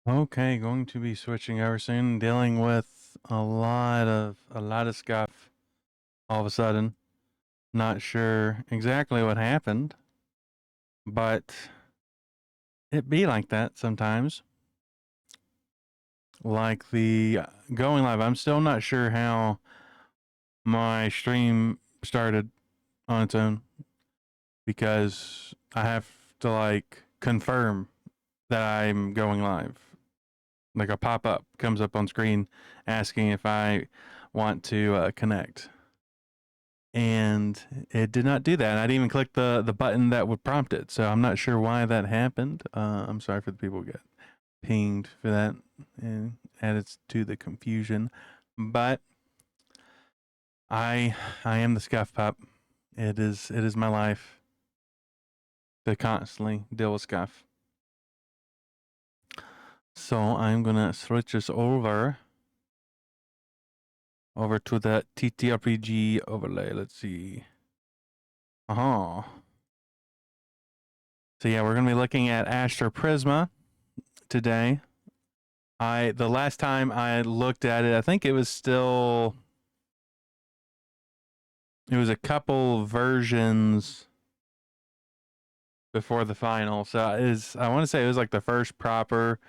Okay, going to be switching over soon, dealing with a lot of stuff all of a sudden. Not sure exactly what happened, but it be like that sometimes. Like the going live, I'm still not sure how my stream started on its own because I have to like confirm that I'm going live. Like a pop up comes up on screen asking if I want to connect. And it did not do that. I didn't even click the button that would prompt it. So I'm not sure why that happened. I'm sorry for the people who get pinged for that and added to the confusion. But I am the scuff pup. It is my life to constantly deal with scuff. So I'm gonna switch this over to the TTRPG overlay. Let's see. Oh. So yeah, we're gonna be looking at Astroprisma today. The last time I looked at it, I think it was a couple versions before the final. So I want to say it was like the first proper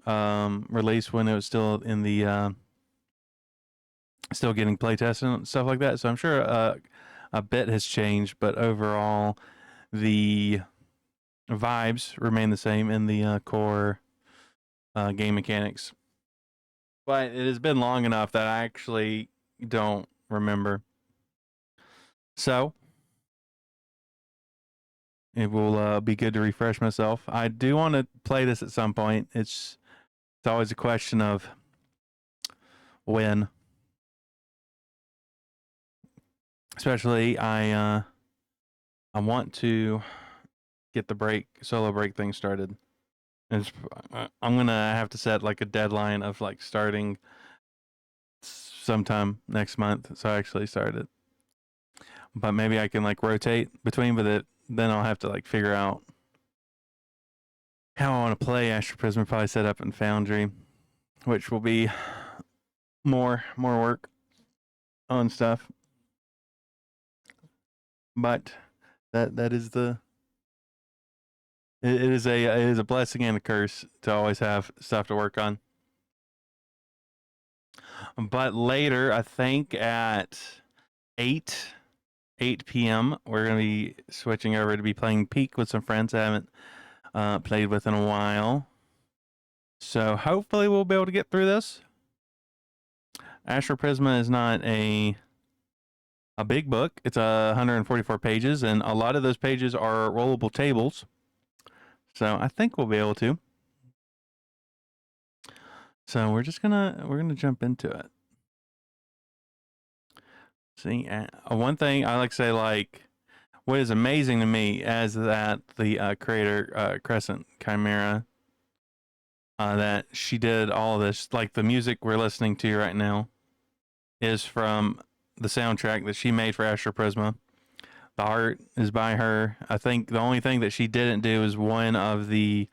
release when it was still in the still getting playtested and stuff like that. So I'm sure a bit has changed, but overall the vibes remain the same in the core game mechanics. But it has been long enough that I actually don't remember. So it will be good to refresh myself. I do want to play this at some point. It's always a question of when. Especially I want to get the solo break thing started. And I'm gonna have to set like a deadline of like starting sometime next month, so I actually start it. But maybe I can like rotate between, then I'll have to like figure out how I want to play Astroprism. Probably set up in Foundry, which will be more work on stuff. But that is it is a blessing and a curse to always have stuff to work on. But later, I think at 8 p.m. we're gonna be switching over to be playing Peak with some friends I haven't played with in a while. So hopefully we'll be able to get through this. Astroprisma is not a big book. It's 144 pages, and a lot of those pages are rollable tables. So I think we'll be able to. So we're gonna jump into it. See, one thing I like to say, like, what is amazing to me is that the creator Crescent Chimera, that she did all of this, like the music we're listening to right now, is from the soundtrack that she made for Astroprisma. The art is by her. I think the only thing that she didn't do is one of the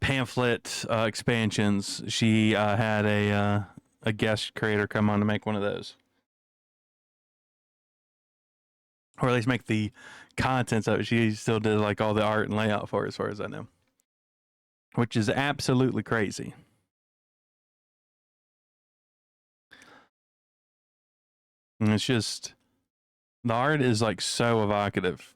pamphlet expansions. She had a guest creator come on to make one of those, or at least make the contents of it. She still did like all the art and layout for it, as far as I know, which is absolutely crazy. And it's just the art is like so evocative,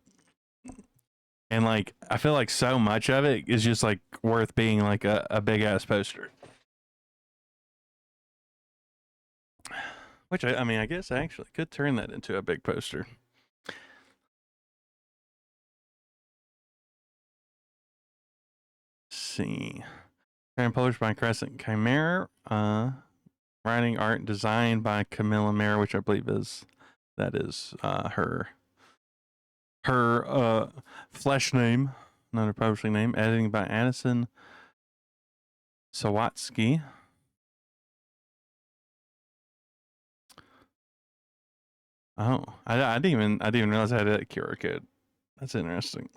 and like I feel like so much of it is just like worth being like a big ass poster. Which I mean, I guess I actually could turn that into a big poster. Let's see. And published by Crescent Chimera. Writing, art, designed by Camilla Mare, which I believe is her flesh name, not her publishing name. Editing by Addison Sawatsky. Oh, I didn't even realize I had a QR code. That's interesting.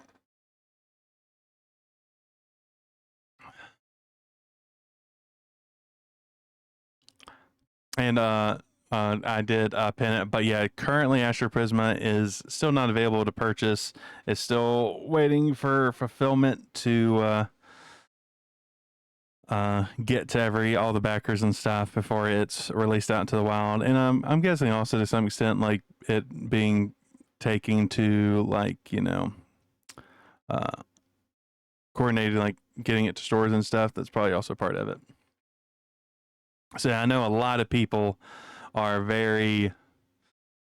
And I did pin it, but yeah, currently Astroprisma is still not available to purchase. It's still waiting for fulfillment to get to all the backers and stuff before it's released out into the wild. And I'm guessing also to some extent, like it being taken to like uh, coordinated, like getting it to stores and stuff. That's probably also part of it. So I know a lot of people are very,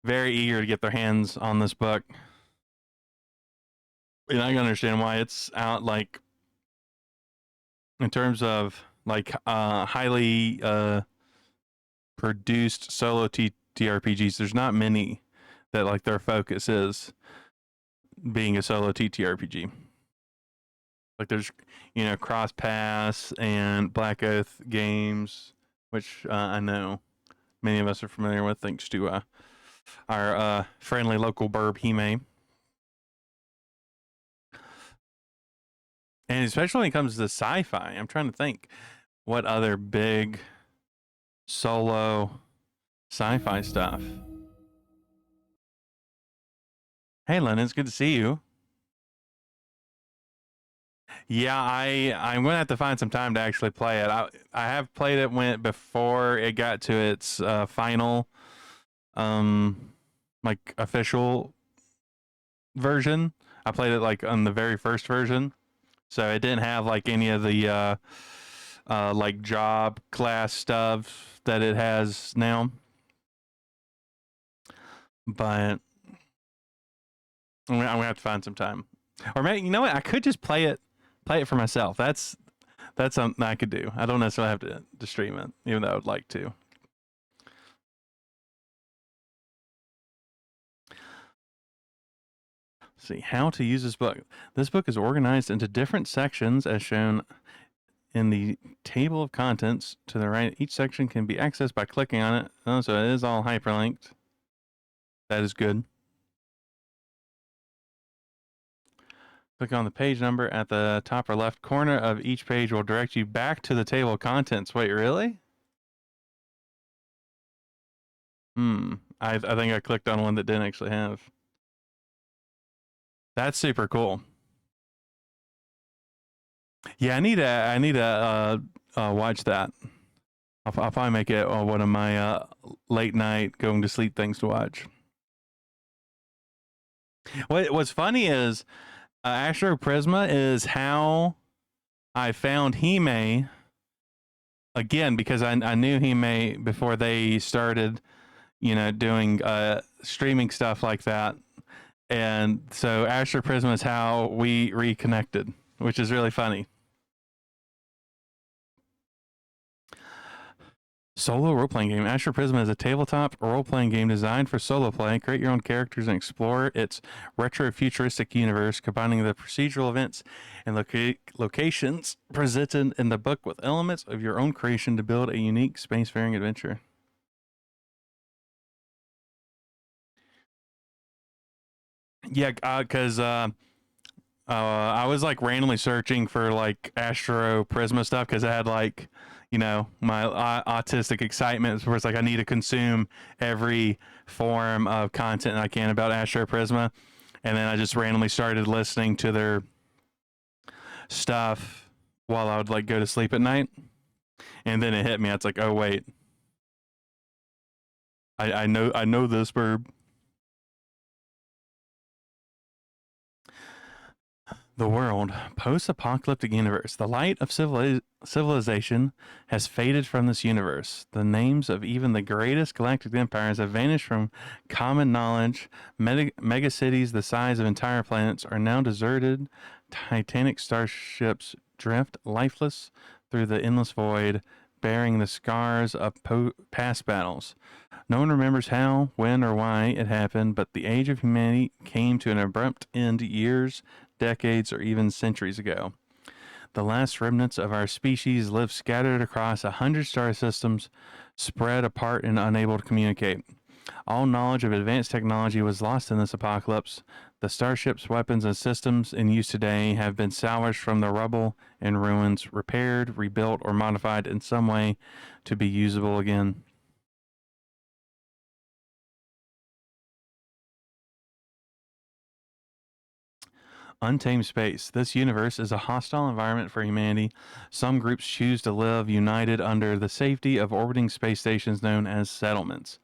very eager to get their hands on this book, and I can understand why it's out. Like in terms of like highly produced solo TTRPGs, there's not many that like their focus is being a solo TTRPG. Like there's Cross Pass and Black Oath Games, which I know many of us are familiar with thanks to our friendly local burb Hime. And especially when it comes to sci-fi, I'm trying to think what other big solo sci-fi stuff. Hey, Lennon, it's good to see you. Yeah, I'm gonna have to find some time to actually play it. I have played it before it got to its final, um, like official version. I played it like on the very first version, so it didn't have like any of the like job class stuff that it has now. But I'm gonna have to find some time, or maybe you know what? I could just play it for myself. That's something I could do. I don't necessarily have to stream it, even though I would like to. Let's see how to use this book. This book is organized into different sections as shown in the table of contents to the right. Each section can be accessed by clicking on it. Oh, so it is all hyperlinked. That is good. Click on the page number at the top or left corner of each page will direct you back to the table of contents. Wait, really? I think I clicked on one that didn't actually have. That's super cool. Yeah, I need to watch that. I'll probably make it one of my late night going to sleep things to watch. What's funny is Astro Prisma is how I found Hime again because I knew Hime before they started, doing streaming stuff like that, and so Astro Prisma is how we reconnected, which is really funny. Solo role playing game. Astro Prisma is a tabletop role playing game designed for solo play. Create your own characters and explore its retro futuristic universe, combining the procedural events and locations presented in the book with elements of your own creation to build a unique spacefaring adventure. Yeah, because I was like randomly searching for like Astro Prisma stuff because I had like, my autistic excitement where it's like I need to consume every form of content I can about Astro Prisma. And then I just randomly started listening to their stuff while I would like go to sleep at night. And then it hit me. It's like, oh wait, I know this verb. The world, post-apocalyptic universe. The light of civilization has faded from this universe. The names of even the greatest galactic empires have vanished from common knowledge. Megacities the size of entire planets are now deserted. Titanic starships drift lifeless through the endless void, bearing the scars of past battles. No one remembers how, when, or why it happened, but the age of humanity came to an abrupt end years, decades, or even centuries ago. The last remnants of our species live scattered across 100 star systems, spread apart and unable to communicate. All knowledge of advanced technology was lost in this apocalypse. The starships, weapons, and systems in use today have been salvaged from the rubble and ruins, repaired, rebuilt, or modified in some way to be usable again. Untamed space. This universe is a hostile environment for humanity. Some groups choose to live united under the safety of orbiting space stations known as settlements.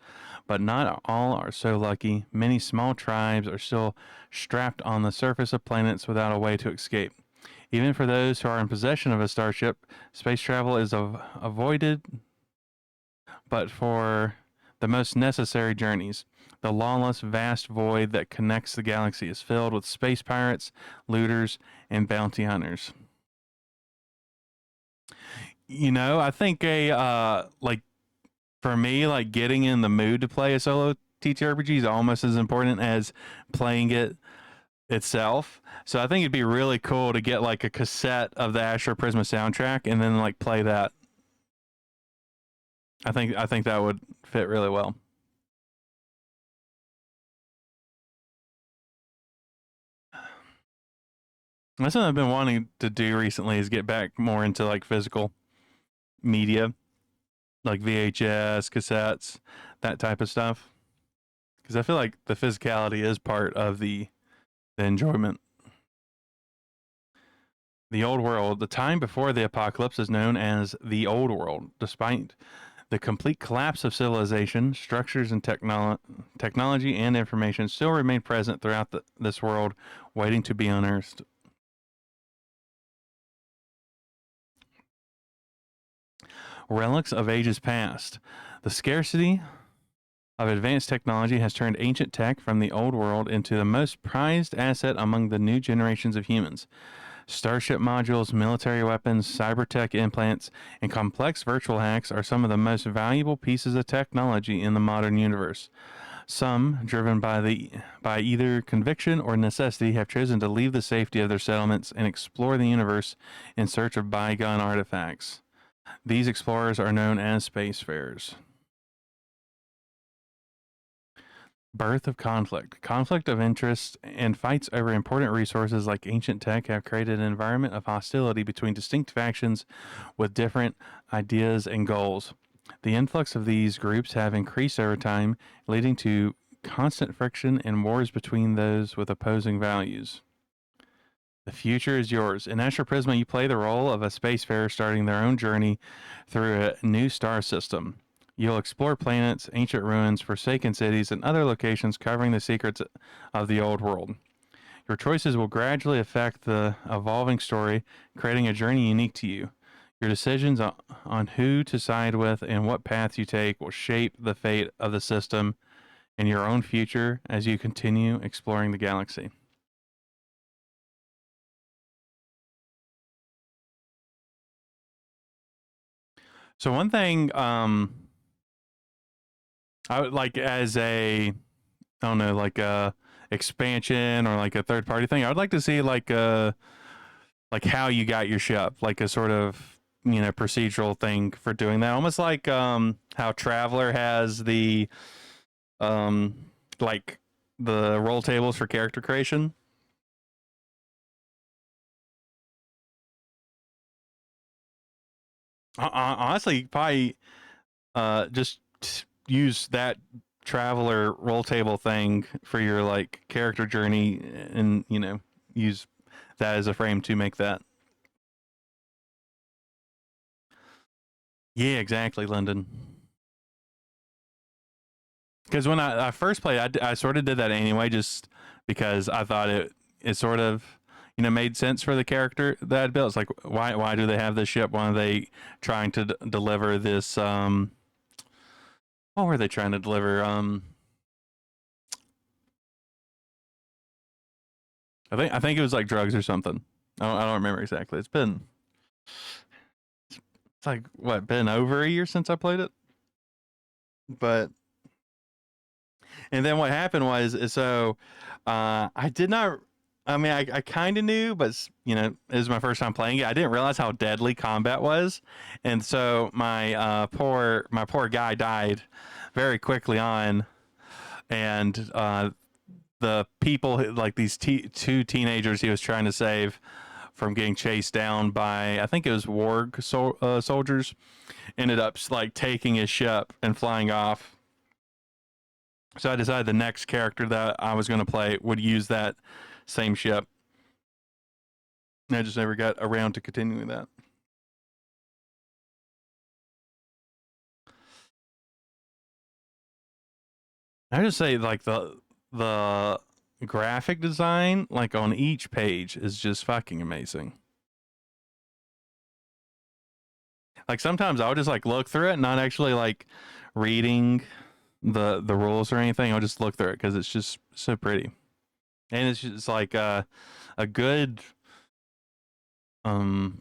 But not all are so lucky. Many small tribes are still strapped on the surface of planets without a way to escape. Even for those who are in possession of a starship, space travel is avoided, but for the most necessary journeys. The lawless, vast void that connects the galaxy is filled with space pirates, looters, and bounty hunters. You know, I think like for me, like getting in the mood to play a solo TTRPG is almost as important as playing it itself. So I think it'd be really cool to get like a cassette of the Astroprisma soundtrack and then like play that. I think that would fit really well. That's something I've been wanting to do recently is get back more into like physical media, like VHS, cassettes, that type of stuff. Because I feel like the physicality is part of the enjoyment. The Old World. The time before the apocalypse is known as the Old World. Despite the complete collapse of civilization, structures and technology and information still remain present throughout this world, waiting to be unearthed. Relics of ages past. The scarcity of advanced technology has turned ancient tech from the old world into the most prized asset among the new generations of humans. Starship modules, military weapons, cybertech implants, and complex virtual hacks are some of the most valuable pieces of technology in the modern universe. Some, driven by either conviction or necessity, have chosen to leave the safety of their settlements and explore the universe in search of bygone artifacts. These explorers are known as spacefarers. Birth of conflict. Conflict of interest and fights over important resources like ancient tech have created an environment of hostility between distinct factions with different ideas and goals. The influx of these groups have increased over time, leading to constant friction and wars between those with opposing values. The future is yours. In Astroprisma, you play the role of a spacefarer starting their own journey through a new star system. You'll explore planets, ancient ruins, forsaken cities, and other locations covering the secrets of the old world. Your choices will gradually affect the evolving story, creating a journey unique to you. Your decisions on who to side with and what path you take will shape the fate of the system and your own future as you continue exploring the galaxy. So one thing I would like as a I don't know, like a expansion or like a third party thing. I would like to see like how you got your ship, like a sort of procedural thing for doing that. Almost like how Traveler has the um like the roll tables for character creation. Honestly, probably just use that Traveler roll table thing for your like character journey, and use that as a frame to make that. Yeah, exactly, Lyndon. Because when I first played, I sort of did that anyway, just because I thought it sort of made sense for the character that I'd built. It's like why do they have this ship? Why are they trying to deliver this? What were they trying to deliver? I think it was like drugs or something. I don't remember exactly. It's like what, been over a year since I played it. But and then what happened was I did not. I mean, I kind of knew, but it was my first time playing it. I didn't realize how deadly combat was, and so my poor guy died very quickly on, and the people like these two teenagers he was trying to save from getting chased down by I think it was warg soldiers ended up like taking his ship and flying off. So I decided the next character that I was going to play would use that same ship. I just never got around to continuing that. I just say like the graphic design like on each page is just fucking amazing. Like sometimes I'll just like look through it, not actually like reading the rules or anything. I'll just look through it because it's just so pretty, and it's just like a good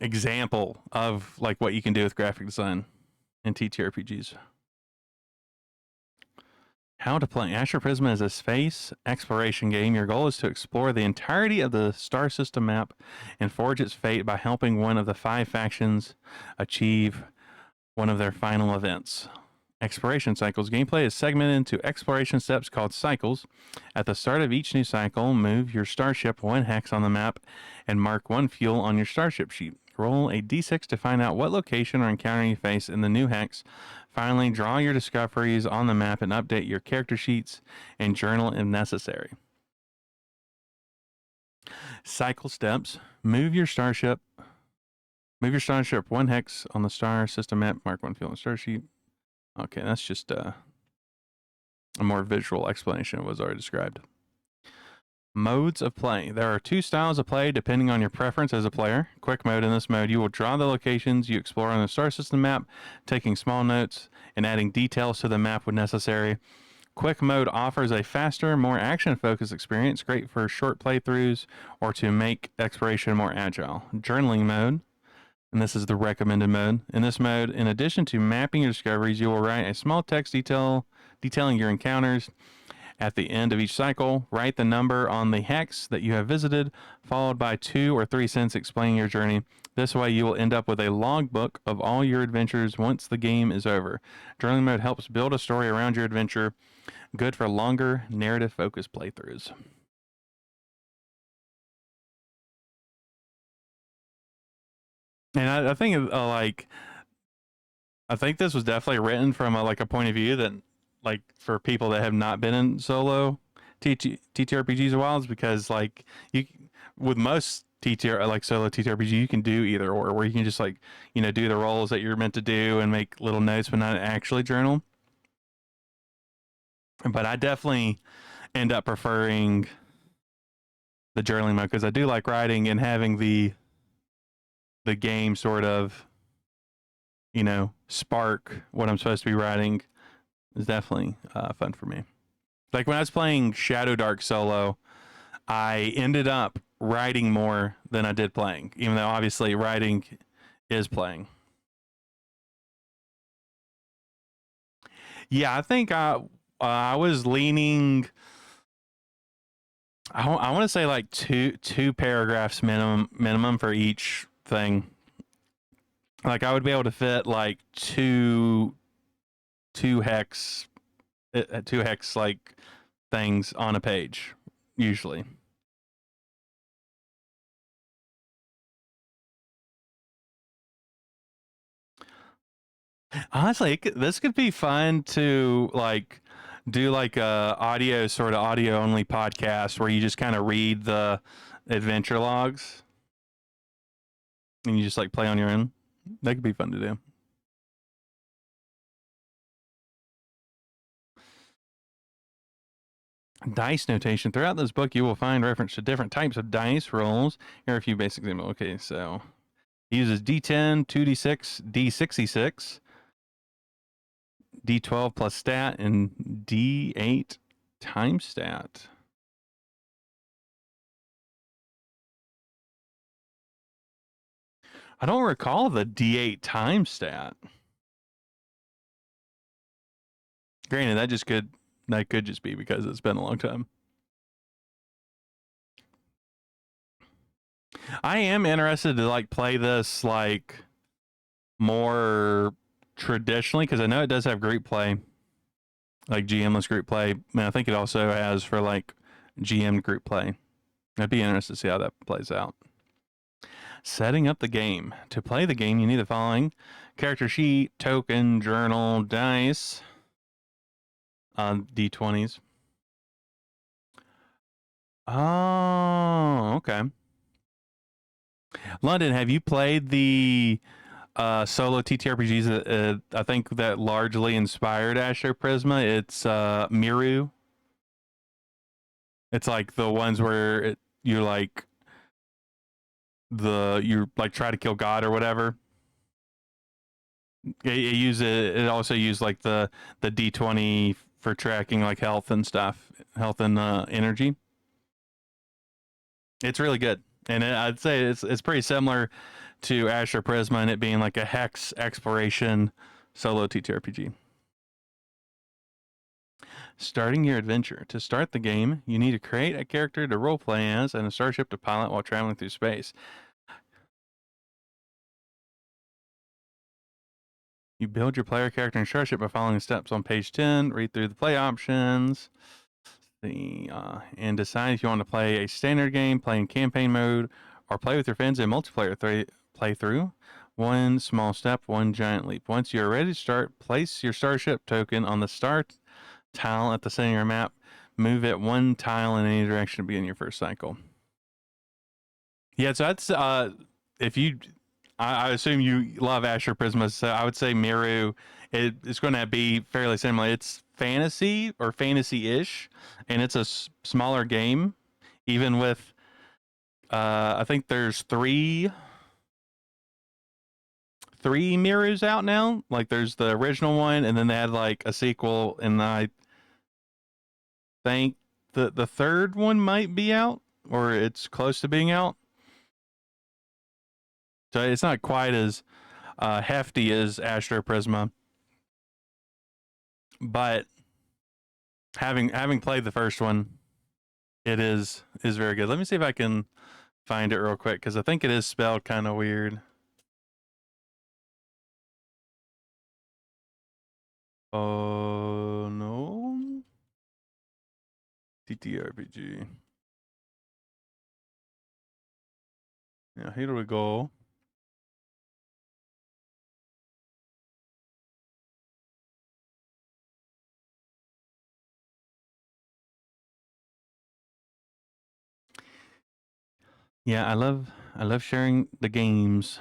example of like what you can do with graphic design in TTRPGs. How to play Astroprisma is a space exploration game. Your goal is to explore the entirety of the star system map and forge its fate by helping one of the 5 factions achieve one of their final events. Exploration cycles. Gameplay is segmented into exploration steps called cycles. At the start of each new cycle, move your starship 1 hex on the map and mark 1 fuel on your starship sheet. Roll a d6 to find out what location or encounter you face in the new hex. Finally, draw your discoveries on the map and update your character sheets and journal if necessary. Cycle steps. Move your starship 1 hex on the star system map. Mark 1 fuel on the star sheet. Okay, that's just a more visual explanation of what was already described. Modes of play. There are 2 styles of play depending on your preference as a player. Quick mode. In this mode, you will draw the locations you explore on the star system map, taking small notes and adding details to the map when necessary. Quick mode offers a faster, more action-focused experience, great for short playthroughs or to make exploration more agile. Journaling mode. And this is the recommended mode. In this mode, in addition to mapping your discoveries, you will write a small text detailing your encounters. At the end of each cycle, write the number on the hex that you have visited, followed by 2 or 3 sentences explaining your journey. This way, you will end up with a logbook of all your adventures once the game is over. Journaling mode helps build a story around your adventure, good for longer, narrative-focused playthroughs. And I think I think this was definitely written from a point of view that like for people that have not been in solo TTRPGs a while, is because like you with most TTR like solo TTRPG you can do either or, where you can just like do the roles that you're meant to do and make little notes but not actually journal. But I definitely end up preferring the journaling mode because I do like writing and having the game sort of spark what I'm supposed to be writing is definitely fun for me. Like when I was playing Shadow Dark solo, I ended up writing more than I did playing, even though obviously writing is playing. Yeah, I think I was leaning. I want to say like two paragraphs minimum for each thing. Like I would be able to fit like two hex 2 hex like things on a page usually. Honestly, this could be fun to like do like a audio only podcast where you just kind of read the adventure logs and you just like play on your own. That could be fun to do. Dice notation. Throughout this book, you will find reference to different types of dice rolls. Here are a few basic examples. Okay, so he uses D10, 2D6, D66, D12 plus stat, and D8 time stat. I don't recall the D8 time stat. Granted, that could just be because it's been a long time. I am interested to like play this like more traditionally because I know it does have group play, like GMless group play. I think it also has for like GM group play. I'd be interested to see how that plays out. Setting up the game. To play the game, you need the following: character sheet, token, journal, dice, D20s. Oh, okay. London, have you played the solo TTRPGs that I think that largely inspired Astroprisma? It's Miru. It's like the ones where you're like you like try to kill God or whatever. It also used like the D20 for tracking like health and stuff, health and energy. It's really good, and I'd say it's pretty similar to Astro Prisma and it being like a hex exploration solo TTRPG. Starting your adventure. To start the game, you need to create a character to roleplay as and a starship to pilot while traveling through space. You build your player character and starship by following the steps on page 10. Read through the play options. And decide if you want to play a standard game, play in campaign mode, or play with your friends in multiplayer playthrough. One small step, one giant leap. Once you're ready to start, place your starship token on the start tile at the center of your map. Move it one tile in any direction to begin your first cycle. Yeah, so that's if you, I assume you love Astro Prisma, so I would say Miru. It's going to be fairly similar. It's fantasy or fantasy-ish, and it's a smaller game. Even with, I think there's three Mirus out now. Like there's the original one, and then they had like a sequel, and I think the third one might be out, or it's close to being out. So it's not quite as hefty as Astro Prisma, but having played the first one, it is very good. Let me see if I can find it real quick because I think it is spelled kind of weird. Oh no, TTRPG. Yeah, here we go. Yeah, I love sharing the games.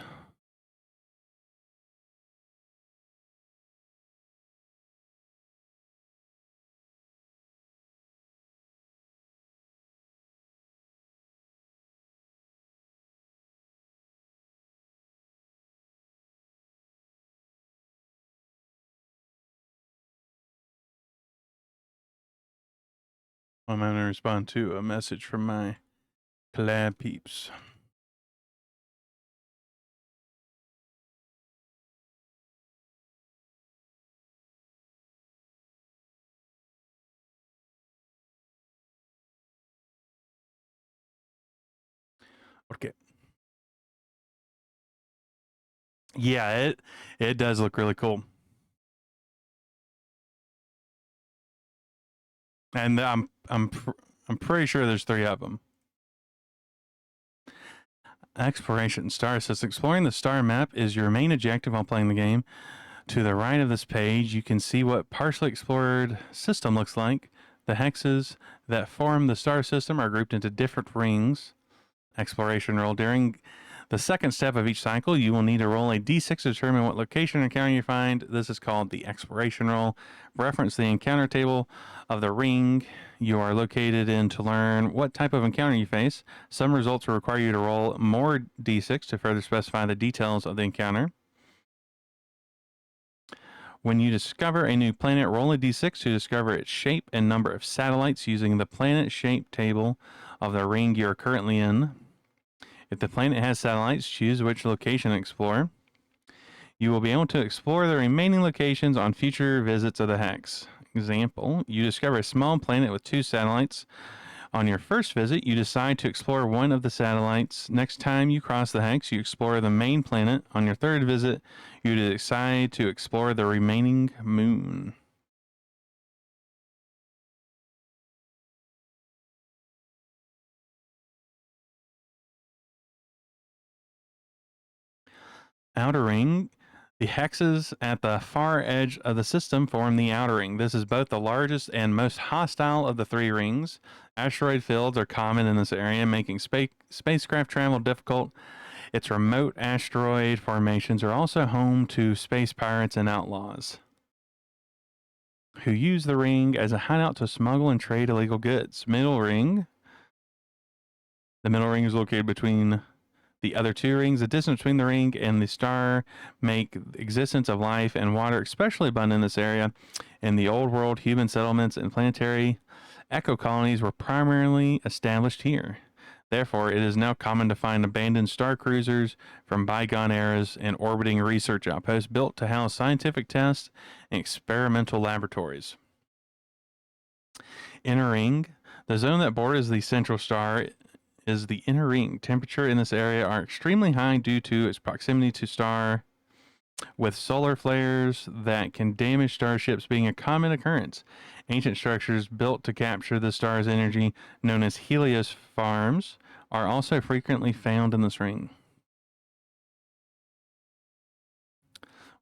I'm going to respond to a message from my collab peeps. Okay. Yeah, it does look really cool. And I'm pretty sure there's 3 of them. Exploration star says exploring the star map is your main objective while playing the game. To the right of this page, you can see what partially explored system looks like. The hexes that form the star system are grouped into different rings. Exploration roll. During the second step of each cycle, you will need to roll a d6 to determine what location or encounter you find. This is called the exploration roll. Reference the encounter table of the ring you are located in to learn what type of encounter you face. Some results will require you to roll more d6 to further specify the details of the encounter. When you discover a new planet, roll a d6 to discover its shape and number of satellites using the planet shape table of the ring you are currently in. If the planet has satellites, choose which location to explore. You will be able to explore the remaining locations on future visits of the hex. Example, you discover a small planet with 2 satellites. On your first visit, you decide to explore one of the satellites. Next time you cross the hex, you explore the main planet. On your third visit, you decide to explore the remaining moon. Outer ring. The hexes at the far edge of the system form the outer ring. This is both the largest and most hostile of the 3 rings. Asteroid fields are common in this area, making spacecraft travel difficult. Its remote asteroid formations are also home to space pirates and outlaws who use the ring as a hideout to smuggle and trade illegal goods. Middle ring. The middle ring is located between the other two rings. The distance between the ring and the star make the existence of life and water especially abundant in this area. In the old world, human settlements and planetary eco colonies were primarily established here. Therefore, it is now common to find abandoned star cruisers from bygone eras and orbiting research outposts built to house scientific tests and experimental laboratories. Inner ring. The zone that borders the central star is the inner ring. Temperature in this area are extremely high due to its proximity to star, with solar flares that can damage starships being a common occurrence. Ancient structures built to capture the star's energy, known as Helios farms, are also frequently found in this ring.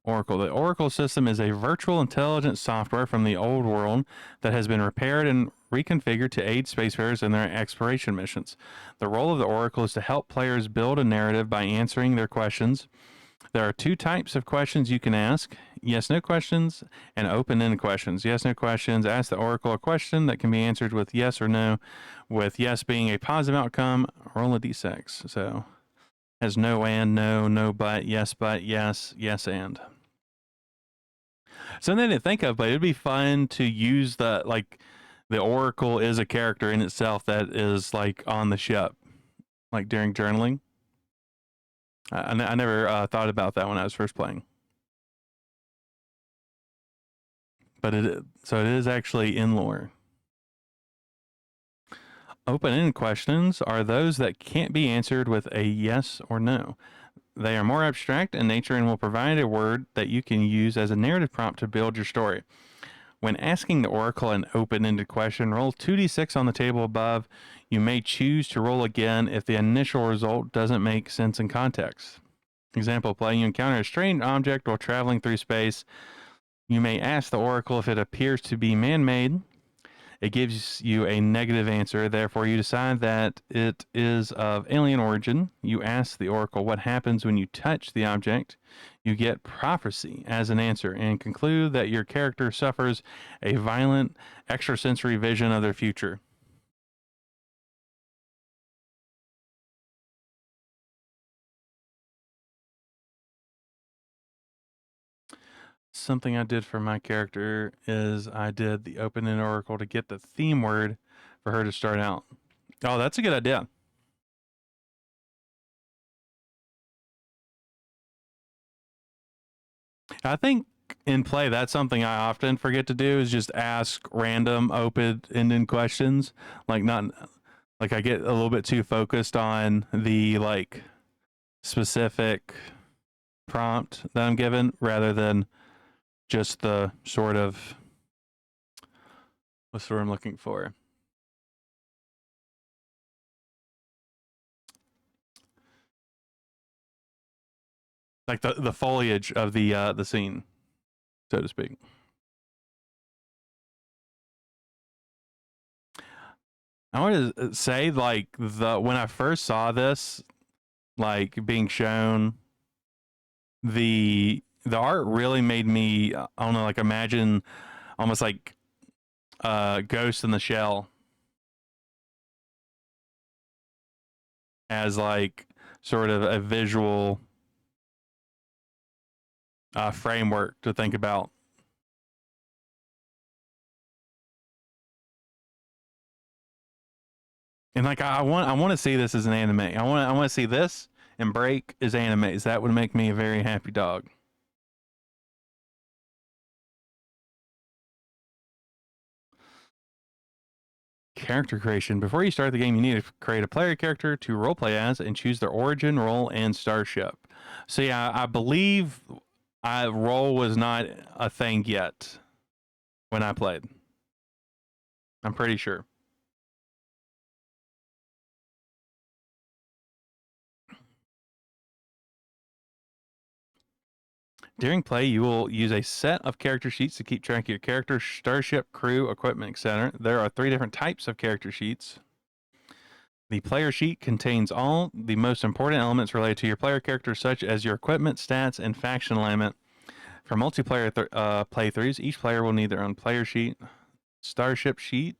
Oracle. The Oracle system is a virtual intelligence software from the old world that has been repaired and reconfigured to aid spacefarers in their exploration missions. The role of the Oracle is to help players build a narrative by answering their questions. There are two types of questions you can ask: yes/no questions and open-ended questions. Yes/no questions ask the Oracle a question that can be answered with yes or no, with yes being a positive outcome. Roll a d6. So, has no and, no, no but, yes, yes and. Something to think of, but it'd be fun to use the Oracle is a character in itself that is like on the ship, like during journaling. I never thought about that when I was first playing, but it is actually in lore. Open-ended questions are those that can't be answered with a yes or no. They are more abstract in nature and will provide a word that you can use as a narrative prompt to build your story. When asking the Oracle an open-ended question, roll 2d6 on the table above. You may choose to roll again if the initial result doesn't make sense in context. Example play: you encounter a strange object while traveling through space. You may ask the Oracle if it appears to be man-made. It gives you a negative answer, therefore you decide that it is of alien origin. You ask the Oracle what happens when you touch the object. You get prophecy as an answer and conclude that your character suffers a violent extrasensory vision of their future. Something I did for my character is I did the open-ended Oracle to get the theme word for her to start out. Oh, that's a good idea. I think in play, that's something I often forget to do is just ask random open-ended questions. Like not like I get a little bit too focused on the like specific prompt that I'm given rather than just the sort of what's the word I'm looking for? Like the foliage of the scene, so to speak. I want to say like when I first saw this like being shown, the art really made me I don't know, like imagine almost like Ghost in the Shell as like sort of a visual framework to think about. And like I want to see this as an anime. I want to see this and Break as animes. That would make me a very happy dog. Character creation. Before you start the game, you need to create a player character to roleplay as and choose their origin, role, and starship. So yeah, I believe role was not a thing yet when I played. I'm pretty sure. During play, you will use a set of character sheets to keep track of your character, starship, crew, equipment, etc. There are 3 different types of character sheets. The player sheet contains all the most important elements related to your player character, such as your equipment, stats, and faction alignment. For multiplayer playthroughs, each player will need their own player sheet. Starship sheet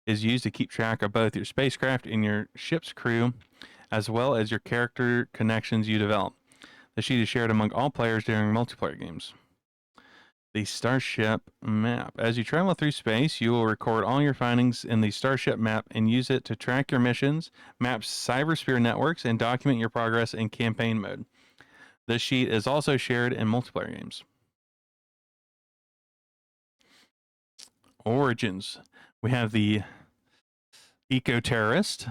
is used to keep track of both your spacecraft and your ship's crew, as well as your character connections you develop. The sheet is shared among all players during multiplayer games. The Starship map. As you travel through space, you will record all your findings in the Starship map and use it to track your missions, map cybersphere networks, and document your progress in campaign mode. This sheet is also shared in multiplayer games. Origins. We have the Eco-Terrorist.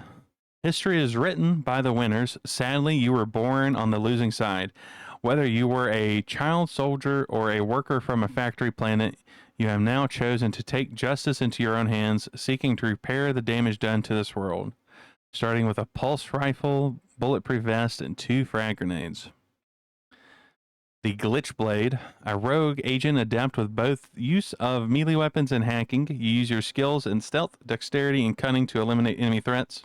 History is written by the winners. Sadly, you were born on the losing side. Whether you were a child soldier or a worker from a factory planet, you have now chosen to take justice into your own hands, seeking to repair the damage done to this world. Starting with a pulse rifle, bulletproof vest, and 2 frag grenades. The Glitch Blade, a rogue agent adept with both use of melee weapons and hacking. You use your skills in stealth, dexterity, and cunning to eliminate enemy threats.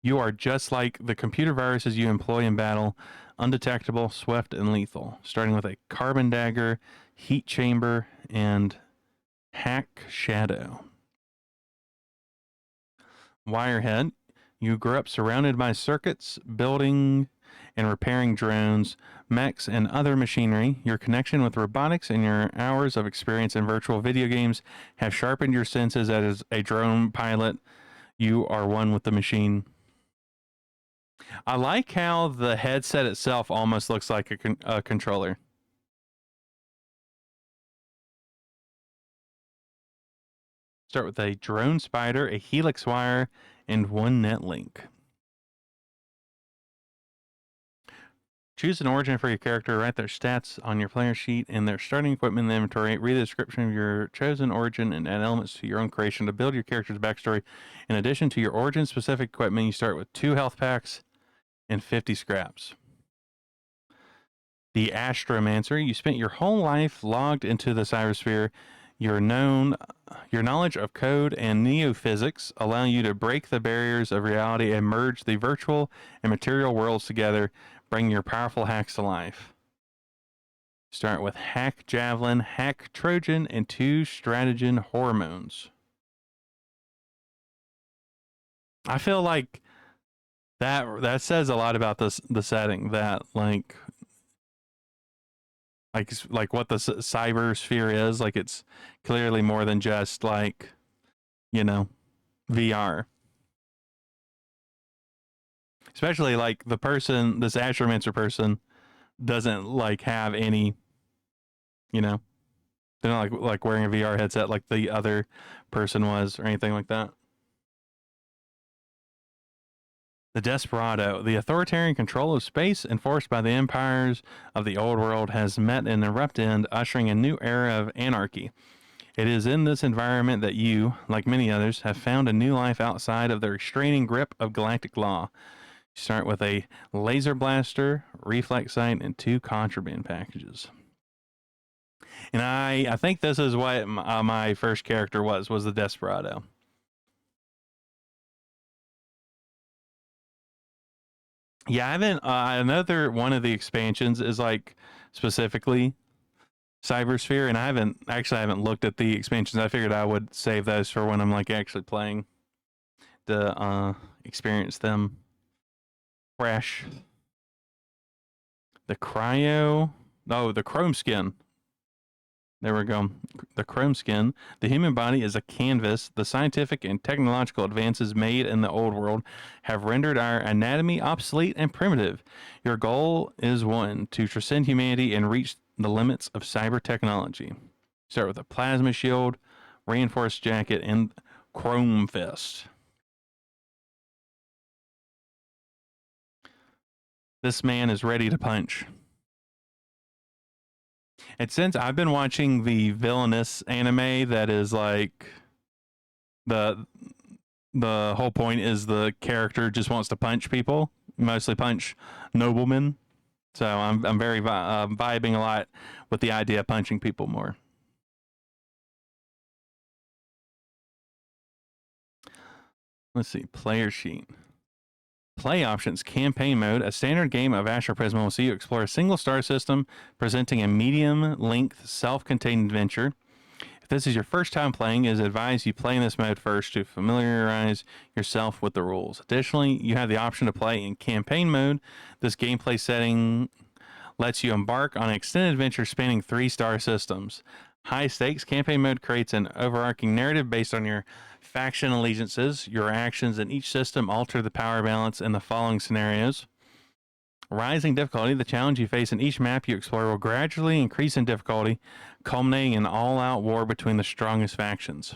You are just like the computer viruses you employ in battle, undetectable, swift, and lethal. Starting with a carbon dagger, heat chamber, and hack shadow. Wirehead, you grew up surrounded by circuits, building and repairing drones, mechs, and other machinery. Your connection with robotics and your hours of experience in virtual video games have sharpened your senses as a drone pilot. You are one with the machine. I like how the headset itself almost looks like a controller. Start with a drone spider, a helix wire, and 1 net link. Choose an origin for your character. Write their stats on your player sheet and their starting equipment in the inventory. Read the description of your chosen origin and add elements to your own creation to build your character's backstory. In addition to your origin-specific equipment, you start with 2 health packs and 50 scraps. The Astromancer. You spent your whole life logged into the cybersphere. Your knowledge of code and neophysics allow you to break the barriers of reality and merge the virtual and material worlds together, bring your powerful hacks to life. Start with Hack Javelin, Hack Trojan, and 2 Stratagen Hormones. I feel like that says a lot about the setting, that like what the cyber sphere is. Like, it's clearly more than just like, you know, VR. Especially like this Astromancer person doesn't like have any, you know, they're not like wearing a VR headset like the other person was or anything like that. The Desperado. The authoritarian control of space enforced by the empires of the old world has met an abrupt end, ushering a new era of anarchy. It is in this environment that you, like many others, have found a new life outside of the restraining grip of galactic law. You start with a laser blaster, reflex sight, and 2 contraband packages. And I think this is what my first character was the Desperado. Yeah, I haven't. Another one of the expansions is like specifically Cybersphere, and I haven't looked at the expansions. I figured I would save those for when I'm like actually playing to experience them fresh. The the Chrome Skin. There we go. The Chrome Skin. The human body is a canvas. The scientific and technological advances made in the old world have rendered our anatomy obsolete and primitive. Your goal is one, to transcend humanity and reach the limits of cyber technology. Start with a plasma shield, reinforced jacket, and Chrome Fist. This man is ready to punch. And since I've been watching the villainous anime that is like the whole point is the character just wants to punch people, mostly punch noblemen. So I'm very vibing a lot with the idea of punching people more. Let's see, player sheet. Play options, campaign mode. A standard game of Astroprisma will see you explore a single star system, presenting a medium-length, self-contained adventure. If this is your first time playing, it is advised you play in this mode first to familiarize yourself with the rules. Additionally, you have the option to play in campaign mode. This gameplay setting lets you embark on an extended adventure spanning 3 star systems. High stakes campaign mode creates an overarching narrative based on your faction allegiances. Your actions in each system alter the power balance in the following scenarios. Rising difficulty, the challenge you face in each map you explore will gradually increase in difficulty, culminating in an all-out war between the strongest factions.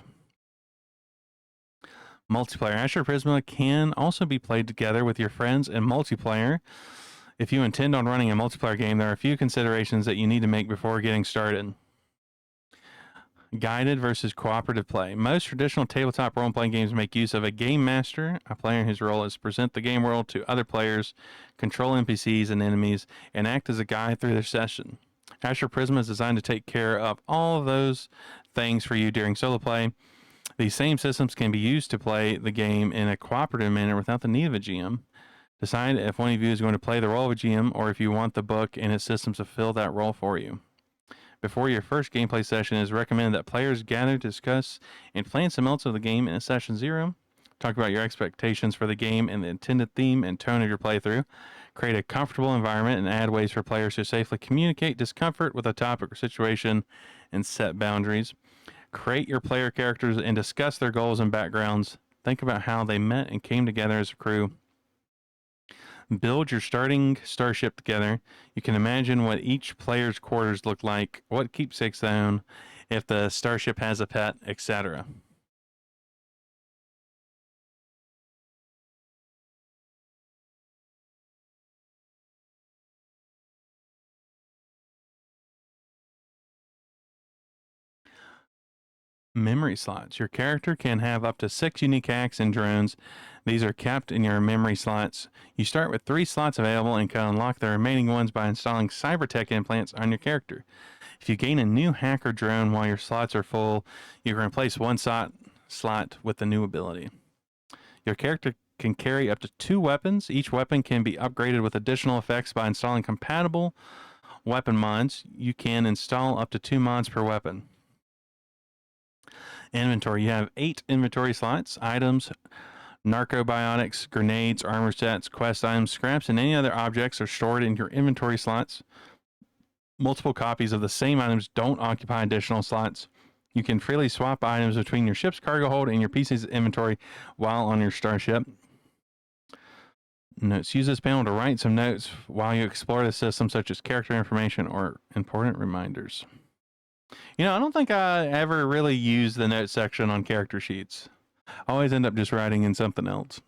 Multiplayer. Astroprisma can also be played together with your friends in multiplayer. If you intend on running a multiplayer game, there are a few considerations that you need to make before getting started. Guided versus cooperative play. Most traditional tabletop role-playing games make use of a game master, a player whose role is to present the game world to other players, control NPCs and enemies, and act as a guide through their session. Astroprisma is designed to take care of all of those things for you during solo play. These same systems can be used to play the game in a cooperative manner without the need of a GM. Decide if one of you is going to play the role of a GM or if you want the book and its systems to fill that role for you. Before your first gameplay session, it is recommended that players gather to discuss and plan some elements of the game in session 0. Talk about your expectations for the game and the intended theme and tone of your playthrough. Create a comfortable environment and add ways for players to safely communicate discomfort with a topic or situation and set boundaries. Create your player characters and discuss their goals and backgrounds. Think about how they met and came together as a crew. Build your starting starship together. You can imagine what each player's quarters look like, what keepsakes they own, if the starship has a pet, etc. Memory slots. Your character can have up to 6 unique hacks and drones. These are kept in your memory slots. You start with 3 slots available and can unlock the remaining ones by installing cybertech implants on your character. If you gain a new hack or drone while your slots are full, you can replace one slot with the new ability. Your character can carry up to 2 weapons. Each weapon can be upgraded with additional effects by installing compatible weapon mods. You can install up to 2 mods per weapon. Inventory. You have 8 inventory slots. Items, narcobiotics, grenades, armor sets, quest items, scraps, and any other objects are stored in your inventory slots. Multiple copies of the same items don't occupy additional slots. You can freely swap items between your ship's cargo hold and your PC's inventory while on your starship. Notes. Use this panel to write some notes while you explore the system, such as character information or important reminders. You know, I don't think I ever really use the note section on character sheets. I always end up just writing in something else.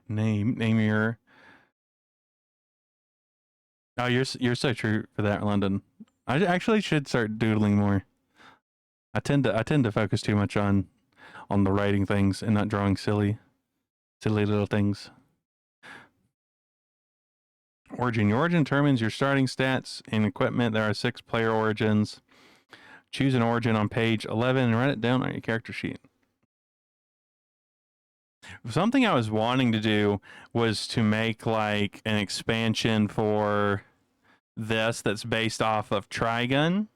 Name your. Oh, you're so true for that, London. I actually should start doodling more. I tend to focus too much on the writing things and not drawing silly little things. Origin. Your origin determines your starting stats and equipment. There are 6 player origins. Choose an origin on page 11 and write it down on your character sheet. Something I was wanting to do was to make like an expansion for this that's based off of Trigun,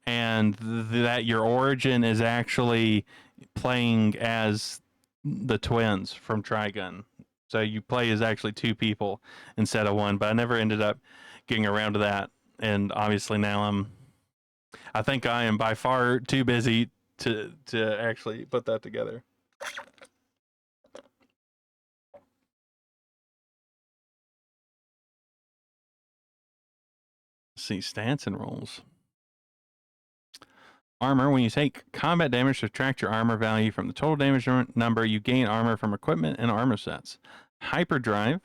and that your origin is actually playing as the twins from Trigun. So you play as actually 2 people instead of 1, but I never ended up getting around to that. And obviously now I think I am by far too busy to actually put that together. Let's see, stats and rolls. Armor. When you take combat damage, subtract your armor value from the total damage number. You gain armor from equipment and armor sets. Hyperdrive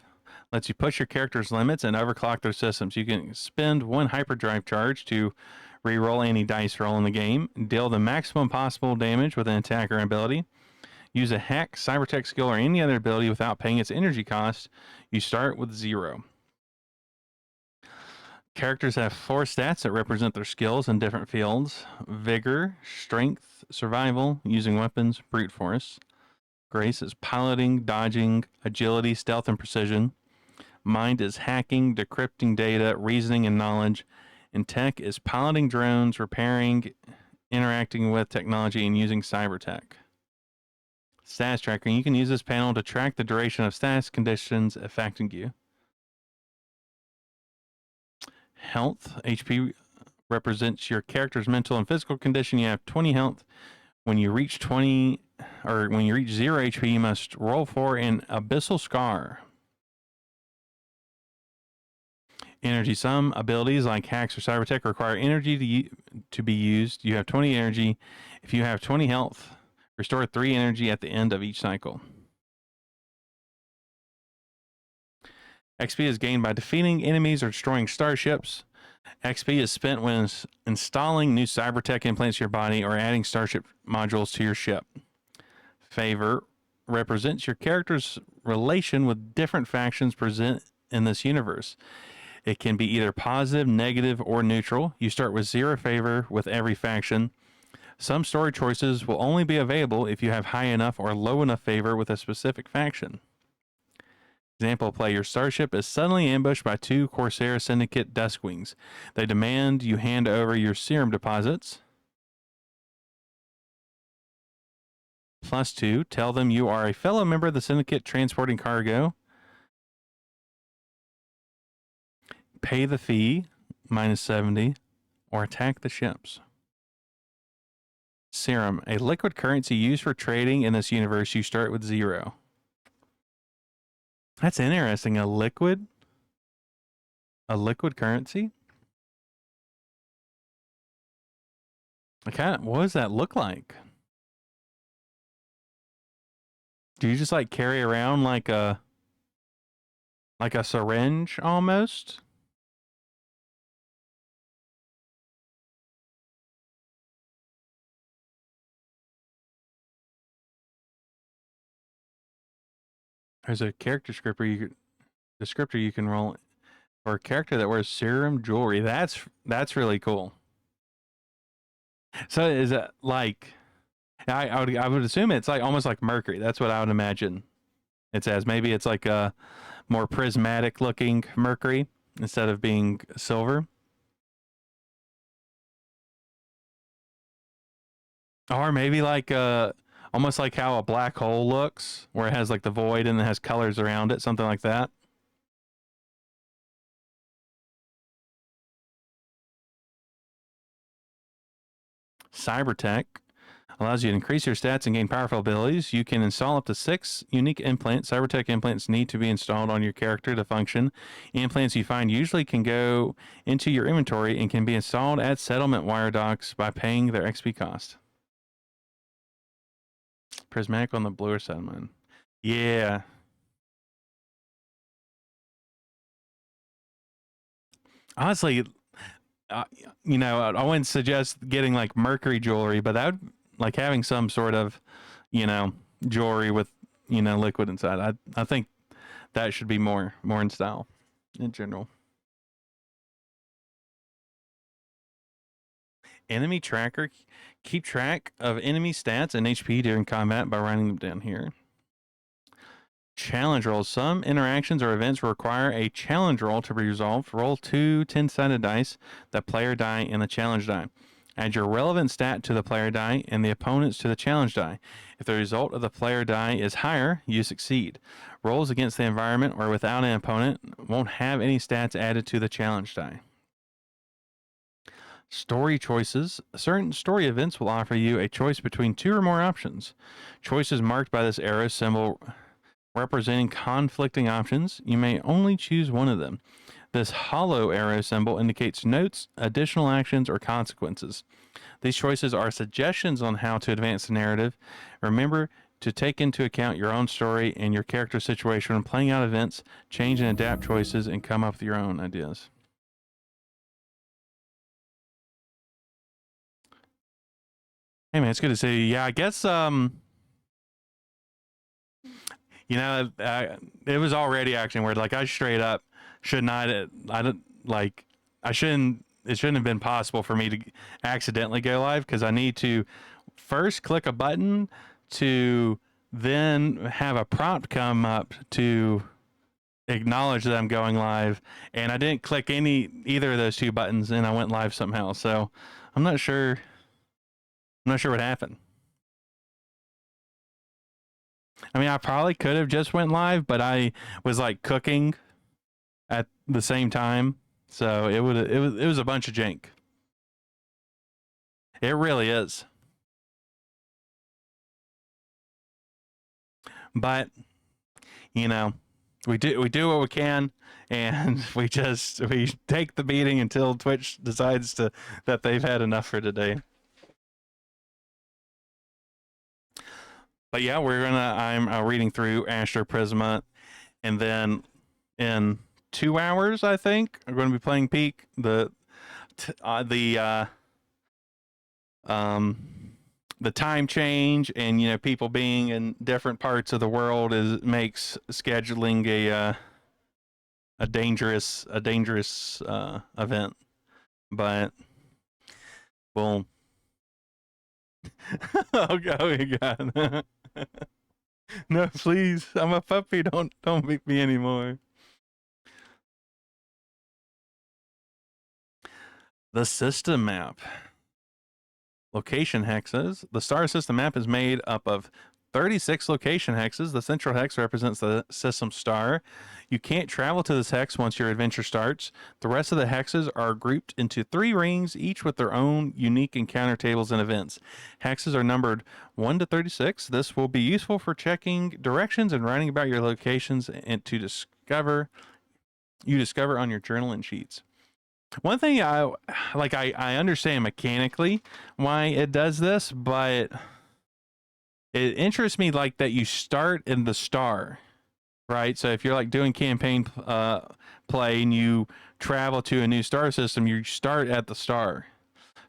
lets you push your character's limits and overclock their systems. You can spend 1 hyperdrive charge to re-roll any dice roll in the game. Deal the maximum possible damage with an attacker ability. Use a hack, cybertech skill, or any other ability without paying its energy cost. You start with 0. Characters have 4 stats that represent their skills in different fields: vigor, strength, survival, using weapons, brute force. Grace is piloting, dodging, agility, stealth, and precision. Mind is hacking, decrypting data, reasoning, and knowledge. And tech is piloting drones, repairing, interacting with technology, and using cyber tech. Stats tracker. You can use this panel to track the duration of stats conditions affecting you. Health. HP represents your character's mental and physical condition. You have 20 health. When you reach 0 HP, you must roll for an abyssal scar. Energy. Some abilities like hacks or cyber tech require energy to be used. You have 20 energy. If you have 20 health, restore 3 energy at the end of each cycle. XP is gained by defeating enemies or destroying starships. XP is spent when installing new cyber tech implants to your body or adding starship modules to your ship. Favor represents your character's relation with different factions present in this universe. It can be either positive, negative, or neutral. You start with 0 favor with every faction. Some story choices will only be available if you have high enough or low enough favor with a specific faction. Example play: your starship is suddenly ambushed by 2 Corsair Syndicate Duskwings. They demand you hand over your serum deposits. +2, tell them you are a fellow member of the Syndicate transporting cargo. Pay the fee, -70, or attack the ships. Serum, a liquid currency used for trading in this universe. You start with 0. That's interesting. A liquid currency? What does that look like? Do you just like carry around like a syringe almost? There's a character descriptor you can roll for a character that wears serum jewelry. That's really cool. So is it like I would assume it's like almost like mercury. That's what I would imagine it says. Maybe it's like a more prismatic looking mercury instead of being silver. Or maybe like almost like how a black hole looks, where it has like the void and it has colors around it, something like that. Cybertech allows you to increase your stats and gain powerful abilities. You can install up to 6 unique implants. Cybertech implants need to be installed on your character to function. Implants you find usually can go into your inventory and can be installed at settlement wire docks by paying their XP cost. Prismatic on the bluer settlement. Yeah. Honestly, I wouldn't suggest getting like mercury jewelry, but that would like having some sort of, jewelry with, liquid inside. I think that should be more in style in general. Enemy tracker. Keep track of enemy stats and HP during combat by writing them down here. Challenge rolls. Some interactions or events require a challenge roll to be resolved. Roll 2 10-sided dice, the player die and the challenge die. Add your relevant stat to the player die and the opponent's to the challenge die. If the result of the player die is higher, you succeed. Rolls against the environment or without an opponent won't have any stats added to the challenge die. Story choices. Certain story events will offer you a choice between 2 or more options. Choices marked by this arrow symbol representing conflicting options. You may only choose one of them. This hollow arrow symbol indicates notes, additional actions, or consequences. These choices are suggestions on how to advance the narrative. Remember to take into account your own story and your character situation when playing out events, change and adapt choices, and come up with your own ideas. Hey man, it's good to see you. Yeah, I guess it was already action where like I straight up should not I don't like I shouldn't. It shouldn't have been possible for me to accidentally go live because I need to first click a button to then have a prompt come up to acknowledge that I'm going live, and I didn't click either of those two buttons, and I went live somehow. So I'm not sure. I'm not sure what happened. I mean, I probably could have just went live, but I was like cooking at the same time, so it was a bunch of jank. It really is. But you know, we do what we can, and we take the beating until Twitch decides that they've had enough for today. But yeah, I'm reading through Astroprisma, and then in 2 hours, I think, I'm going to be playing Peak. The time change and people being in different parts of the world makes scheduling a dangerous event. But well, oh god. No, please, I'm a puppy. Don't beat me anymore. The system map. Location hexes. The star system map is made up of 36 location hexes. The central hex represents the system star. You can't travel to this hex once your adventure starts. The rest of the hexes are grouped into 3 rings, each with their own unique encounter tables and events. Hexes are numbered 1 to 36. This will be useful for checking directions and writing about your locations and to discover on your journal and sheets. One thing I understand mechanically why it does this, but it interests me like that you start in the star, right? So if you're like doing campaign play and you travel to a new star system, you start at the star.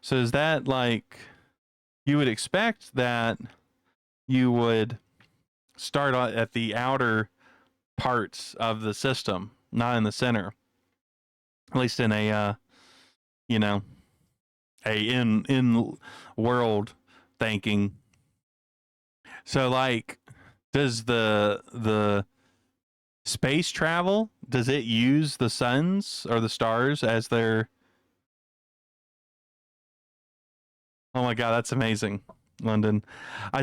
So is that like you would expect that you would start at the outer parts of the system, not in the center? At least in a in world thinking. So like, does the space travel, does it use the suns or the stars as their... Oh my god, that's amazing, London. I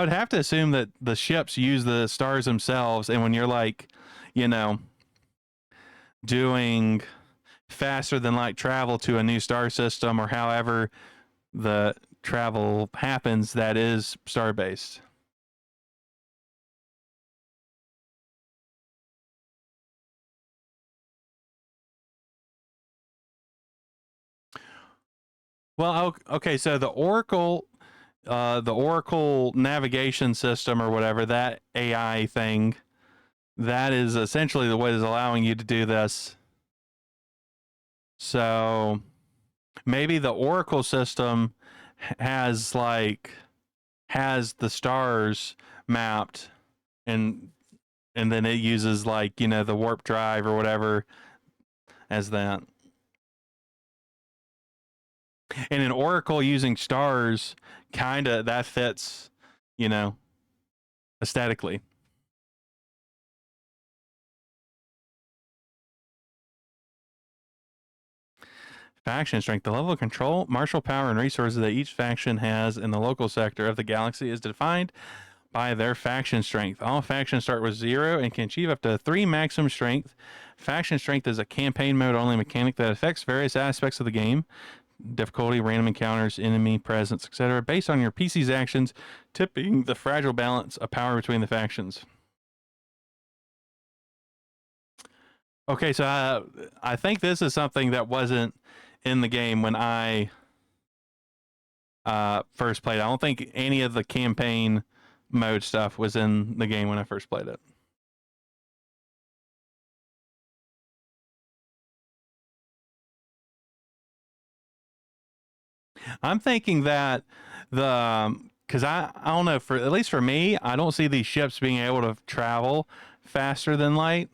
would have to assume that the ships use the stars themselves, and when you're like, doing faster than light travel to a new star system, or however the travel happens, that is star based. Well, okay, so the Oracle navigation system or whatever, that AI thing, that is essentially the way is allowing you to do this. So maybe the Oracle system has the stars mapped, and then it uses the warp drive or whatever as that. And in Oracle using stars, kinda that fits, aesthetically. Faction strength. The level of control, martial power, and resources that each faction has in the local sector of the galaxy is defined by their faction strength. All factions start with 0 and can achieve up to 3 maximum strength. Faction strength is a campaign mode only mechanic that affects various aspects of the game: difficulty, random encounters, enemy presence, etc., based on your PC's actions, tipping the fragile balance of power between the factions. Okay, so I think this is something that wasn't in the game when I first played. I don't think any of the campaign mode stuff was in the game when I first played it. I'm thinking that because I don't know, for at least for me, I don't see these ships being able to travel faster than light.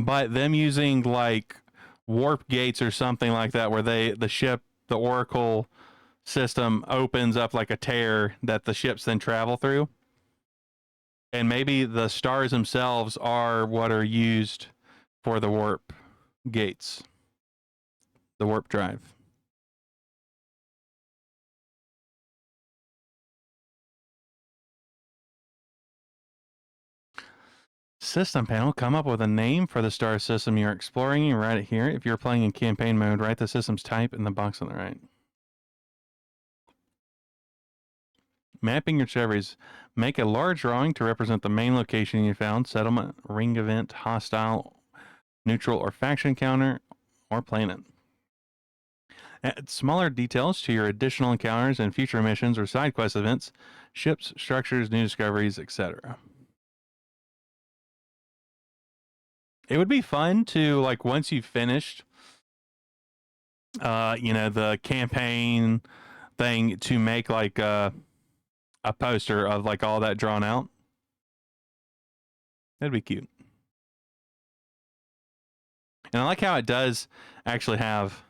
but them using like warp gates or something like that, where the Oracle system opens up like a tear that the ships then travel through. And maybe the stars themselves are what are used for the warp gates, the warp drive. System panel, come up with a name for the star system you're exploring and write it here. If you're playing in campaign mode, write the system's type in the box on the right. Mapping your discoveries. Make a large drawing to represent the main location you found, settlement, ring event, hostile, neutral, or faction counter, or planet. Add smaller details to your additional encounters and future missions or side quest events, ships, structures, new discoveries, etc. It would be fun to, like, once you've finished, the campaign thing, to make like a poster of like all that drawn out. That'd be cute. And I like how it does actually have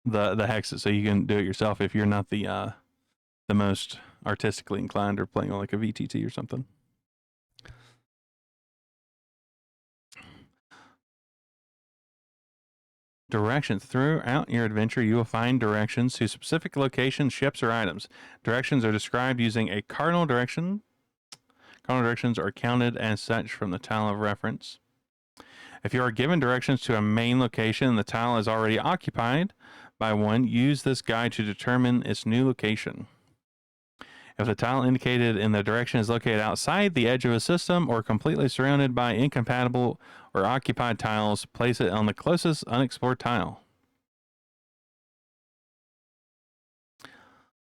the hexes, so you can do it yourself if you're not the most artistically inclined or playing on like a VTT or something. Directions. Throughout your adventure, you will find directions to specific locations, ships, or items. Directions are described using a cardinal direction. Cardinal directions are counted as such from the tile of reference. If you are given directions to a main location and the tile is already occupied by one, use this guide to determine its new location. If the tile indicated in the direction is located outside the edge of a system or completely surrounded by incompatible or occupied tiles, place it on the closest unexplored tile.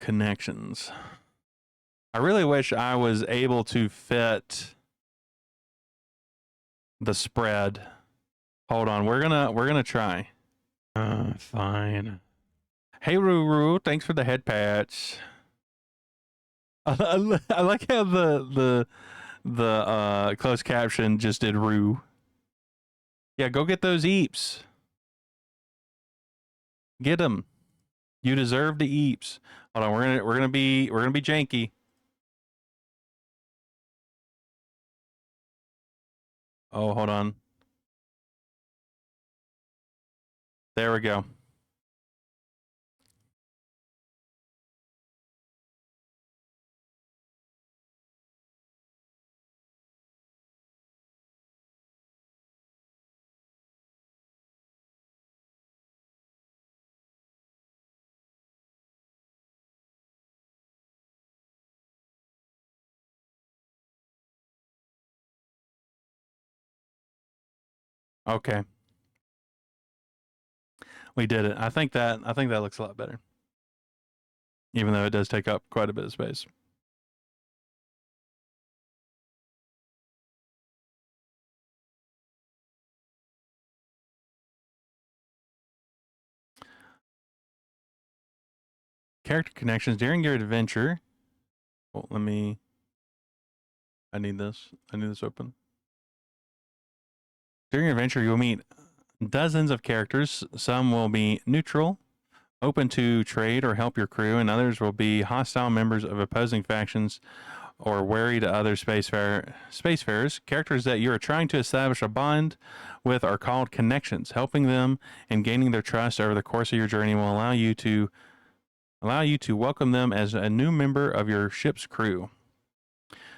Connections. I really wish I was able to fit the spread. Hold on, we're gonna try. Fine. Hey Ruru, thanks for the head patch. I like how the closed caption just did Roo. Yeah, go get those eeps. Get them. You deserve the eeps. Hold on, we're gonna be janky. Oh, hold on. There we go. Okay. We did it. I think that looks a lot better. Even though it does take up quite a bit of space. Character connections during your adventure. Well, I need this open. During your adventure, you will meet dozens of characters. Some will be neutral, open to trade or help your crew, and others will be hostile members of opposing factions or wary to other spacefarers. Characters that you are trying to establish a bond with are called connections. Helping them and gaining their trust over the course of your journey will allow you to welcome them as a new member of your ship's crew.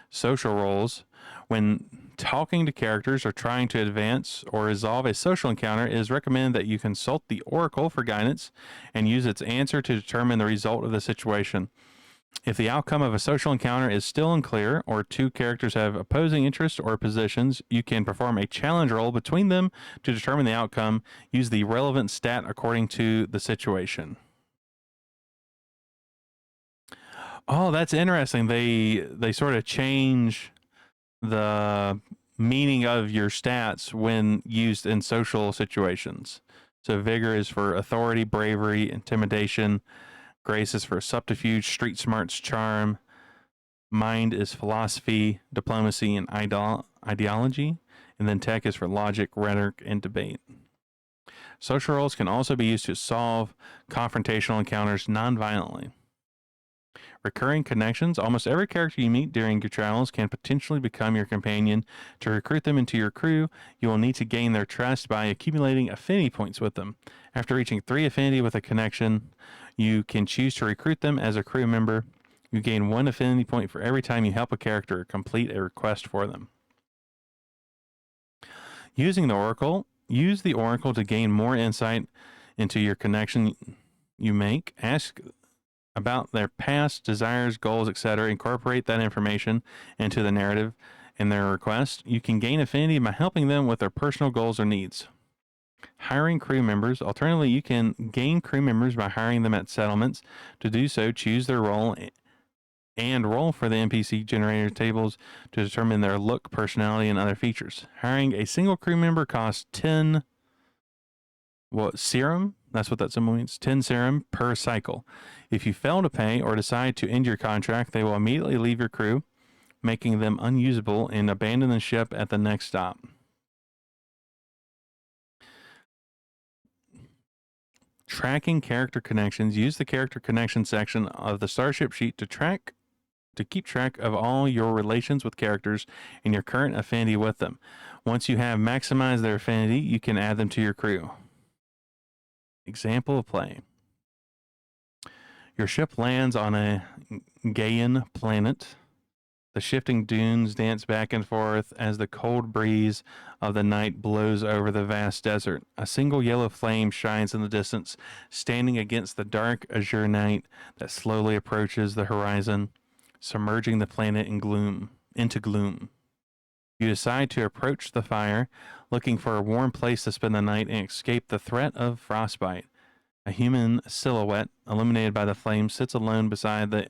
Social roles. When talking to characters or trying to advance or resolve a social encounter, it is recommended that you consult the Oracle for guidance and use its answer to determine the result of the situation. If the outcome of a social encounter is still unclear, or two characters have opposing interests or positions, you can perform a challenge roll between them to determine the outcome. Use the relevant stat according to the situation. Oh, that's interesting. They sort of change the meaning of your stats when used in social situations. So vigor is for authority, bravery, intimidation. Grace is for subterfuge, street smarts, charm. Mind is philosophy, diplomacy, and ideology. and then tech is for logic, rhetoric, and debate. Social roles can also be used to solve confrontational encounters non-violently. Recurring connections. Almost every character you meet during your travels can potentially become your companion. To recruit them into your crew, you will need to gain their trust by accumulating affinity points with them. After reaching 3 affinity with a connection, you can choose to recruit them as a crew member. You gain 1 affinity point for every time you help a character complete a request for them. Using the Oracle. Use the Oracle to gain more insight into your connection you make. Ask about their past desires, goals, etc. Incorporate that information into the narrative and their request. You can gain affinity by helping them with their personal goals or needs. Hiring crew members. Alternatively, you can gain crew members by hiring them at settlements. To do so, choose their role and roll for the NPC generator tables to determine their look, personality, and other features. Hiring a single crew member costs 10 serum. That's what that symbol means. 10 serum per cycle. If you fail to pay or decide to end your contract, they will immediately leave your crew, making them unusable and abandon the ship at the next stop. Tracking character connections. Use the character connection section of the Starship sheet to keep track of all your relations with characters and your current affinity with them. Once you have maximized their affinity, you can add them to your crew. Example of play. Your ship lands on a Gaian planet. The shifting dunes dance back and forth as the cold breeze of the night blows over the vast desert. A single yellow flame shines in the distance, standing against the dark azure night that slowly approaches the horizon, submerging the planet into gloom. You decide to approach the fire, looking for a warm place to spend the night and escape the threat of frostbite. A human silhouette, illuminated by the flame, sits alone beside the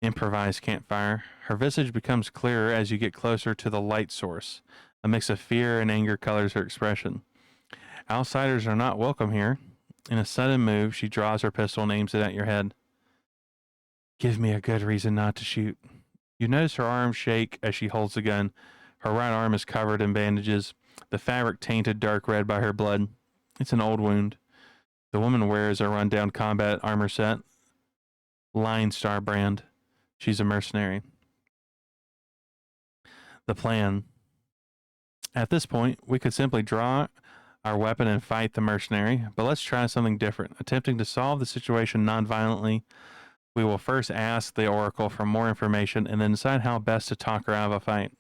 improvised campfire. Her visage becomes clearer as you get closer to the light source. A mix of fear and anger colors her expression. Outsiders are not welcome here. In a sudden move, she draws her pistol and aims it at your head. Give me a good reason not to shoot. You notice her arms shake as she holds the gun. Her right arm is covered in bandages, the fabric tainted dark red by her blood. It's an old wound. The woman wears a rundown combat armor set, Line Star brand. She's a mercenary. The plan. At this point, we could simply draw our weapon and fight the mercenary, but let's try something different. Attempting to solve the situation non-violently, we will first ask the Oracle for more information and then decide how best to talk her out of a fight.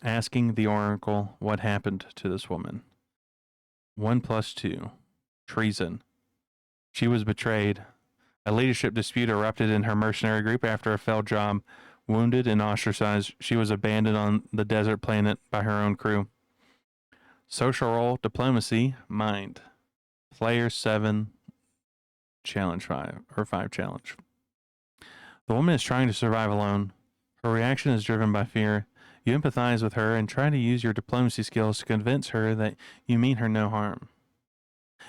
Asking the Oracle what happened to this woman. 1 + 2. Treason. She was betrayed. A leadership dispute erupted in her mercenary group after a failed job. Wounded and ostracized, she was abandoned on the desert planet by her own crew. Social role, diplomacy, mind. Player 7, challenge 5, or 5 challenge. The woman is trying to survive alone. Her reaction is driven by fear. You empathize with her and try to use your diplomacy skills to convince her that you mean her no harm,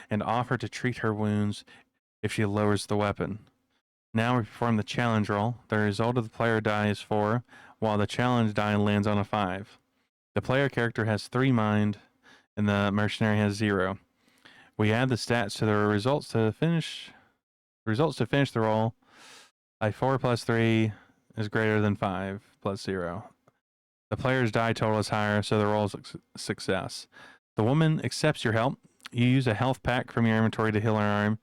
and offer to treat her wounds if she lowers the weapon. Now we perform the challenge roll. The result of the player die is 4, while the challenge die lands on a 5. The player character has 3 mind, and the mercenary has 0. We add the stats to the results to finish the roll. A 4 + 3 is greater than 5 + 0. The player's die total is higher, so the roll is a success. The woman accepts your help. You use a health pack from your inventory to heal her arm.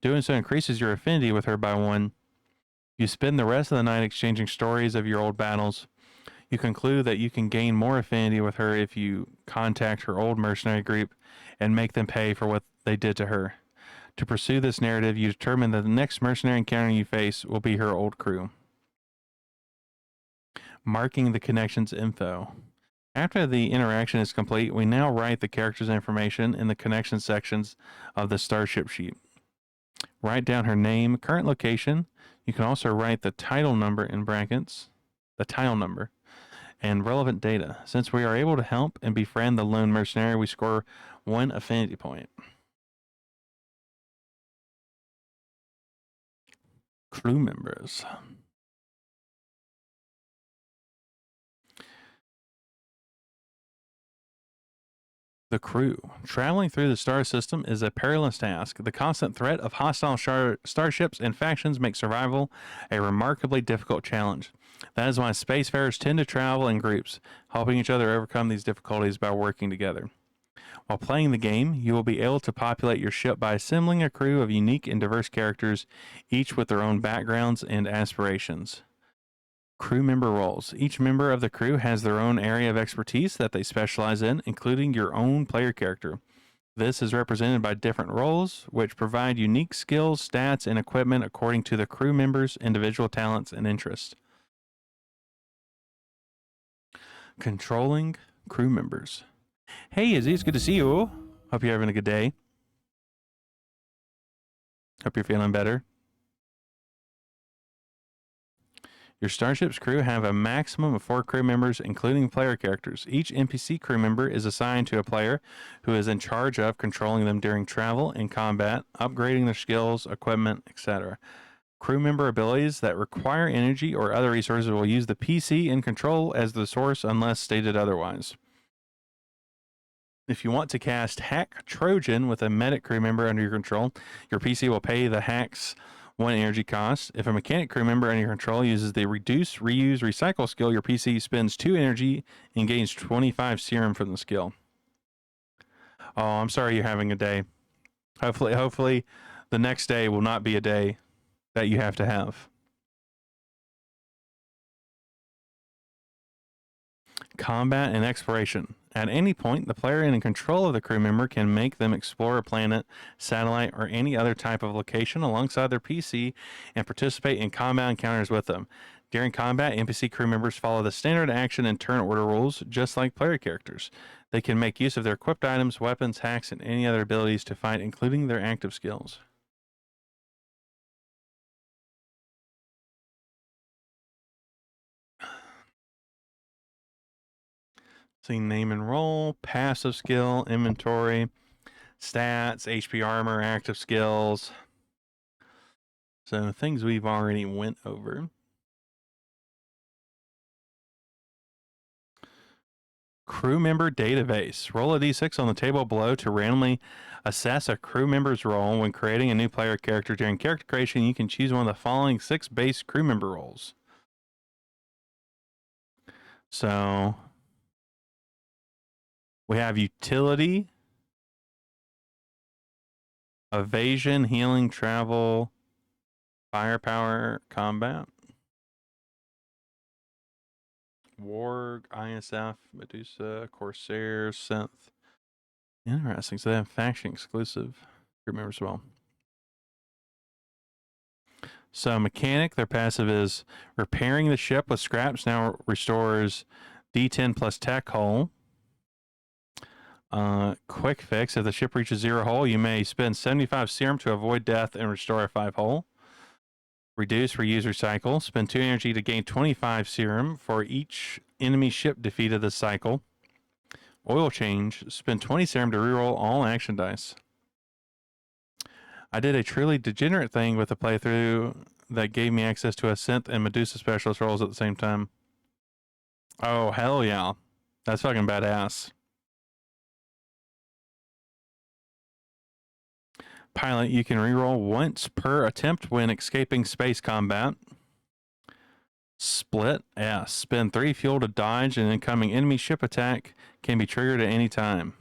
Doing so increases your affinity with her by 1. You spend the rest of the night exchanging stories of your old battles. You conclude that you can gain more affinity with her if you contact her old mercenary group and make them pay for what they did to her. To pursue this narrative, you determine that the next mercenary encounter you face will be her old crew. Marking the connections info. After the interaction is complete, we now write the character's information in the connection sections of the Starship sheet. Write down her name, current location. You can also write the title number in brackets, the tile number, and relevant data. Since we are able to help and befriend the lone mercenary, we score 1 affinity point. Crew members. The crew. Traveling through the star system is a perilous task. The constant threat of hostile starships and factions makes survival a remarkably difficult challenge. That is why spacefarers tend to travel in groups, helping each other overcome these difficulties by working together. While playing the game, you will be able to populate your ship by assembling a crew of unique and diverse characters, each with their own backgrounds and aspirations. Crew member roles. Each member of the crew has their own area of expertise that they specialize in, including your own player character. This is represented by different roles, which provide unique skills, stats, and equipment according to the crew members' individual talents and interests. Controlling crew members. Hey, Izzy, it's good to see you. Hope you're having a good day. Hope you're feeling better. Your starship's crew have a maximum of 4 crew members, including player characters. Each NPC crew member is assigned to a player who is in charge of controlling them during travel and combat, upgrading their skills, equipment, etc. Crew member abilities that require energy or other resources will use the PC in control as the source unless stated otherwise. If you want to cast Hack Trojan with a medic crew member under your control, your PC will pay the hack's 1 energy cost. If a mechanic crew member under your control uses the Reduce, Reuse, Recycle skill, your PC spends 2 energy and gains 25 serum from the skill. Oh, I'm sorry you're having a day. Hopefully the next day will not be a day that you have to have. Combat and exploration. At any point, the player in control of the crew member can make them explore a planet, satellite, or any other type of location alongside their PC and participate in combat encounters with them. During combat, NPC crew members follow the standard action and turn order rules, just like player characters. They can make use of their equipped items, weapons, hacks, and any other abilities to fight, including their active skills. See, name and role, passive skill, inventory, stats, HP armor, active skills. So things we've already went over. Crew member database. Roll a d6 on the table below to randomly assess a crew member's role when creating a new player character. During character creation, you can choose one of the following 6 base crew member roles. So we have utility, evasion, healing, travel, firepower, combat, warg, ISF, Medusa, Corsair, synth. Interesting. So they have faction exclusive crew members as well. So mechanic, their passive is repairing the ship with scraps. Now restores D10 plus tech hull. Quick fix. If the ship reaches 0 hull, you may spend 75 serum to avoid death and restore a 5 hull. Reduce, reuse, recycle. Spend 2 energy to gain 25 serum for each enemy ship defeated this cycle. Oil change. Spend 20 serum to reroll all action dice. I did a truly degenerate thing with a playthrough that gave me access to a synth and Medusa specialist rolls at the same time. Oh, hell yeah. That's fucking badass. Pilot, you can reroll once per attempt when escaping space combat. Split S. Spend 3 fuel to dodge an incoming enemy ship attack. Can be triggered at any time.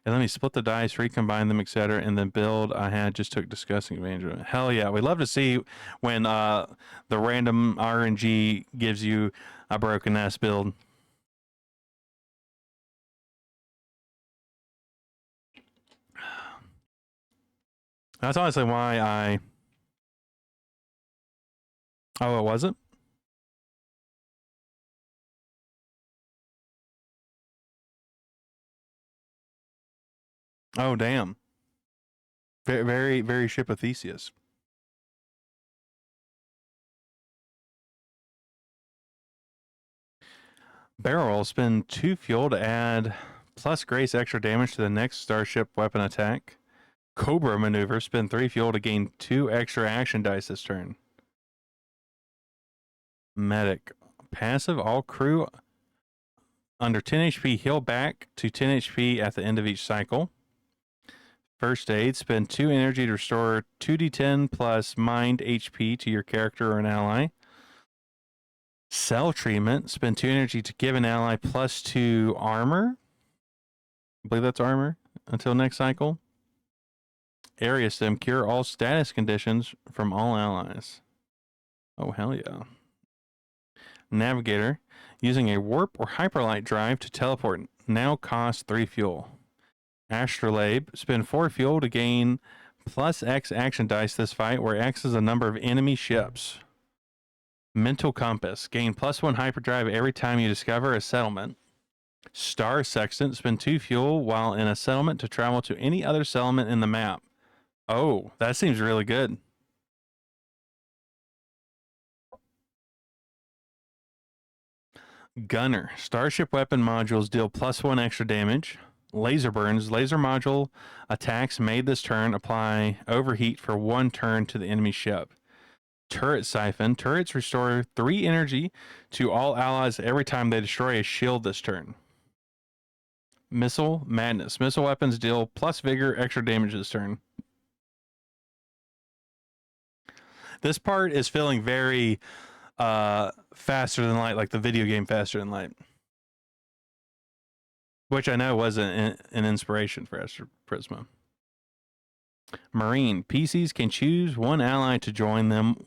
And let me split the dice, recombine them, etc. And then build I had just took discussing advantage of it. Hell yeah. We love to see when the random RNG gives you a broken ass build. That's honestly why I... Oh, it wasn't? Oh, damn. Very, very ship of Theseus. Barrel, spend 2 fuel to add plus grace extra damage to the next starship weapon attack. Cobra maneuver, spend 3 fuel to gain 2 extra action dice this turn. Medic, passive, all crew Under 10 HP, heal back to 10 HP at the end of each cycle. First aid, spend 2 energy to restore 2d10 plus mind HP to your character or an ally. Cell treatment, spend 2 energy to give an ally plus 2 armor. I believe that's armor until next cycle. Area stim, cure all status conditions from all allies. Oh, hell yeah. Navigator, using a warp or hyperlight drive to teleport, now costs 3 fuel. Astrolabe, spend 4 fuel to gain plus X action dice this fight, where X is the number of enemy ships. Mental Compass, gain plus 1 hyperdrive every time you discover a settlement. Star Sextant, spend 2 fuel while in a settlement to travel to any other settlement in the map. Oh, that seems really good. Gunner, starship weapon modules deal plus 1 extra damage. Laser burns, laser module attacks made this turn apply overheat for 1 turn to the enemy ship. Turret siphon, turrets restore 3 energy to all allies every time they destroy a shield this turn. Missile madness, missile weapons deal plus vigor extra damage this turn. This part is feeling very faster than light, like the video game Faster Than Light, which I know was an inspiration for Astroprisma. Marine, PCs can choose 1 ally to join them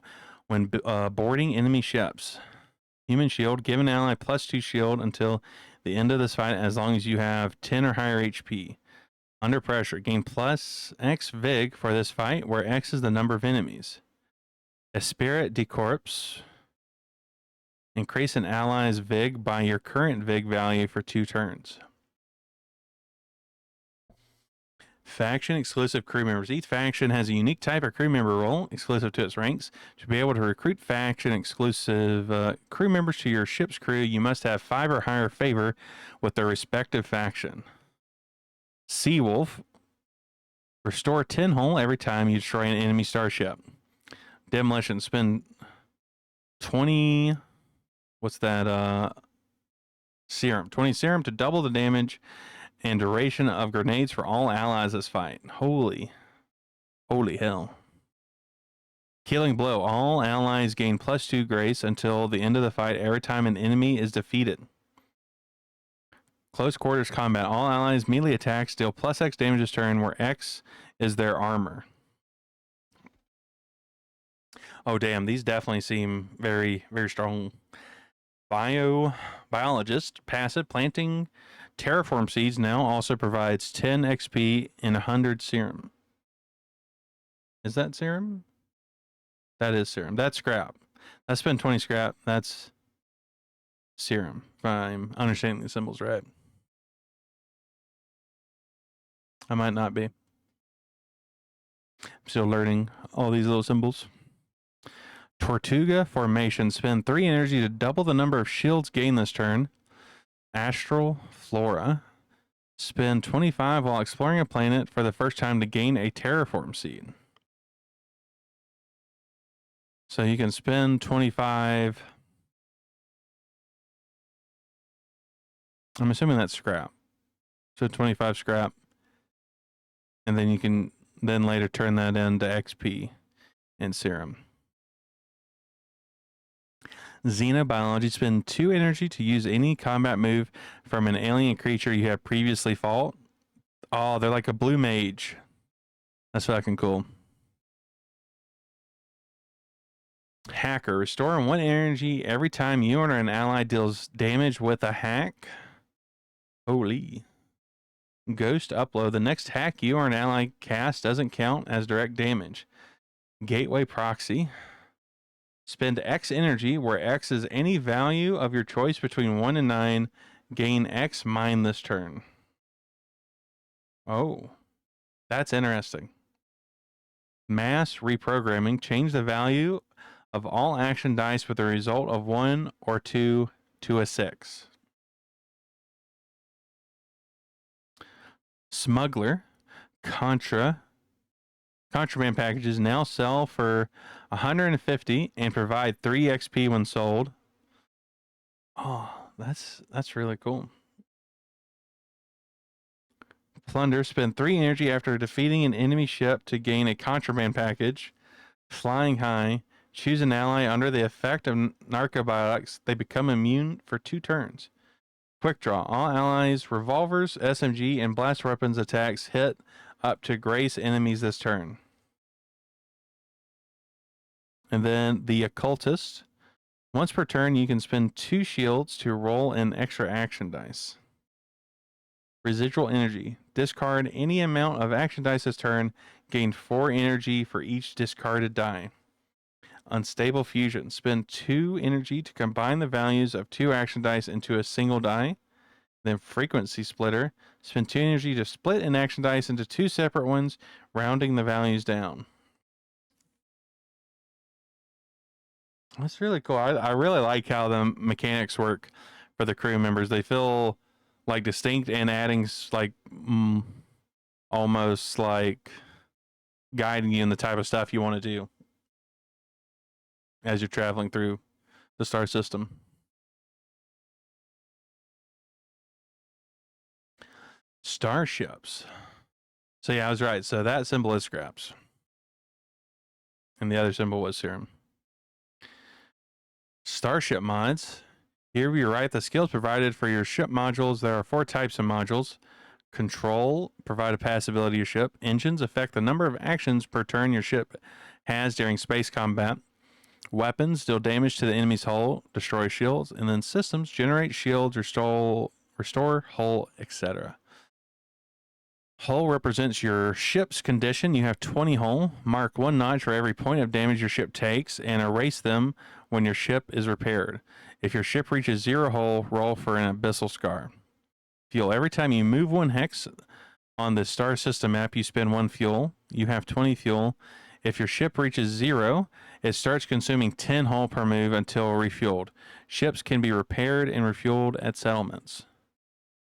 when boarding enemy ships. Human shield, give an ally plus 2 shield until the end of this fight as long as you have 10 or higher HP. Under pressure, gain plus X Vig for this fight, where X is the number of enemies. Esprit de Corps, increase an ally's Vig by your current Vig value for 2 turns. Faction exclusive crew members. Each faction has a unique type of crew member role exclusive to its ranks. To be able to recruit faction exclusive crew members to your ship's crew, you must have 5 or higher favor with their respective faction. Seawolf, restore 10 hull every time you destroy an enemy starship. Demolition, spend 20. What's that? Serum. 20 serum to double the damage and duration of grenades for all allies this fight. Holy hell. Killing blow. All allies gain plus 2 grace until the end of the fight every time an enemy is defeated. Close quarters combat. All allies melee attacks deal plus X damage this turn, where X is their armor. Oh damn, these definitely seem very, very strong. Biologist, passive, planting terraform seeds now also provides 10 XP and 100 serum. Is that serum? That is serum. That's scrap. I spent 20 scrap. That's serum, if I'm understanding the symbols right. I might not be. I'm still learning all these little symbols. Tortuga formation. Spend 3 energy to double the number of shields gained this turn. Astral flora. Spend 25 while exploring a planet for the first time to gain a terraform seed. So you can spend 25. I'm assuming that's scrap. So 25 scrap. And then you can then later turn that into XP and serum. Xenobiology, spend 2 energy to use any combat move from an alien creature you have previously fought. Oh, they're like a blue mage. That's fucking cool. Hacker, restore 1 energy every time you or an ally deals damage with a hack. Holy. Ghost upload, the next hack you or an ally cast doesn't count as direct damage. Gateway proxy. Spend X energy, where X is any value of your choice between 1 and 9. Gain X mine this turn. Oh, that's interesting. Mass reprogramming. Change the value of all action dice with a result of 1 or 2 to a 6. Smuggler. Contraband packages now sell for 150 and provide 3 XP when sold. Oh, that's really cool. Plunder. Spend 3 energy after defeating an enemy ship to gain a contraband package. Flying high. Choose an ally under the effect of narcotics. They become immune for 2 turns. Quick draw. All allies, revolvers, SMG, and blast weapons attacks hit up to grace enemies this turn. And then the occultist. Once per turn, you can spend 2 shields to roll an extra action dice. Residual energy. Discard any amount of action dice this turn. Gain 4 energy for each discarded die. Unstable fusion. Spend 2 energy to combine the values of 2 action dice into a single die. Then frequency splitter. Spend 2 energy to split an action dice into 2 separate ones, rounding the values down. That's really cool. I really like how the mechanics work for the crew members. They feel like distinct and adding like almost like guiding you in the type of stuff you want to do as you're traveling through the star system. Starships. So yeah, I was right. So that symbol is scraps. And the other symbol was serum. Starship mods. Here we write the skills provided for your ship modules. There are 4 types of modules. Control, provide a passive ability to your ship. Engines affect the number of actions per turn your ship has during space combat. Weapons deal damage to the enemy's hull, destroy shields. And then systems generate shields, restore hull, etc. Hull represents your ship's condition. You have 20 hull. Mark 1 notch for every point of damage your ship takes and erase them when your ship is repaired. If your ship reaches 0 hull, roll for an abyssal scar. Fuel. Every time you move 1 hex on the star system map, you spend 1 fuel. You have 20 fuel. If your ship reaches 0, it starts consuming 10 hull per move until refueled. Ships can be repaired and refueled at settlements.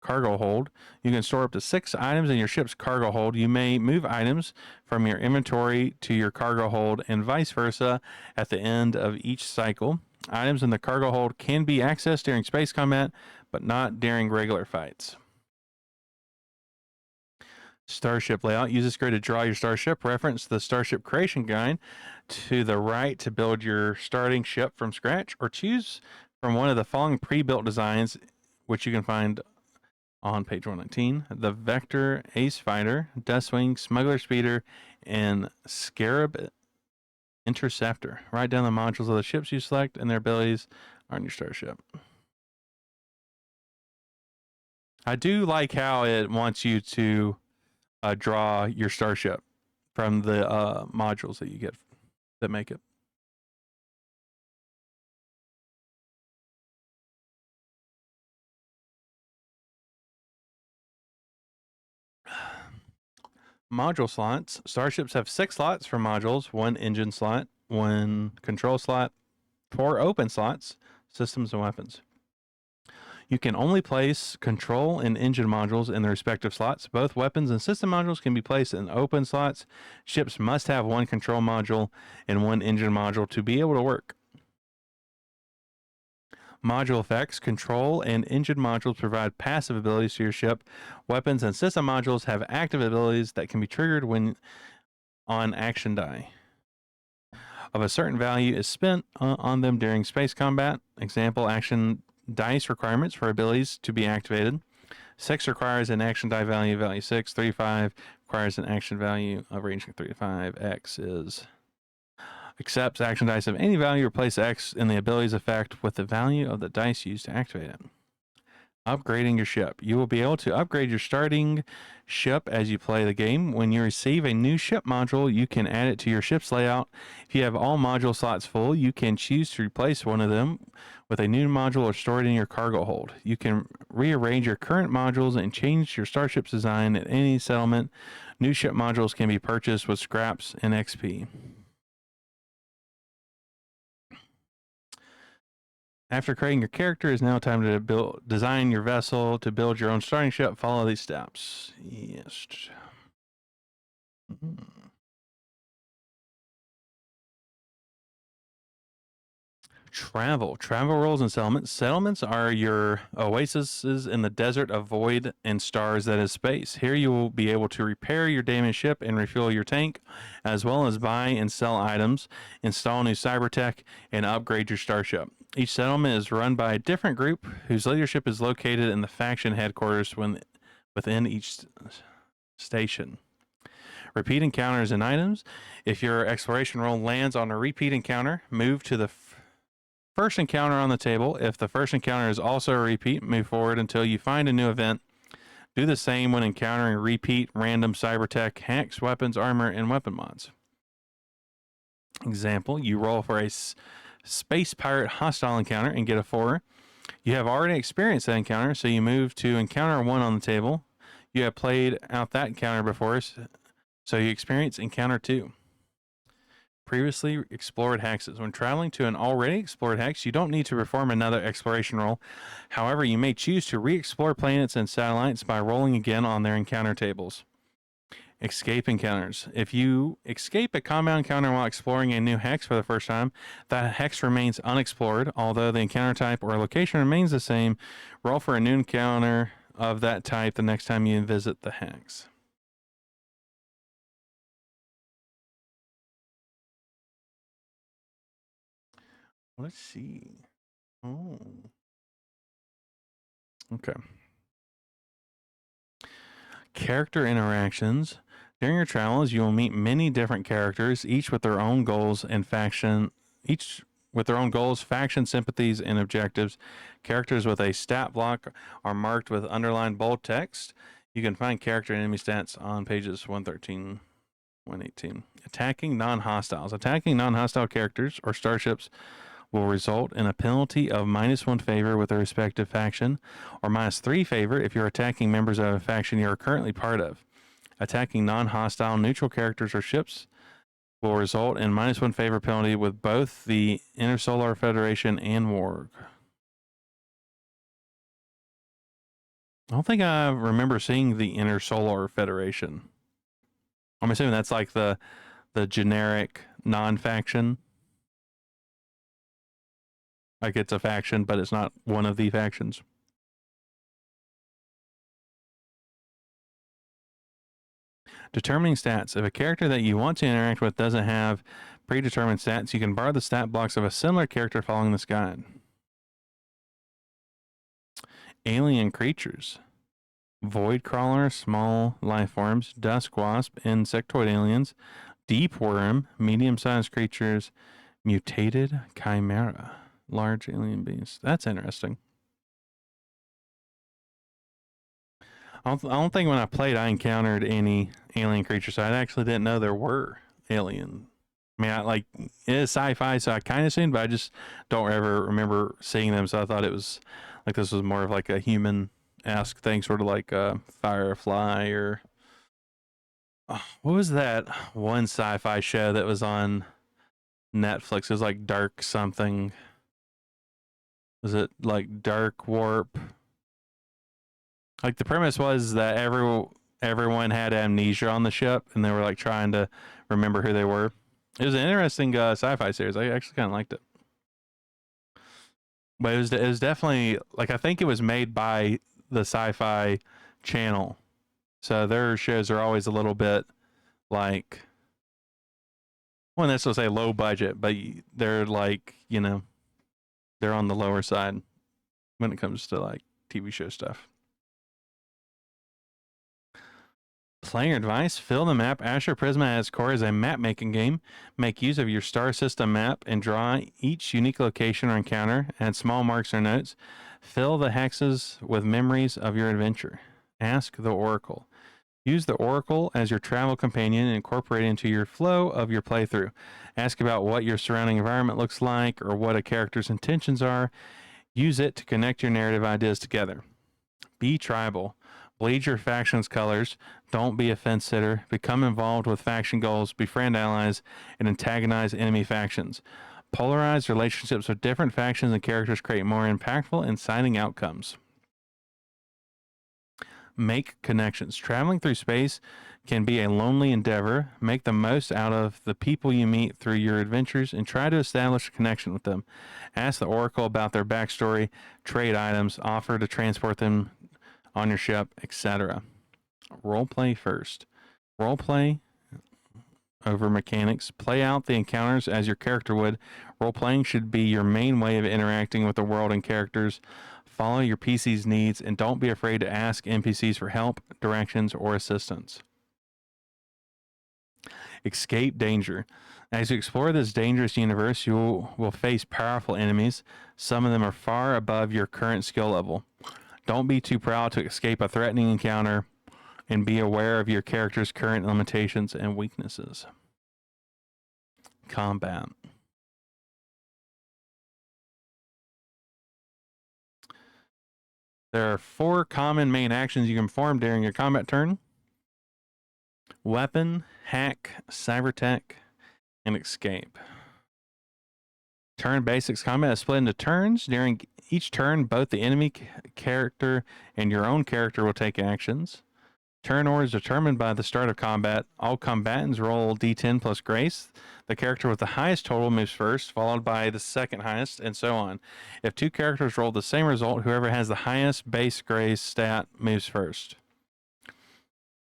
Cargo hold. You can store up to 6 items in your ship's cargo hold. You may move items from your inventory to your cargo hold and vice versa at the end of each cycle. Items in the cargo hold can be accessed during space combat, but not during regular fights. Starship layout. Use this grid to draw your starship. Reference the starship creation guide to the right to build your starting ship from scratch, or choose from one of the following pre-built designs, which you can find on page 119. The Vector, Ace Fighter, Deathwing, Smuggler Speeder, and Scarab Interceptor. Write down the modules of the ships you select and their abilities on your starship. I do like how it wants you to draw your starship from the modules that you get that make it. Module slots. Starships have 6 slots for modules, 1 engine slot, 1 control slot, 4 open slots, systems and weapons. You can only place control and engine modules in their respective slots. Both weapons and system modules can be placed in open slots. Ships must have 1 control module and 1 engine module to be able to work. Module effects. Control and engine modules provide passive abilities to your ship. Weapons and system modules have active abilities that can be triggered when on action die of a certain value is spent on them during space combat. Example, action dice requirements for abilities to be activated. 6 requires an action die value 6. 35 requires an action value of ranging 3 to 5. X is accepts action dice of any value. Replace X in the abilities effect with the value of the dice used to activate it. Upgrading your ship. You will be able to upgrade your starting ship as you play the game. When you receive a new ship module, you can add it to your ship's layout. If you have all module slots full, you can choose to replace one of them with a new module or store it in your cargo hold. You can rearrange your current modules and change your starship's design at any settlement. New ship modules can be purchased with scraps and XP. After creating your character, it's now time to design your vessel. To build your own starting ship, follow these steps. Yes. Travel. Travel rules and settlements. Settlements are your oases in the desert of void and stars that is space. Here you will be able to repair your damaged ship and refuel your tank, as well as buy and sell items, install new cyber tech, and upgrade your starship. Each settlement is run by a different group whose leadership is located in the faction headquarters within each station. Repeat encounters and items. If your exploration roll lands on a repeat encounter, move to the first encounter on the table. If the first encounter is also a repeat, move forward until you find a new event. Do the same when encountering repeat random cyber tech, hacks, weapons, armor, and weapon mods. Example, you roll for a space pirate hostile encounter and get a 4. You have already experienced that encounter, so you move to encounter 1 on the table. You have played out that encounter before, so you experience encounter 2. Previously explored hexes. When traveling to an already explored hex, you don't need to perform another exploration roll. However, you may choose to re-explore planets and satellites by rolling again on their encounter tables. Escape encounters. If you escape a combat encounter while exploring a new hex for the first time, that hex remains unexplored, although the encounter type or location remains the same. Roll for a new encounter of that type the next time you visit the hex. Let's see. Oh. Okay. Character interactions. During your travels, you will meet many different characters, each with their own goals, faction, sympathies, and objectives. Characters with a stat block are marked with underlined bold text. You can find character and enemy stats on pages 113, 118. Attacking non-hostiles. Attacking non-hostile characters or starships will result in a penalty of -1 favor with a respective faction, or -3 favor if you're attacking members of a faction you are currently part of. Attacking non-hostile neutral characters or ships will result in -1 favor penalty with both the Intersolar Federation and Warg. I don't think I remember seeing the Intersolar Federation. I'm assuming that's like the generic non-faction. Like it's a faction, but it's not one of the factions. Determining stats. If a character that you want to interact with doesn't have predetermined stats, you can borrow the stat blocks of a similar character following this guide. Alien creatures. Void crawler, small life forms, dusk wasp, insectoid aliens, deep worm, medium-sized creatures, mutated chimera. Large alien beings. That's interesting. I don't think when I played I encountered any alien creatures. I actually didn't know there were alien. I mean, it is sci-fi, so I kind of seen, but I just don't ever remember seeing them. So I thought it was like this was more of like a human-esque thing, sort of like Firefly or what was that one sci-fi show that was on Netflix? It was like Dark something. Was it like Dark Warp? Like the premise was that everyone had amnesia on the ship, and they were like trying to remember who they were. It was an interesting sci-fi series. I actually kind of liked it, but it was definitely like I think it was made by the Sci-Fi Channel, so their shows are always a little bit like, well, that's to say low budget, but they're like they're on the lower side when it comes to like TV show stuff. Player advice: fill the map. Astroprisma at its core is a map making game. Make use of your star system map and draw each unique location or encounter. Add small marks or notes. Fill the hexes with memories of your adventure. Ask the Oracle. Use the Oracle as your travel companion and incorporate it into your flow of your playthrough. Ask about what your surrounding environment looks like or what a character's intentions are. Use it to connect your narrative ideas together. Be tribal. Bleed your faction's colors. Don't be a fence sitter. Become involved with faction goals, befriend allies, and antagonize enemy factions. Polarized relationships with different factions and characters create more impactful and exciting outcomes. make connections. Traveling through space can be a lonely endeavor. Make the most out of the people you meet through your adventures and try to establish a connection with them. Ask the Oracle about their backstory, trade items, offer to transport them on your ship, etc. Roleplay first. Roleplay over mechanics. Play out the encounters as your character would. Role playing should be your main way of interacting with the world and characters. Follow your PC's needs and don't be afraid to ask NPCs for help, directions, or assistance. Escape danger. As you explore this dangerous universe, you will face powerful enemies. Some of them are far above your current skill level. Don't be too proud to escape a threatening encounter, and be aware of your character's current limitations and weaknesses. Combat. There are 4 common main actions you can perform during your combat turn: weapon, hack, cyber tech, and escape. Turn basics combat is split into turns. During each turn, both the enemy character and your own character will take actions. Turn order is determined by the start of combat. All combatants roll d10 plus grace. The character with the highest total moves first, followed by the second highest, and so on. If 2 characters roll the same result, whoever has the highest base grace stat moves first.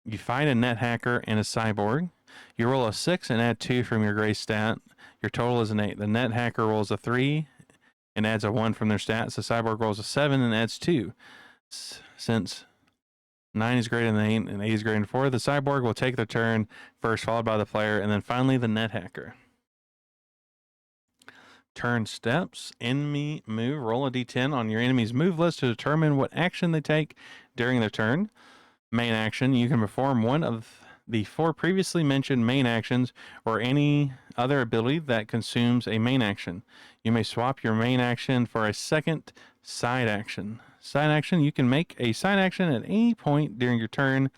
You fight a net hacker and a cyborg. You roll a 6 and add 2 from your grace stat. Your total is an 8. The net hacker rolls a 3 and adds a 1 from their stats. The cyborg rolls a 7 and adds 2. Since 9 is greater than 8 and 8 is greater than 4, the cyborg will take their turn first, followed by the player, and then finally the net hacker. Turn steps. Enemy move. Roll a d10 on your enemy's move list to determine what action they take during their turn. Main action. You can perform one of the 4 previously mentioned main actions or any other ability that consumes a main action. You may swap your main action for a second side action. Side action, you can make a side action at any point during your turn.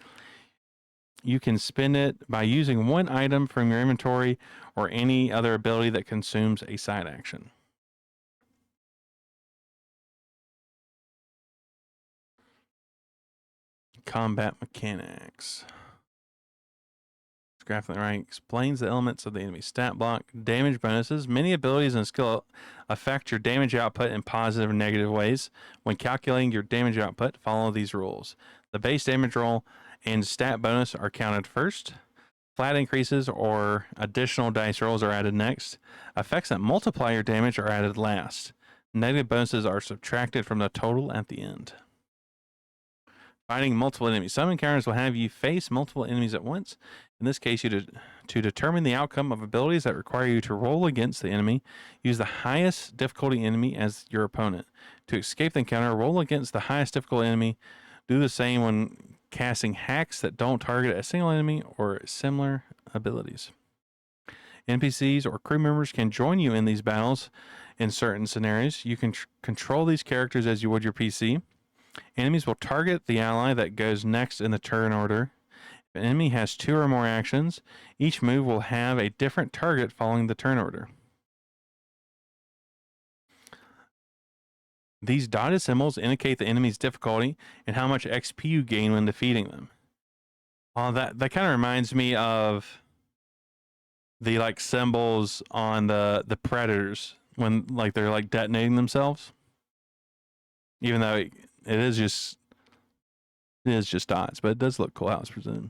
You can spend it by using one item from your inventory or any other ability that consumes a side action. Combat mechanics. Graph on the right explains the elements of the enemy stat block. Damage bonuses. Many abilities and skill affect your damage output in positive and negative ways. When calculating your damage output, follow these rules. The base damage roll and stat bonus are counted first. Flat increases or additional dice rolls are added next. Effects that multiply your damage are added last. Negative bonuses are subtracted from the total at the end. Fighting multiple enemies. Some encounters will have you face multiple enemies at once. In this case, to determine the outcome of abilities that require you to roll against the enemy, use the highest difficulty enemy as your opponent. To escape the encounter, roll against the highest difficulty enemy. Do the same when casting hacks that don't target a single enemy or similar abilities. NPCs or crew members can join you in these battles in certain scenarios. You can control these characters as you would your PC. Enemies will target the ally that goes next in the turn order. If an enemy has 2 or more actions, each move will have a different target following the turn order. These dotted symbols indicate the enemy's difficulty and how much XP you gain when defeating them. That kind of reminds me of the symbols on the predators when they're detonating themselves. Even though it is just dots, but it does look cool how it's presented.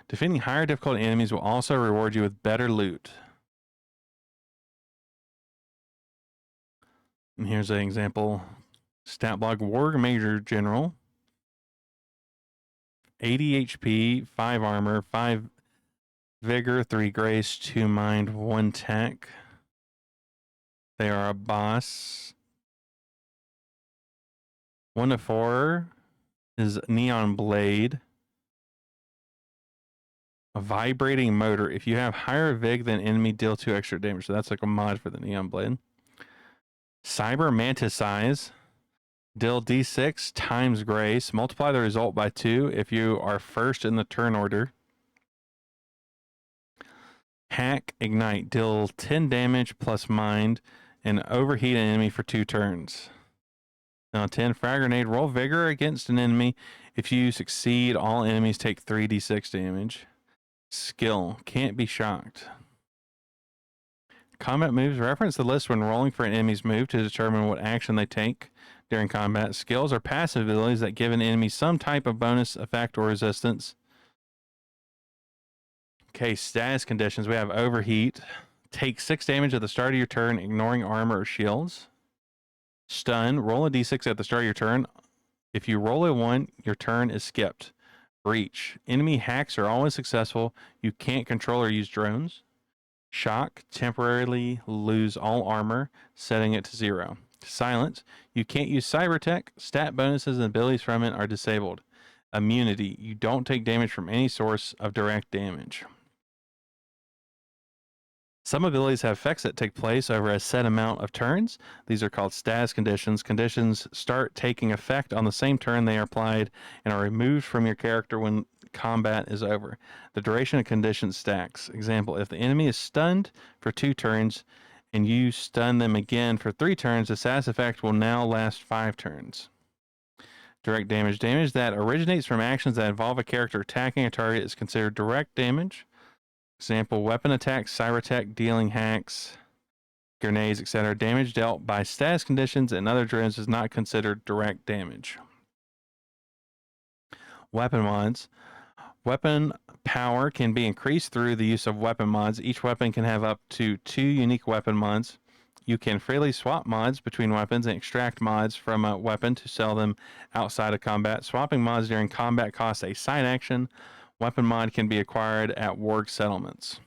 Defeating higher difficulty enemies will also reward you with better loot. And here's an example. Stat block: War Major General. 80 HP, 5 armor, 5 vigor, 3 grace, 2 mind, 1 tech. They are a boss. 1 to 4 is Neon Blade. A vibrating motor. If you have higher Vig than enemy, deal 2 extra damage. So that's like a mod for the Neon Blade. Cyber Manticize. Deal D6 times grace. Multiply the result by 2 if you are first in the turn order. Hack Ignite. Deal 10 damage plus mind and overheat an enemy for 2 turns. Now 10, frag grenade. Roll vigor against an enemy. If you succeed, all enemies take 3d6 damage. Skill. Can't be shocked. Combat moves. Reference the list when rolling for an enemy's move to determine what action they take during combat. Skills are passive abilities that give an enemy some type of bonus, effect, or resistance. Okay, status conditions. We have overheat. Take 6 damage at the start of your turn, ignoring armor or shields. Stun. Roll a d6 at the start of your turn. If you roll a 1, your turn is skipped. Breach. Enemy hacks are always successful. You can't control or use drones. Shock. Temporarily lose all armor, setting it to 0. Silence. You can't use cyber tech. Stat bonuses and abilities from it are disabled. Immunity. You don't take damage from any source of direct damage. Some abilities have effects that take place over a set amount of turns. These are called status conditions. Conditions start taking effect on the same turn they are applied and are removed from your character when combat is over. The duration of conditions stacks. Example, if the enemy is stunned for 2 turns and you stun them again for 3 turns, the status effect will now last 5 turns. Direct damage. Damage that originates from actions that involve a character attacking a target is considered direct damage. Example, weapon attacks, cyber attack, dealing hacks, grenades, etc. Damage dealt by status conditions and other drones is not considered direct damage. Weapon mods. Weapon power can be increased through the use of weapon mods. Each weapon can have up to 2 unique weapon mods. You can freely swap mods between weapons and extract mods from a weapon to sell them outside of combat. Swapping mods during combat costs a side action. Weapon mod can be acquired at warg settlements.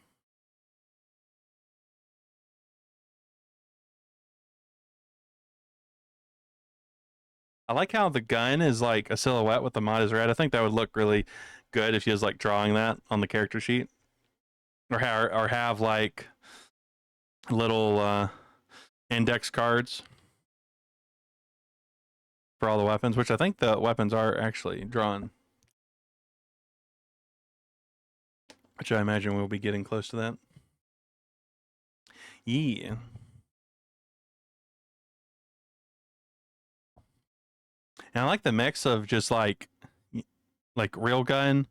I like how the gun is like a silhouette with the mod is red. I think that would look really good if you was like drawing that on the character sheet, or have like little index cards for all the weapons, which I think the weapons are actually drawn, which I imagine we'll be getting close to that. Yeah. And I like the mix of just like real gun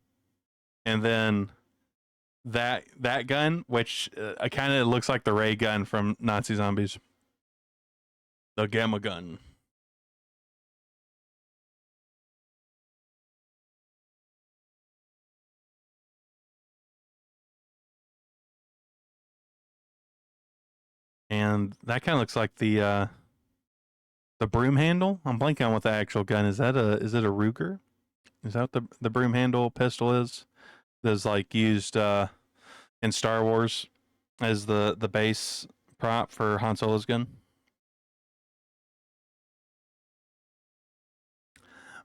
and then that gun, which kind of looks like the ray gun from Nazi Zombies. The gamma gun. And that kind of looks like the broom handle. I'm blanking on what the actual gun is. Is it a Ruger? Is that what the broom handle pistol is? That's like used in Star Wars as the base prop for Han Solo's gun.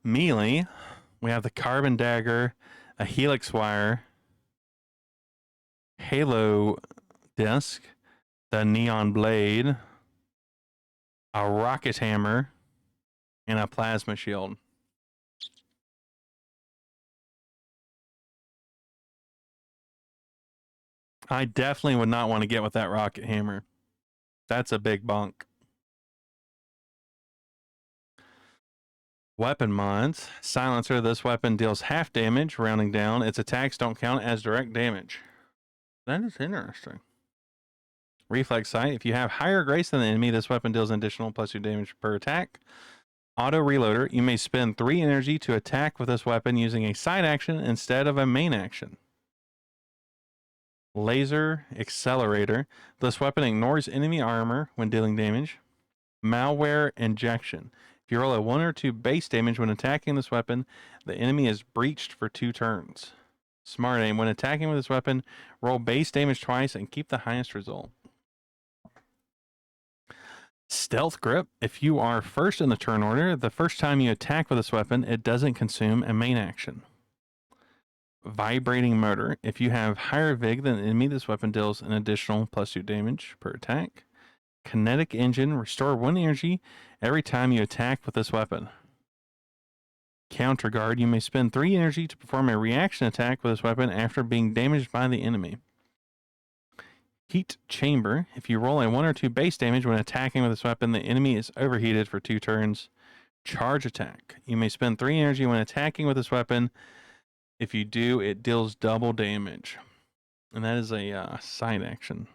Melee, we have the carbon dagger, a helix wire, halo disc, the neon blade, a rocket hammer, and a plasma shield. I definitely would not want to get with that rocket hammer. That's a big bunk. Weapon mods. Silencer. This weapon deals half damage, rounding down. Its attacks don't count as direct damage. That is interesting. Reflex sight. If you have higher grace than the enemy, this weapon deals an additional +2 damage per attack. Auto reloader. You may spend 3 energy to attack with this weapon using a side action instead of a main action. Laser accelerator. This weapon ignores enemy armor when dealing damage. Malware injection. If you roll a 1 or 2 base damage when attacking this weapon, the enemy is breached for 2 turns. Smart aim. When attacking with this weapon, roll base damage twice and keep the highest result. Stealth grip. If you are first in the turn order, the first time you attack with this weapon, it doesn't consume a main action. Vibrating motor. If you have higher VIG than the enemy, this weapon deals an additional +2 damage per attack. Kinetic engine. Restore 1 energy every time you attack with this weapon. Counter guard. You may spend 3 energy to perform a reaction attack with this weapon after being damaged by the enemy. Heat chamber. If you roll a 1 or 2 base damage when attacking with this weapon, the enemy is overheated for 2 turns. Charge attack. You may spend 3 energy when attacking with this weapon. If you do, it deals double damage. And that is a side action.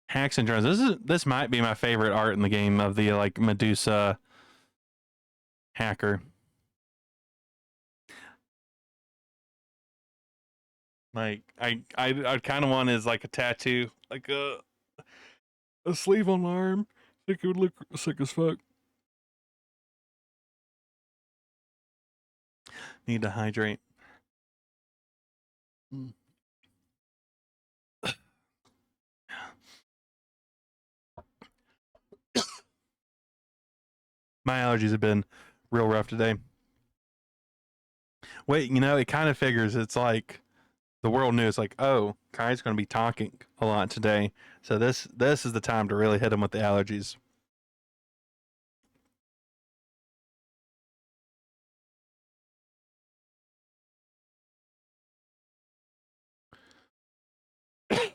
Hacks and drones. This might be my favorite art in the game of the like Medusa hacker. Like I kind of want is like a tattoo, like a sleeve on my arm. I think it would look sick as fuck. Need to hydrate. My allergies have been real rough today. Wait, you know, it kind of figures. It's like the world knew. It's like, oh, Kai's going to be talking a lot today, so this is the time to really hit him with the allergies.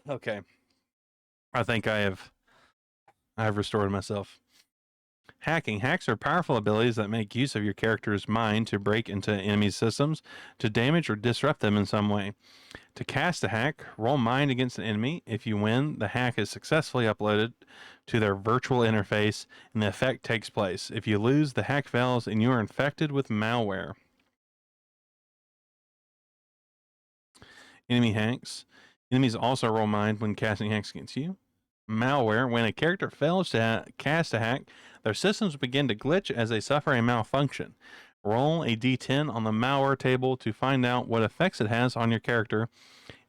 Okay, I think I have restored myself. Hacking. Hacks are powerful abilities that make use of your character's mind to break into enemy systems, to damage or disrupt them in some way. To cast a hack, roll mind against an enemy. If you win, the hack is successfully uploaded to their virtual interface and the effect takes place. If you lose, the hack fails and you are infected with malware. Enemy hacks. Enemies also roll mind when casting hacks against you. Malware. When a character fails to cast a hack, their systems begin to glitch as they suffer a malfunction. Roll a d10 on the malware table to find out what effects it has on your character.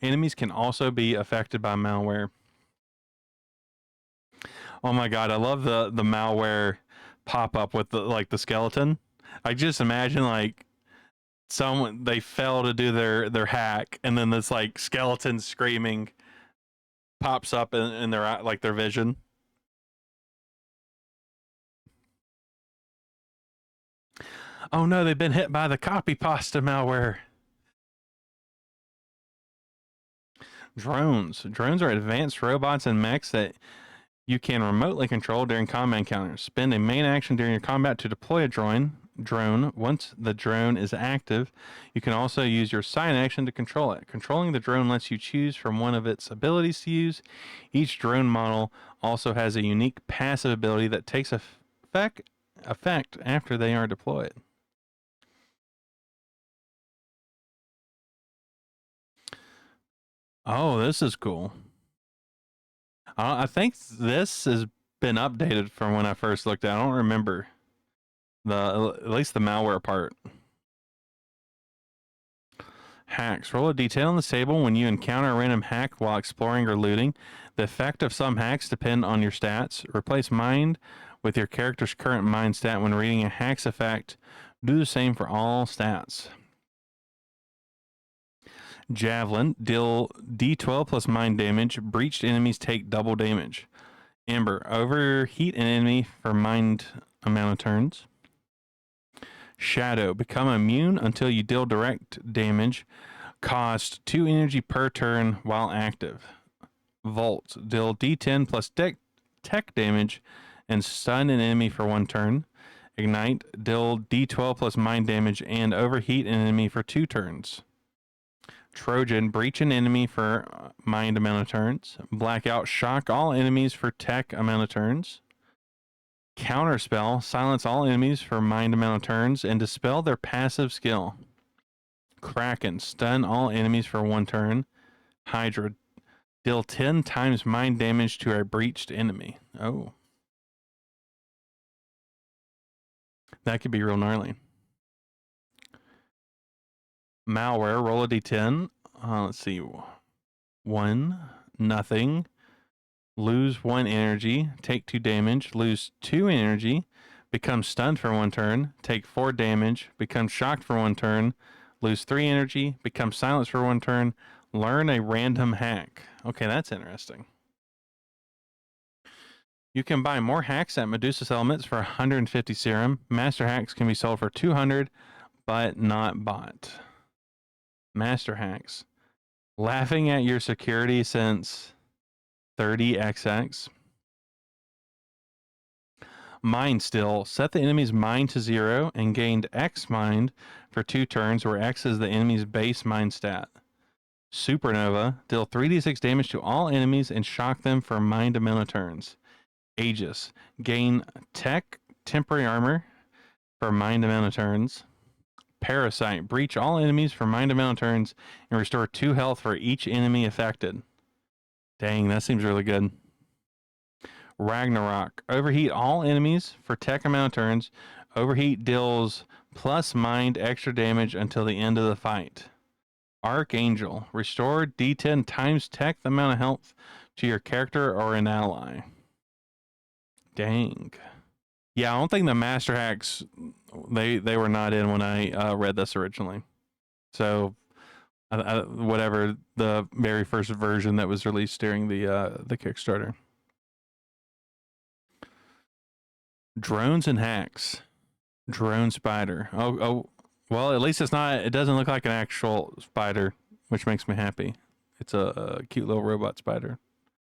Enemies can also be affected by malware. Oh my god, I love the malware pop up with the skeleton. I just imagine like someone they fail to do their hack and then this like skeleton screaming pops up in their like their vision. Oh no, they've been hit by the copy pasta malware. Drones. Drones are advanced robots and mechs that you can remotely control during combat encounters. Spend a main action during your combat to deploy a drone. Once the drone is active, you can also use your side action to control it. Controlling the drone lets you choose from one of its abilities to use. Each drone model also has a unique passive ability that takes effect after they are deployed. Oh, this is cool. I think this has been updated from when I first looked at it. I don't remember at least the malware part. Hacks. Roll a d10 on the table when you encounter a random hack while exploring or looting. The effect of some hacks depend on your stats. Replace mind with your character's current mind stat when reading a hack's effect. Do the same for all stats. Javelin. Deal d12 plus mind damage. Breached enemies take double damage. Amber. Overheat an enemy for mind amount of turns. Shadow. Become immune until you deal direct damage. Cost 2 energy per turn while active. Volt. Deal d10 plus tech damage and stun an enemy for 1 turn. Ignite. Deal d12 plus mind damage and overheat an enemy for 2 turns. Trojan. Breach an enemy for mind amount of turns. Blackout. Shock all enemies for tech amount of turns. Counterspell. Silence all enemies for mind amount of turns and dispel their passive skill. Kraken. Stun all enemies for 1 turn. Hydra. Deal 10 times mind damage to a breached enemy. Oh. That could be real gnarly. Malware. Roll a d10. Let's see. 1. Nothing. Lose 1 energy. Take 2 damage. Lose 2 energy. Become stunned for 1 turn. Take 4 damage. Become shocked for 1 turn. Lose 3 energy. Become silenced for 1 turn. Learn a random hack. Okay, that's interesting. You can buy more hacks at Medusa's Elements for 150 serum. Master hacks can be sold for 200, but not bought. Master hacks. Laughing at your security since 30XX. Mind Still. Set the enemy's mind to 0 and gained X mind for 2 turns, where X is the enemy's base mind stat. Supernova. Deal 3d6 damage to all enemies and shock them for a mind amount of turns. Aegis. Gain Tech temporary armor for a mind amount of turns. Parasite. Breach all enemies for mind amount of turns and restore 2 health for each enemy affected. Dang, that seems really good. Ragnarok. Overheat all enemies for tech amount of turns. Overheat deals plus mind extra damage until the end of the fight. Archangel. Restore D10 times tech the amount of health to your character or an ally. Dang. Yeah, I don't think the master hacks, they were not in when I read this originally. So whatever the very first version that was released during the Kickstarter. Drones and hacks. Drone spider. Oh, well, at least it's not, it doesn't look like an actual spider, which makes me happy. It's a cute little robot spider.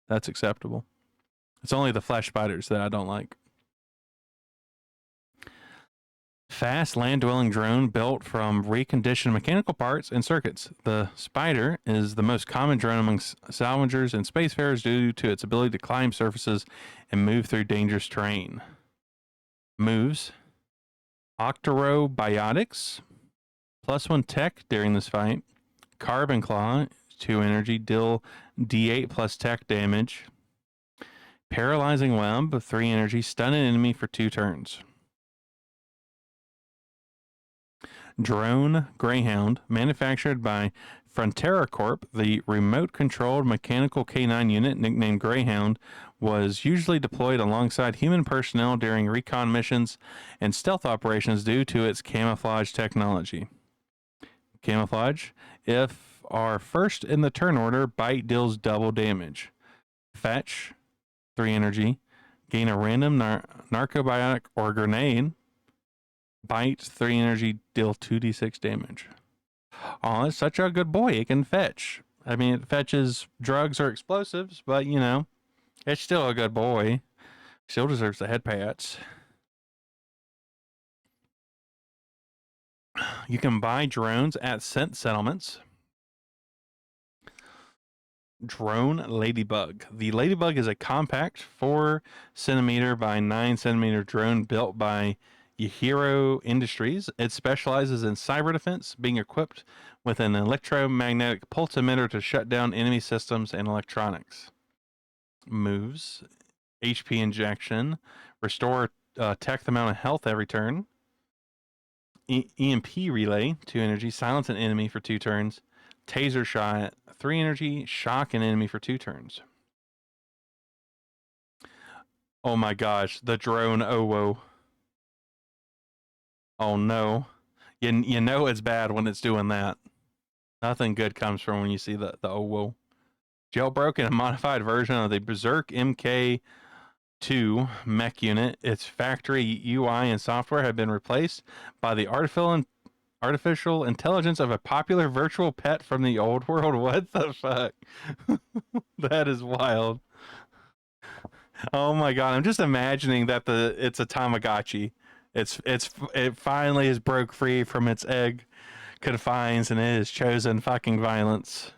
That's acceptable. It's only the flesh spiders that I don't like. Fast land-dwelling drone built from reconditioned mechanical parts and circuits. The Spider is the most common drone among salvagers and spacefarers due to its ability to climb surfaces and move through dangerous terrain. Moves. Octorobiotics. +1 tech during this fight. Carbon Claw. 2 energy. Deal D8 plus tech damage. Paralyzing Web. 3 energy. Stun an enemy for 2 turns. Drone Greyhound, manufactured by Frontera Corp. The remote-controlled mechanical K9 unit, nicknamed Greyhound, was usually deployed alongside human personnel during recon missions and stealth operations due to its camouflage technology. Camouflage. If are first in the turn order, bite deals double damage. Fetch. 3 energy. Gain a random narcobiotic or grenade. Bite, 3 energy, deal 2d6 damage. Oh, it's such a good boy. It can fetch. I mean, it fetches drugs or explosives, but, you know, it's still a good boy. Still deserves the head pats. You can buy drones at scent settlements. Drone Ladybug. The Ladybug is a compact 4 centimeter by 9 centimeter drone built by Yahiro Industries. It specializes in cyber defense, being equipped with an electromagnetic pulse emitter to shut down enemy systems and electronics. Moves. HP injection. Restore tech the amount of health every turn. EMP relay, 2 energy. Silence an enemy for 2 turns. Taser shot, 3 energy. Shock an enemy for 2 turns. Oh my gosh, the drone Owo. Oh no. You know it's bad when it's doing that. Nothing good comes from when you see the Owo. Jailbroken, a modified version of the Berserk MK2 mech unit. Its factory UI and software have been replaced by the artificial intelligence of a popular virtual pet from the old world. What the fuck? That is wild. Oh my god, I'm just imagining that it's a Tamagotchi. It finally is broke free from its egg confines and it has chosen fucking violence.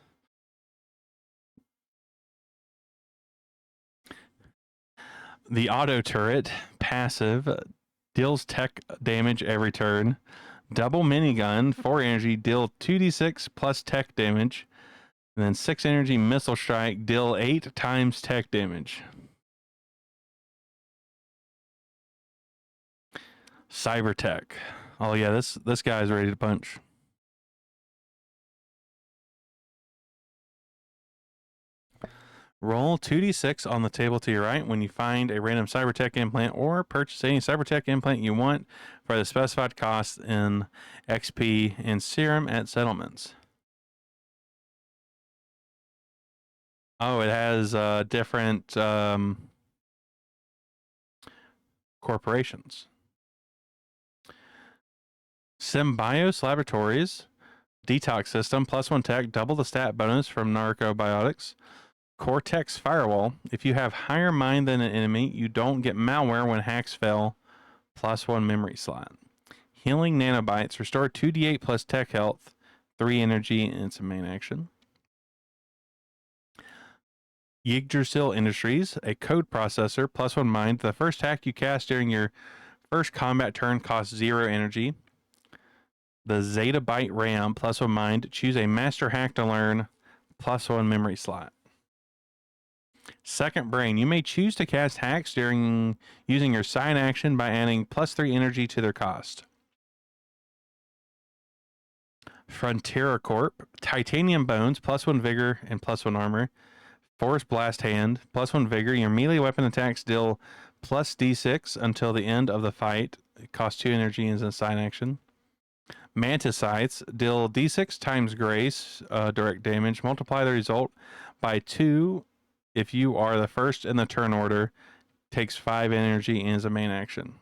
The auto turret, passive, deals tech damage every turn. Double minigun, 4 energy, deal 2d6 plus tech damage. And then 6 energy missile strike, deal 8 times tech damage. Cybertech. Oh yeah, this guy's ready to punch. Roll 2d6 on the table to your right when you find a random Cybertech implant, or purchase any Cybertech implant you want for the specified cost in XP and serum at settlements. Oh, it has different corporations. Symbios Laboratories Detox System, +1 tech, double the stat bonus from Narcobiotics. Cortex Firewall, if you have higher mind than an enemy, you don't get malware when hacks fail, +1 memory slot. Healing Nanobites, restore 2d8 plus tech health, 3 energy, and it's a main action. Yggdrasil Industries, a code processor, +1 mind. The first hack you cast during your first combat turn costs 0 energy. The Zettabyte RAM, +1 mind. Choose a master hack to learn, +1 memory slot. Second Brain, you may choose to cast hacks during using your side action by adding +3 energy to their cost. Frontiera Corp, Titanium Bones, +1 vigor and +1 armor. Force Blast Hand, +1 vigor. Your melee weapon attacks deal +d6 until the end of the fight. It costs 2 energy and is a side action. Mantis Sights, deal d6 times grace, direct damage. Multiply the result by 2 if you are the first in the turn order. Takes 5 energy and is a main action.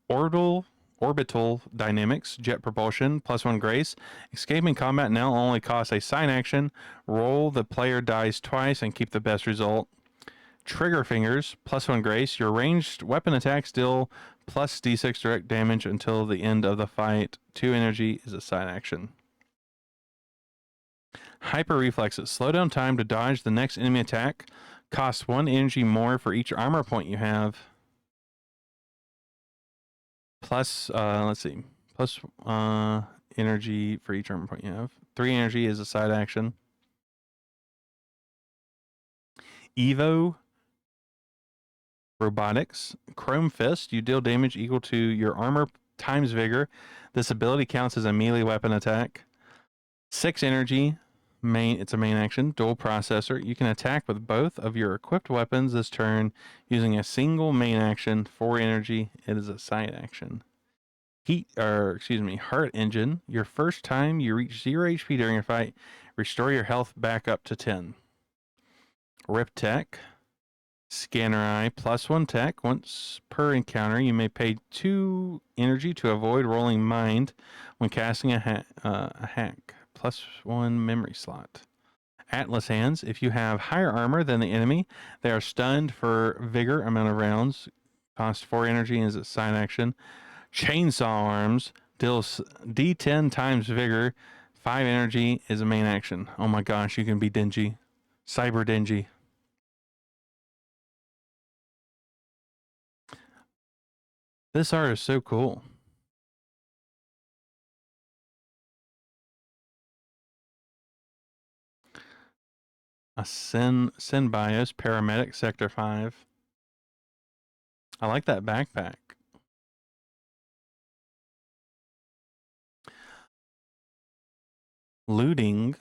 Orbital Dynamics, Jet Propulsion, +1 grace. Escaping combat now only costs a side action. Roll the player dies twice and keep the best result. Trigger Fingers, +1 grace. Your ranged weapon attacks deal +d6 direct damage until the end of the fight. 2 energy is a side action. Hyper Reflexes, slow down time to dodge the next enemy attack. Costs 1 energy more for each armor point you have. Plus, let's see, plus energy for each armor point you have. 3 energy is a side action. Evo Robotics, Chrome Fist, you deal damage equal to your armor times vigor. This ability counts as a melee weapon attack. 6 energy, it's a main action. Dual processor, you can attack with both of your equipped weapons this turn using a single main action. 4 energy, it is a side action. Heart Engine, your first time you reach 0 HP during a fight, restore your health back up to 10. Rip Tech, Scanner Eye, +1 tech. Once per encounter, you may pay 2 energy to avoid rolling mind when casting a hack. +1 memory slot. Atlas Hands, if you have higher armor than the enemy, they are stunned for vigor amount of rounds. Cost 4 energy and is a side action. Chainsaw Arms, deals d10 times vigor. 5 energy is a main action. Oh my gosh, you can be dingy. Cyber dingy. This art is so cool. A Synbios Paramedic Sector 5. I like that backpack. Looting.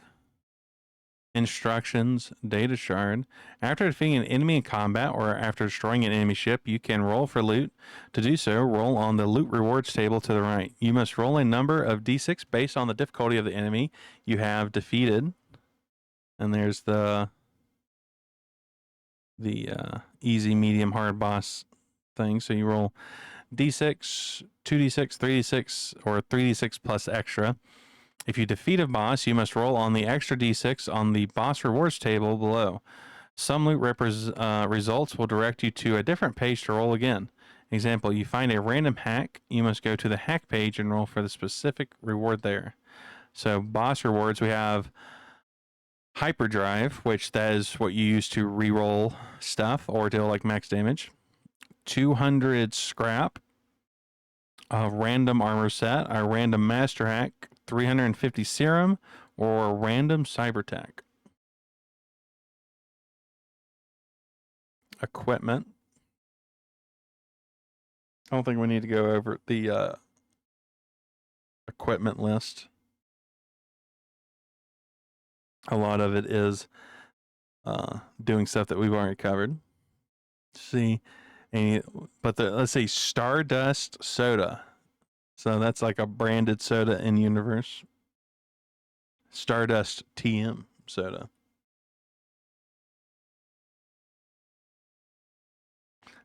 Instructions, data shard. After defeating an enemy in combat or after destroying an enemy ship, you can roll for loot. To do so, roll on the loot rewards table to the right. You must roll a number of d6 based on the difficulty of the enemy you have defeated. And there's the easy, medium, hard boss thing. So you roll d6, 2d6, 3d6, or 3d6 plus extra. If you defeat a boss, you must roll on the extra d6 on the boss rewards table below. Some loot results will direct you to a different page to roll again. Example, you find a random hack, you must go to the hack page and roll for the specific reward there. So boss rewards, we have Hyperdrive, which that is what you use to reroll stuff or deal like max damage. 200 scrap, a random armor set, a random master hack, 350 serum, or random cyber tech. Equipment. I don't think we need to go over the equipment list. A lot of it is doing stuff that we've already covered. See, let's say Stardust Soda. So that's like a branded soda in universe. Stardust TM soda.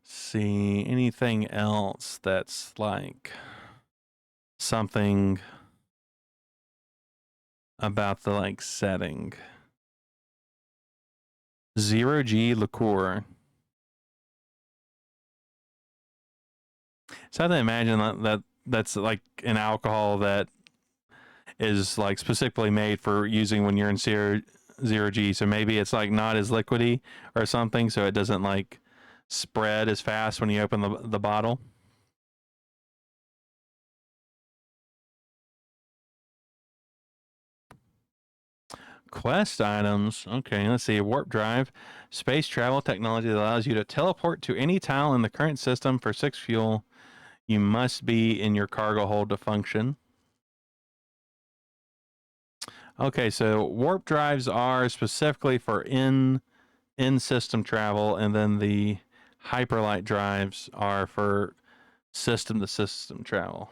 See, anything else that's like something about the like setting. 0G liqueur. So I have to imagine that's like an alcohol that is like specifically made for using when you're in zero G. So maybe it's like not as liquidy or something, so it doesn't like spread as fast when you open the bottle. Quest items. Okay, let's see. Warp drive, space travel technology that allows you to teleport to any tile in the current system for 6 fuel. You must be in your cargo hold to function. Okay, so warp drives are specifically for in-system travel, and then the hyperlight drives are for system-to-system travel.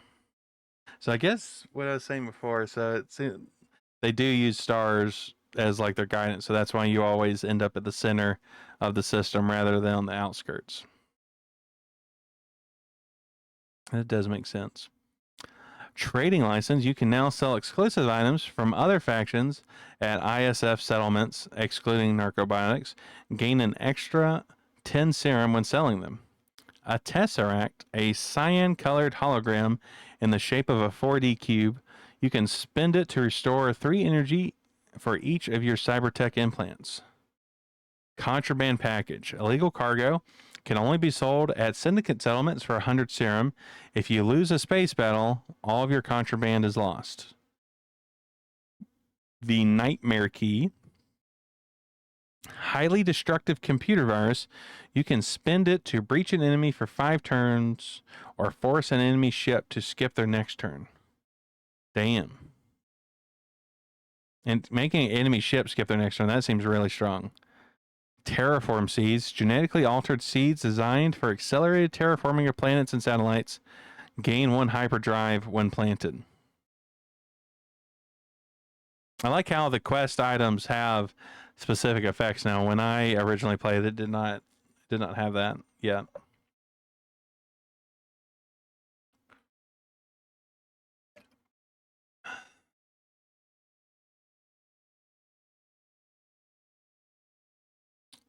So I guess what I was saying before, so they do use stars as like their guidance, so that's why you always end up at the center of the system rather than on the outskirts. That does make sense. Trading license, you can now sell exclusive items from other factions at ISF settlements, excluding narcobiotics. Gain an extra 10 serum when selling them. A tesseract, a cyan-colored hologram in the shape of a 4D cube. You can spend it to restore 3 energy for each of your cybertech implants. Contraband package, illegal cargo. Can only be sold at syndicate settlements for 100 serum. If you lose a space battle, all of your contraband is lost. The Nightmare Key. Highly destructive computer virus. You can spend it to breach an enemy for 5 turns or force an enemy ship to skip their next turn. Damn. And making an enemy ship skip their next turn, that seems really strong. Terraform seeds, genetically altered seeds designed for accelerated terraforming of planets and satellites. Gain 1 hyperdrive when planted. I like how the quest items have specific effects now. When I originally played, it did not have that yet.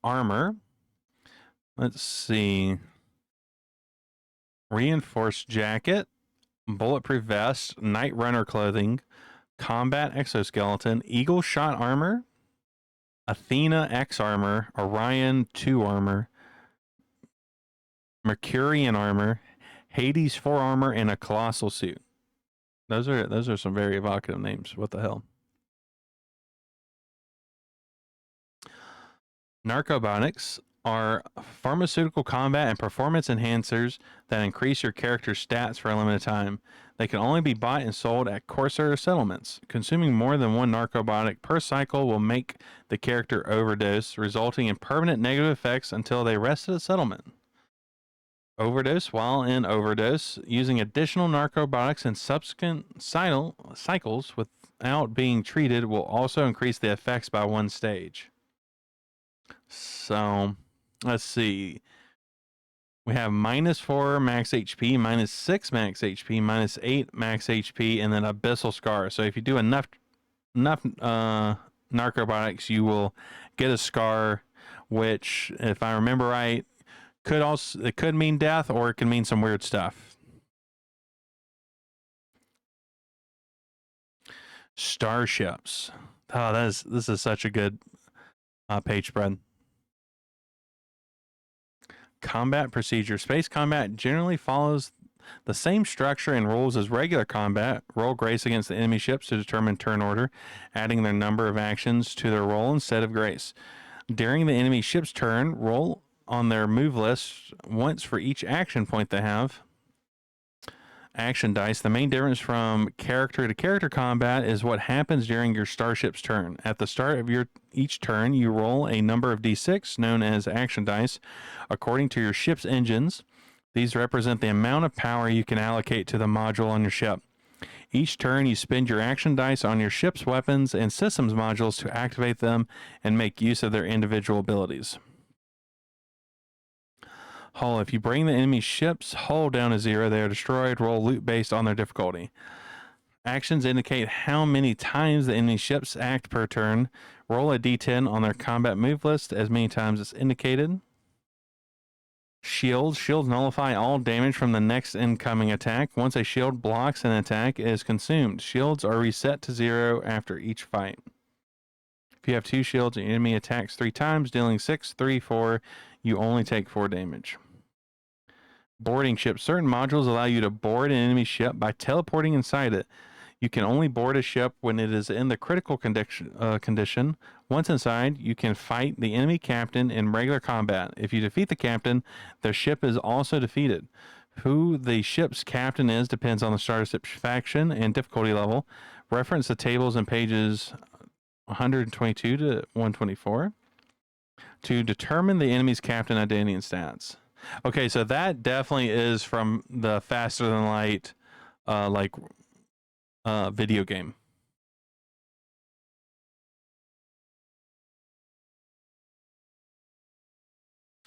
Armor. Let's see. Reinforced jacket, bulletproof vest, night runner clothing, combat exoskeleton, eagle shot armor, Athena X armor, Orion 2 armor, Mercurian armor, Hades 4 armor, and a colossal suit. Those are some very evocative names. What the hell? Narcobotics are pharmaceutical combat and performance enhancers that increase your character's stats for a limited time. They can only be bought and sold at Corsair settlements. Consuming more than 1 narcobotic per cycle will make the character overdose, resulting in permanent negative effects until they rest at a settlement. Overdose. While in overdose, using additional narcobotics in subsequent cycles without being treated will also increase the effects by 1 stage. So, let's see. We have -4 max HP, -6 max HP, -8 max HP, and then Abyssal Scar. So if you do enough narcobotics, you will get a scar, which, if I remember right, it could mean death, or it can mean some weird stuff. Starships. Oh, this is such a good page spread. Combat procedure. Space combat generally follows the same structure and rules as regular combat. Roll grace against the enemy ships to determine turn order, adding their number of actions to their roll instead of grace. During the enemy ship's turn, roll on their move list once for each action point they have. Action dice. The main difference from character to character combat is what happens during your starship's turn. At the start of each turn, you roll a number of d6 known as action dice according to your ship's engines. These represent the amount of power you can allocate to the module on your ship. Each turn, you spend your action dice on your ship's weapons and systems modules to activate them and make use of their individual abilities. Hull. If you bring the enemy ship's hull down to 0, they are destroyed. Roll loot based on their difficulty. Actions indicate how many times the enemy ships act per turn. Roll a d10 on their combat move list as many times as indicated. Shields. Shields nullify all damage from the next incoming attack. Once a shield blocks an attack, it is consumed. Shields are reset to 0 after each fight. If you have 2 shields and enemy attacks 3 times, dealing 6, 3, 4, you only take 4 damage. Boarding ships. Certain modules allow you to board an enemy ship by teleporting inside it. You can only board a ship when it is in the critical condition. Once inside, you can fight the enemy captain in regular combat. If you defeat the captain, the ship is also defeated. Who the ship's captain is depends on the starship faction and difficulty level. Reference the tables in pages 122 to 124 to determine the enemy's captain identity and stats. Okay, so that definitely is from the Faster Than Light, video game.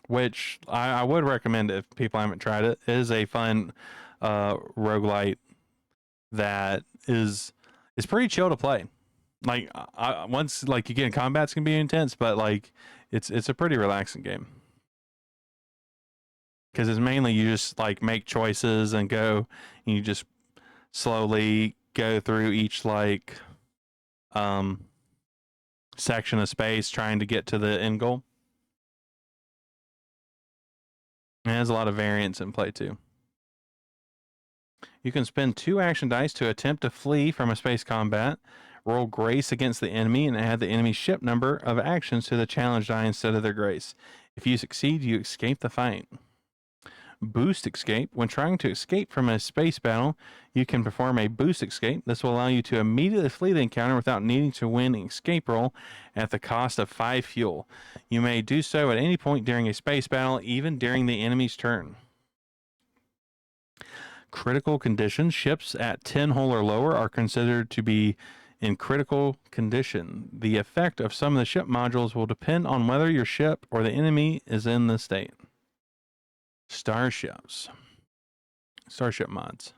Which I would recommend if people haven't tried it. It is a fun roguelite that is pretty chill to play. Like once like you get in combat's can be intense, but like it's a pretty relaxing game. Because it's mainly you just like make choices and go, and you just slowly go through each like section of space trying to get to the end goal. And it has a lot of variance in play too. You can spend 2 action dice to attempt to flee from a space combat. Roll grace against the enemy and add the enemy's ship number of actions to the challenge die instead of their grace. If you succeed, you escape the fight. Boost escape. When trying to escape from a space battle, you can perform a boost escape. This will allow you to immediately flee the encounter without needing to win an escape roll at the cost of 5 fuel. You may do so at any point during a space battle, even during the enemy's turn. Critical condition. Ships at 10 hull or lower are considered to be in critical condition. The effect of some of the ship modules will depend on whether your ship or the enemy is in this state. Starships. Starship mods.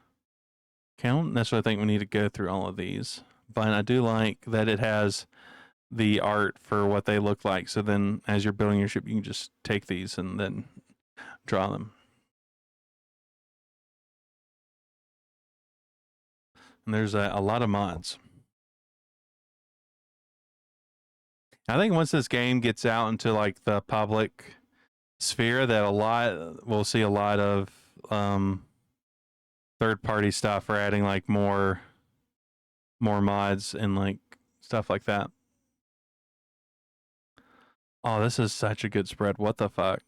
Okay, I don't necessarily think we need to go through all of these, but I do like that it has the art for what they look like. So then as you're building your ship, you can just take these and then draw them. And there's a lot of mods. I think once this game gets out into like the public sphere, that we'll see a lot of third-party stuff for adding like more mods and like stuff like that. Oh, this is such a good spread. What the fuck?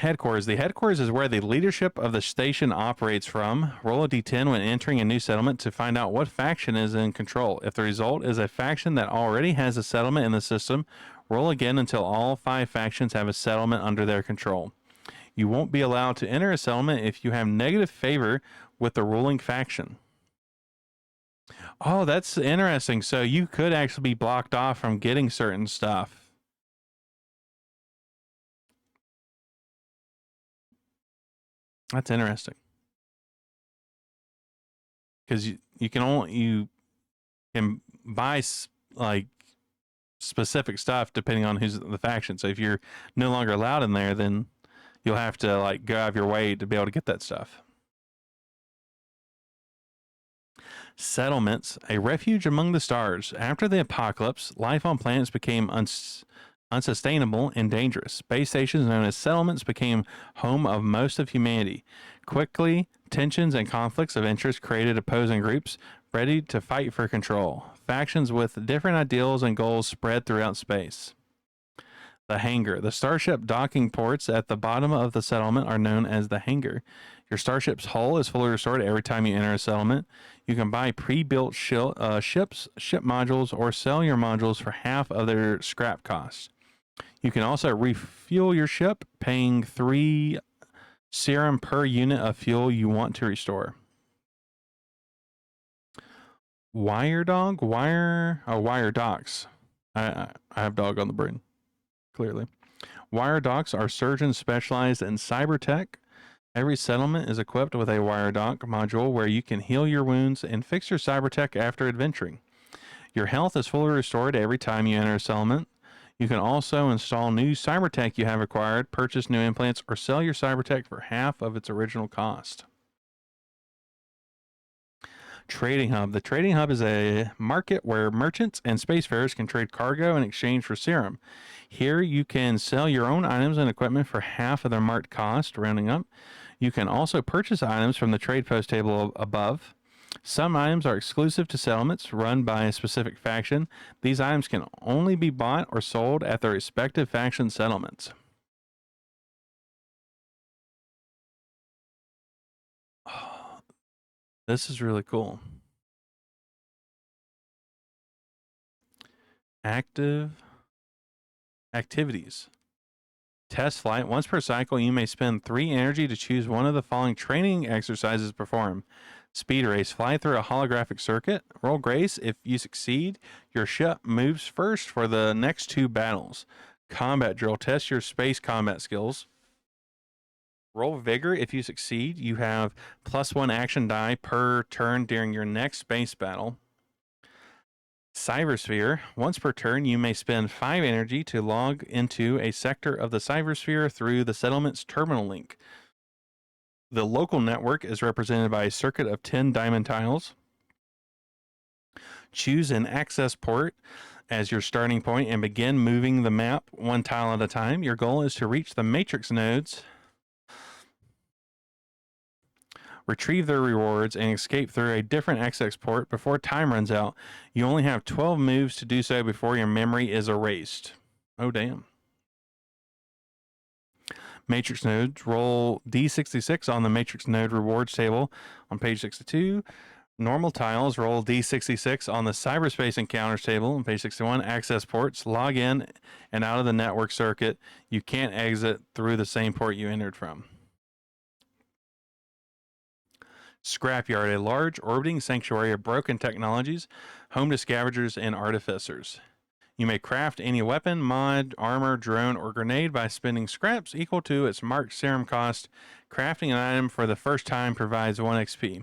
Headquarters. The headquarters is where the leadership of the station operates from. Roll a d10 when entering a new settlement to find out what faction is in control. If the result is a faction that already has a settlement in the system, roll again until all 5 factions have a settlement under their control. You won't be allowed to enter a settlement if you have negative favor with the ruling faction. Oh, that's interesting. So you could actually be blocked off from getting certain stuff. That's interesting. Because you can buy like specific stuff depending on who's the faction. So if you're no longer allowed in there, then you'll have to like go out of your way to be able to get that stuff. Settlements, a refuge among the stars. After the apocalypse, life on planets became unsustainable and dangerous. Space stations known as settlements became home of most of humanity. Quickly, tensions and conflicts of interest created opposing groups ready to fight for control. Factions with different ideals and goals spread throughout space. The hangar. The starship docking ports at the bottom of the settlement are known as the hangar. Your starship's hull is fully restored every time you enter a settlement. You can buy pre-built ships, ship modules, or sell your modules for half of their scrap costs. You can also refuel your ship, paying 3 serum per unit of fuel you want to restore. Wire docks. I have dog on the brain, clearly. Wire docks are surgeons specialized in cyber tech. Every settlement is equipped with a wire dock module where you can heal your wounds and fix your cybertech after adventuring. Your health is fully restored every time you enter a settlement. You can also install new cybertech you have acquired, purchase new implants, or sell your cybertech for half of its original cost. Trading Hub. The Trading Hub is a market where merchants and spacefarers can trade cargo in exchange for serum. Here you can sell your own items and equipment for half of their marked cost, rounding up. You can also purchase items from the trade post table above. Some items are exclusive to settlements run by a specific faction. These items can only be bought or sold at their respective faction settlements. This is really cool. Active activities. Test flight. Once per cycle, you may spend 3 energy to choose one of the following training exercises to perform. Speed race. Fly through a holographic circuit. Roll grace. If you succeed, your ship moves first for the next 2 battles. Combat drill. Test your space combat skills. Roll vigor. If you succeed, you have +1 action die per turn during your next space battle. Cybersphere. Once per turn, you may spend 5 energy to log into a sector of the cybersphere through the settlement's terminal link. The local network is represented by a circuit of 10 diamond tiles. Choose an access port as your starting point and begin moving the map 1 tile at a time. Your goal is to reach the matrix nodes, retrieve their rewards, and escape through a different access port before time runs out. You only have 12 moves to do so before your memory is erased. Oh, damn. Matrix nodes. Roll D66 on the matrix node rewards table on page 62. Normal tiles. Roll D66 on the cyberspace encounters table on page 61. Access ports. Log in and out of the network circuit. You can't exit through the same port you entered from. Scrapyard, a large orbiting sanctuary of broken technologies, home to scavengers and artificers. You may craft any weapon, mod, armor, drone, or grenade by spending scraps equal to its marked serum cost. Crafting an item for the first time provides 1 XP.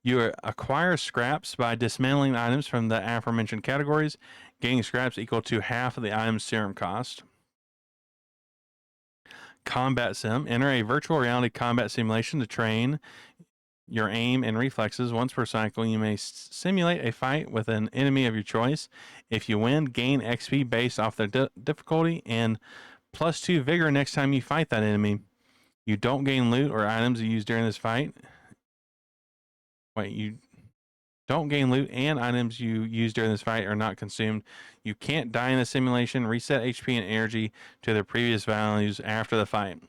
You acquire scraps by dismantling items from the aforementioned categories, gaining scraps equal to half of the item's serum cost. Combat Sim. Enter a virtual reality combat simulation to train your aim and reflexes. Once per cycle, you may simulate a fight with an enemy of your choice. If you win, gain XP based off their difficulty and +2 vigor next time you fight that enemy. You don't gain loot or items used during this fight. You don't gain loot and items you use during this fight are not consumed. You can't die in the simulation. Reset HP and energy to their previous values after the fight.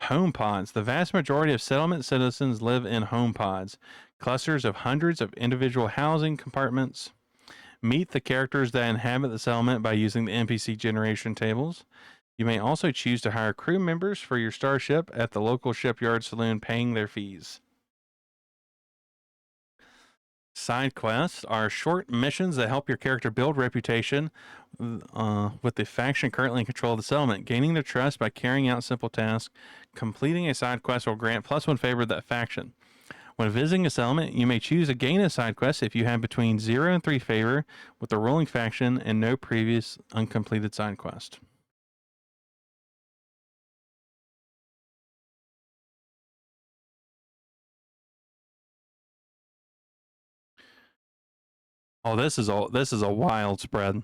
Home pods. The vast majority of settlement citizens live in home pods, clusters of hundreds of individual housing compartments. Meet the characters that inhabit the settlement by using the NPC generation tables. You may also choose to hire crew members for your starship at the local shipyard saloon, paying their fees. Side quests are short missions that help your character build reputation with the faction currently in control of the settlement. Gaining their trust by carrying out simple tasks. Completing a side quest will grant +1 favor to that faction. When visiting a settlement, you may choose to gain a side quest if you have between 0 and 3 favor with the ruling faction and no previous uncompleted side quest. Oh, this is a wild spread.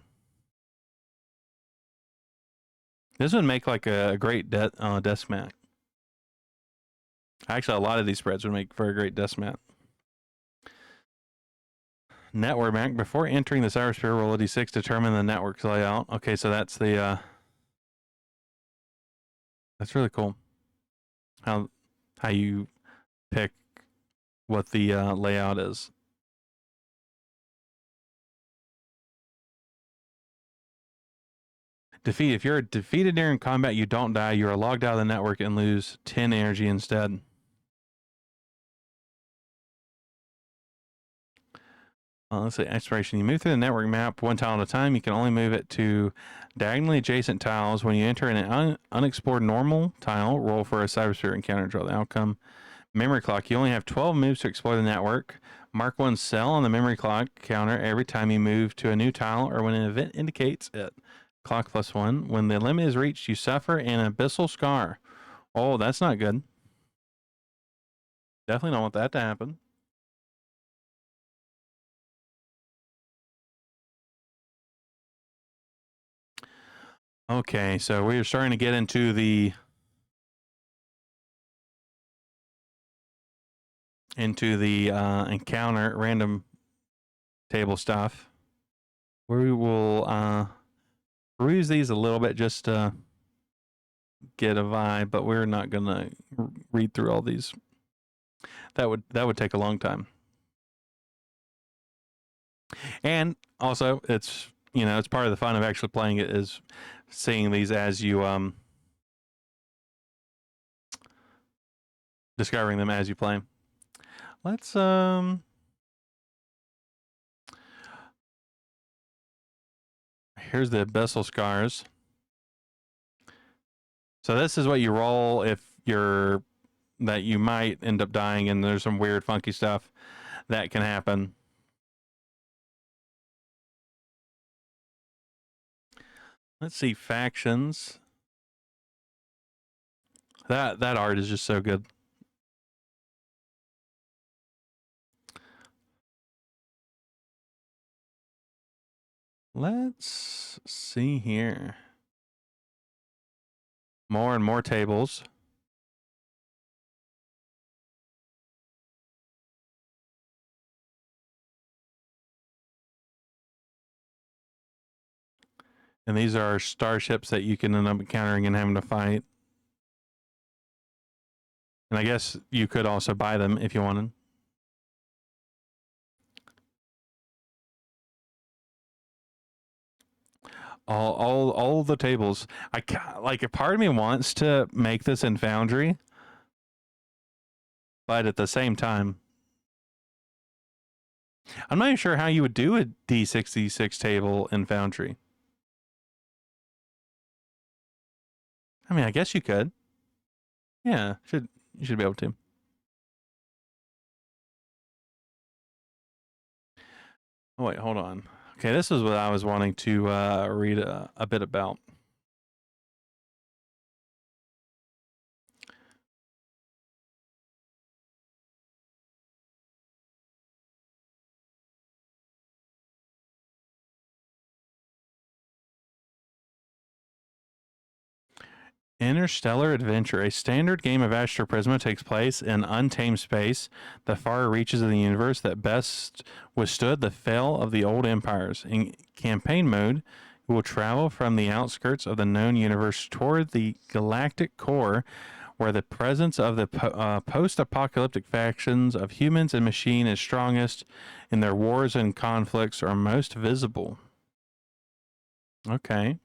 This would make like a great desk mat. Actually, a lot of these spreads would make for a great desk mat. Network map. Before entering the cybersphere, roll a d6 to determine the network's layout. Okay, so that's the that's really cool. How you pick what the layout is. Defeat. If you're defeated during combat, you don't die. You are logged out of the network and lose 10 energy instead. Let's say exploration. You move through the network map one tile at a time. You can only move it to diagonally adjacent tiles. When you enter an unexplored normal tile, roll for a cybersphere encounter. Draw the outcome. Memory clock. You only have 12 moves to explore the network. Mark one cell on the memory clock counter every time you move to a new tile or when an event indicates it. Clock +1. When the limit is reached, you suffer an abyssal scar. Oh, that's not good. Definitely don't want that to happen. Okay, so we're starting to get into the encounter random table stuff. We will peruse these a little bit just to get a vibe, but we're not gonna read through all these. That would take a long time. And also, it's it's part of the fun of actually playing it is seeing these as you discovering them as you play. Let's here's the abyssal scars. So this is what you roll if that you might end up dying, and there's some weird funky stuff that can happen. Let's see, factions. That art is just so good. Let's see here. More and more tables. And these are starships that you can end up encountering and having to fight. And I guess you could also buy them if you wanted. All the tables. Like a part of me wants to make this in Foundry, but at the same time, I'm not even sure how you would do a D66 table in Foundry. I mean, I guess you could. Yeah, you should be able to. Oh wait, hold on. Okay, this is what I was wanting to read a bit about. Interstellar Adventure, a standard game of Astroprisma, takes place in untamed space, the far reaches of the universe that best withstood the fall of the old empires. In campaign mode, you will travel from the outskirts of the known universe toward the galactic core, where the presence of the post-apocalyptic factions of humans and machine is strongest, and their wars and conflicts are most visible. Okay.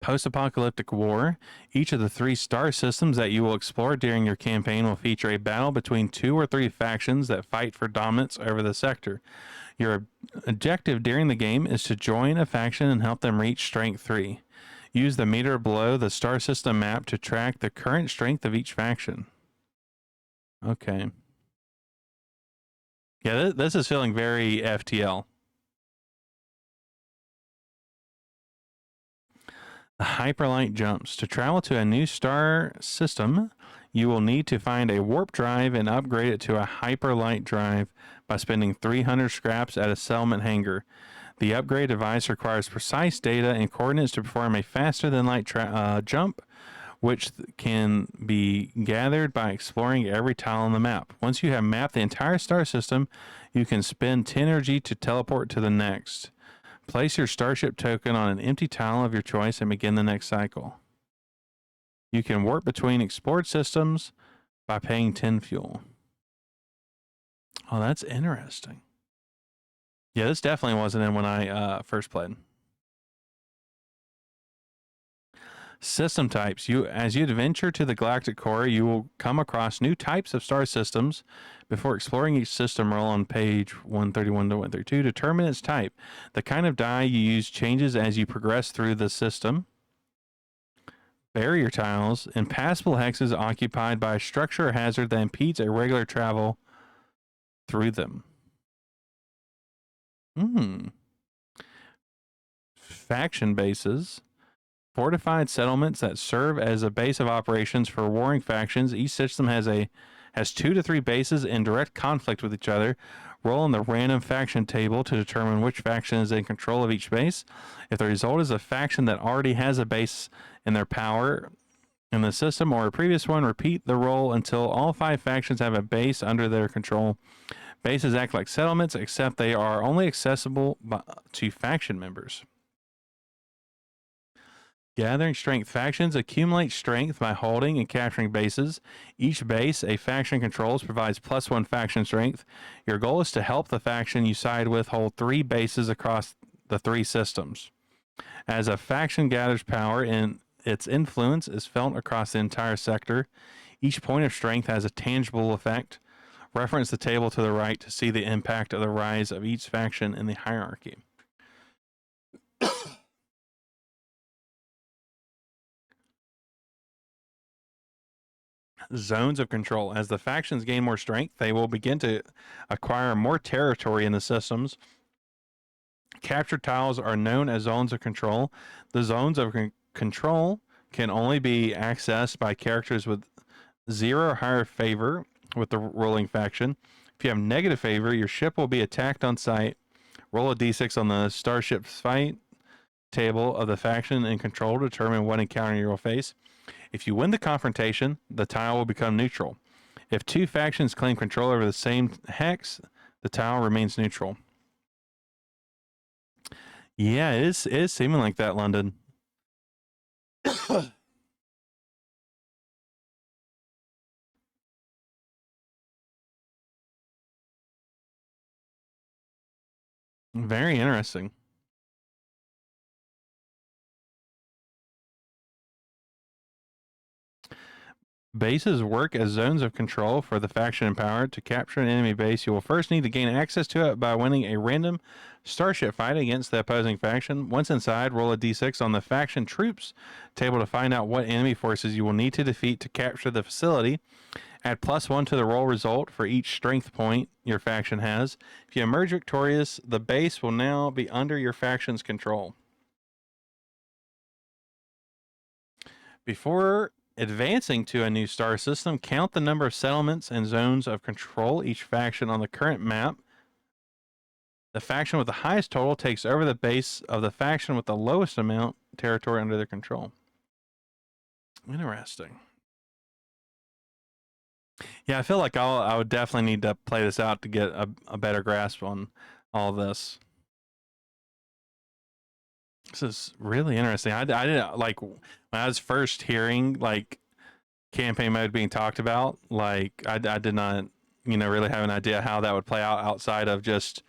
Post-apocalyptic war. Each of the 3 star systems that you will explore during your campaign will feature a battle between 2 or 3 factions that fight for dominance over the sector. Your objective during the game is to join a faction and help them reach strength 3. Use the meter below the star system map to track the current strength of each faction. Okay. Yeah, this is feeling very FTL. Hyperlight jumps. To travel to a new star system, you will need to find a warp drive and upgrade it to a hyperlight drive by spending 300 scraps at a settlement hangar. The upgrade device requires precise data and coordinates to perform a faster than light jump, which can be gathered by exploring every tile on the map. Once you have mapped the entire star system, you can spend 10 energy to teleport to the next. Place your starship token on an empty tile of your choice and begin the next cycle. You can warp between explored systems by paying 10 fuel. Oh, that's interesting. Yeah, this definitely wasn't in when I first played. System types. As you adventure to the galactic core, you will come across new types of star systems. Before exploring each system, roll on page 131 to 132. Determine its type. The kind of die you use changes as you progress through the system. Barrier tiles. Impassable hexes occupied by a structure or hazard that impedes a regular travel through them. Faction bases. Fortified settlements that serve as a base of operations for warring factions. Each system has 2 to 3 bases in direct conflict with each other. Roll on the random faction table to determine which faction is in control of each base. If the result is a faction that already has a base in their power in the system or a previous one, repeat the roll until all 5 factions have a base under their control. Bases act like settlements, except they are only accessible to faction members. Gathering strength. Factions accumulate strength by holding and capturing bases. Each base a faction controls provides +1 faction strength. Your goal is to help the faction you side with hold 3 bases across the 3 systems. As a faction gathers power, its influence is felt across the entire sector. Each point of strength has a tangible effect. Reference the table to the right to see the impact of the rise of each faction in the hierarchy. Zones of control. As the factions gain more strength, they will begin to acquire more territory in the systems. Captured tiles are known as zones of control. The zones of control can only be accessed by characters with 0 or higher favor with the ruling faction. If you have negative favor, your ship will be attacked on sight. Roll a d6 on the starship fight table of the faction in control to determine what encounter you will face. If you win the confrontation, the tile will become neutral. If 2 factions claim control over the same hex, the tile remains neutral. Yeah, it is seeming like that, London. Very interesting. Bases work as zones of control for the faction in power. To capture an enemy base, you will first need to gain access to it by winning a random starship fight against the opposing faction. Once inside, roll a d6 on the faction troops table to find out what enemy forces you will need to defeat to capture the facility. Add +1 to the roll result for each strength point your faction has. If you emerge victorious, the base will now be under your faction's control. Before advancing to a new star system, count the number of settlements and zones of control each faction on the current map. The faction with the highest total takes over the base of the faction with the lowest amount territory under their control. Interesting. Yeah, I feel like I would definitely need to play this out to get a better grasp on all this. This is really interesting. I didn't like when I was first hearing like campaign mode being talked about. Like I did not, really have an idea how that would play out outside of just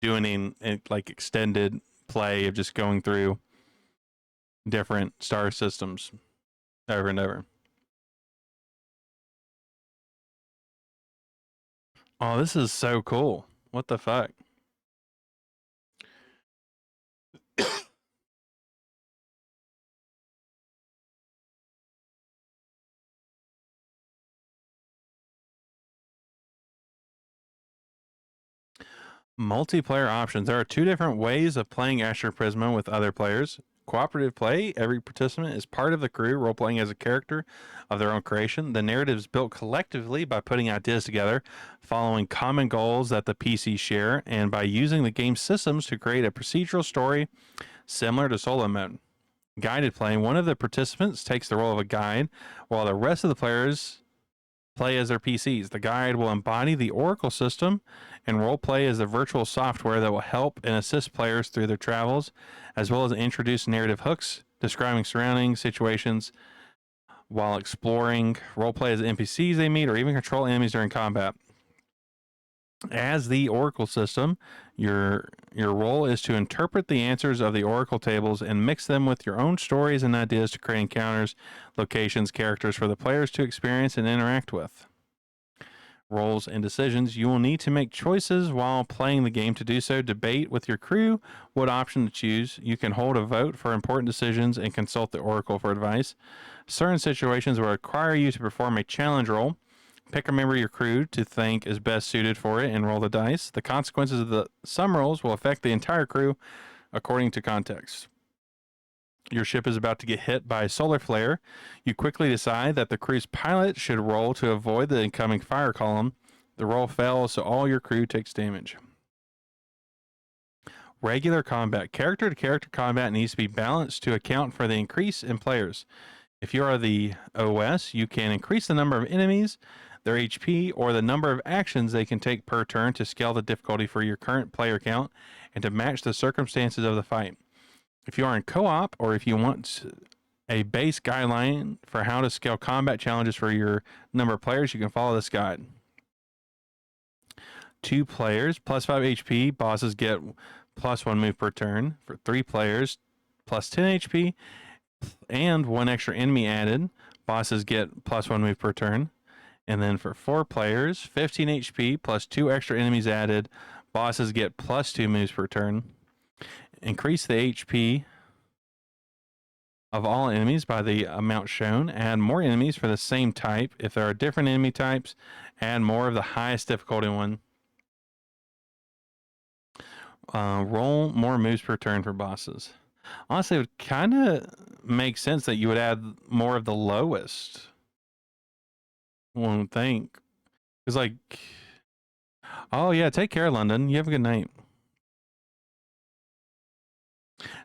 doing in like extended play of just going through different star systems over and over. Oh, this is so cool. What the fuck? Multiplayer options. There are 2 different ways of playing Astroprisma with other players. Cooperative play. Every participant is part of the crew, role playing as a character of their own creation. The narrative is built collectively by putting ideas together, following common goals that the PCs share, and by using the game systems to create a procedural story similar to solo mode. Guided play. One of the participants takes the role of a guide, while the rest of the players play as their PCs. The guide will embody the Oracle system, and roleplay is the virtual software that will help and assist players through their travels, as well as introduce narrative hooks, describing surrounding situations while exploring. Roleplay as NPCs they meet, or even control enemies during combat. As the Oracle system, your role is to interpret the answers of the Oracle tables and mix them with your own stories and ideas to create encounters, locations, characters for the players to experience and interact with. Roles and decisions. You will need to make choices while playing the game. To do so, debate with your crew what option to choose. You can hold a vote for important decisions and consult the Oracle for advice. Certain situations will require you to perform a challenge role. Pick a member of your crew to think is best suited for it and roll the dice. The consequences of some rolls will affect the entire crew according to context. Your ship is about to get hit by a solar flare. You quickly decide that the crew's pilot should roll to avoid the incoming fire column. The roll fails, so all your crew takes damage. Regular combat. Character to character combat needs to be balanced to account for the increase in players. If you are the OS, you can increase the number of enemies, their HP, or the number of actions they can take per turn to scale the difficulty for your current player count and to match the circumstances of the fight. If you are in co-op, or if you want a base guideline for how to scale combat challenges for your number of players, you can follow this guide. 2 players, plus 5 HP, bosses get plus 1 move per turn. For 3 players, plus 10 HP, and 1 extra enemy added, bosses get plus 1 move per turn. And then for 4 players, 15 HP, plus 2 extra enemies added, bosses get plus 2 moves per turn. Increase the HP of all enemies by the amount shown. Add more enemies for the same type. If there are different enemy types, add more of the highest difficulty one. Roll more moves per turn for bosses. Honestly, it would kind of make sense that you would add more of the lowest. One would think. It's like, oh yeah, take care, London. You have a good night.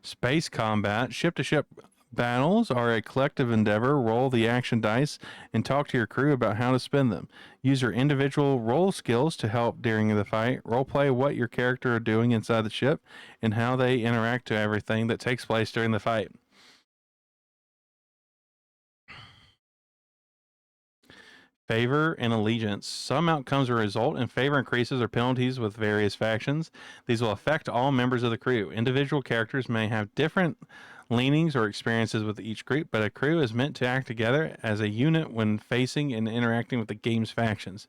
Space combat. Ship-to-ship battles are a collective endeavor. Roll the action dice and talk to your crew about how to spend them. Use your individual role skills to help during the fight. Roleplay what your character are doing inside the ship and how they interact to everything that takes place during the fight. Favor and allegiance. Some outcomes will result in favor increases or penalties with various factions. These will affect all members of the crew. Individual characters may have different leanings or experiences with each group, but a crew is meant to act together as a unit when facing and interacting with the game's factions.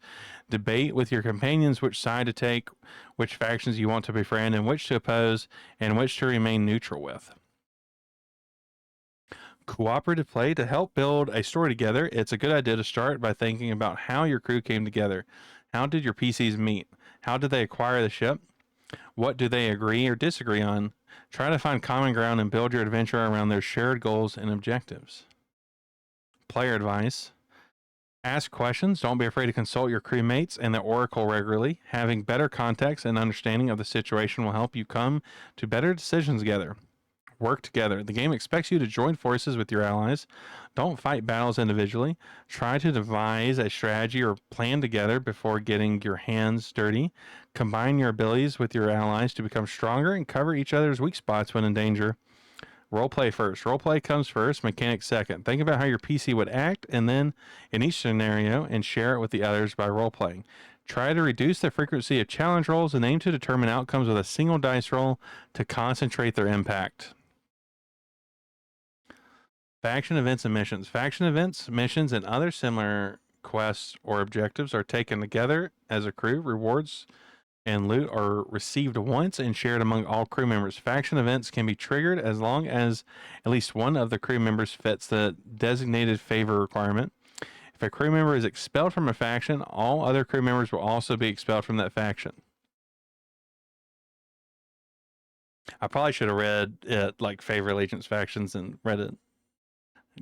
Debate with your companions which side to take, which factions you want to befriend, and which to oppose, and which to remain neutral with. Cooperative play. To help build a story together, it's a good idea to start by thinking about how your crew came together. How did your PCs meet? How did they acquire the ship? What do they agree or disagree on? Try to find common ground and build your adventure around their shared goals and objectives. Player advice. Ask questions. Don't be afraid to consult your crewmates and the Oracle regularly. Having better context and understanding of the situation will help you come to better decisions together. Work together. The game expects you to join forces with your allies. Don't fight battles individually. Try to devise a strategy or plan together before getting your hands dirty. Combine your abilities with your allies to become stronger and cover each other's weak spots when in danger. Roleplay first. Roleplay comes first, mechanics second. Think about how your PC would act and then in each scenario and share it with the others by roleplaying. Try to reduce the frequency of challenge rolls and aim to determine outcomes with a single dice roll to concentrate their impact. Faction events and missions. Faction events, missions, and other similar quests or objectives are taken together as a crew. Rewards and loot are received once and shared among all crew members. Faction events can be triggered as long as at least one of the crew members fits the designated favor requirement. If a crew member is expelled from a faction, all other crew members will also be expelled from that faction. I probably should have read it like favor allegiance factions and read it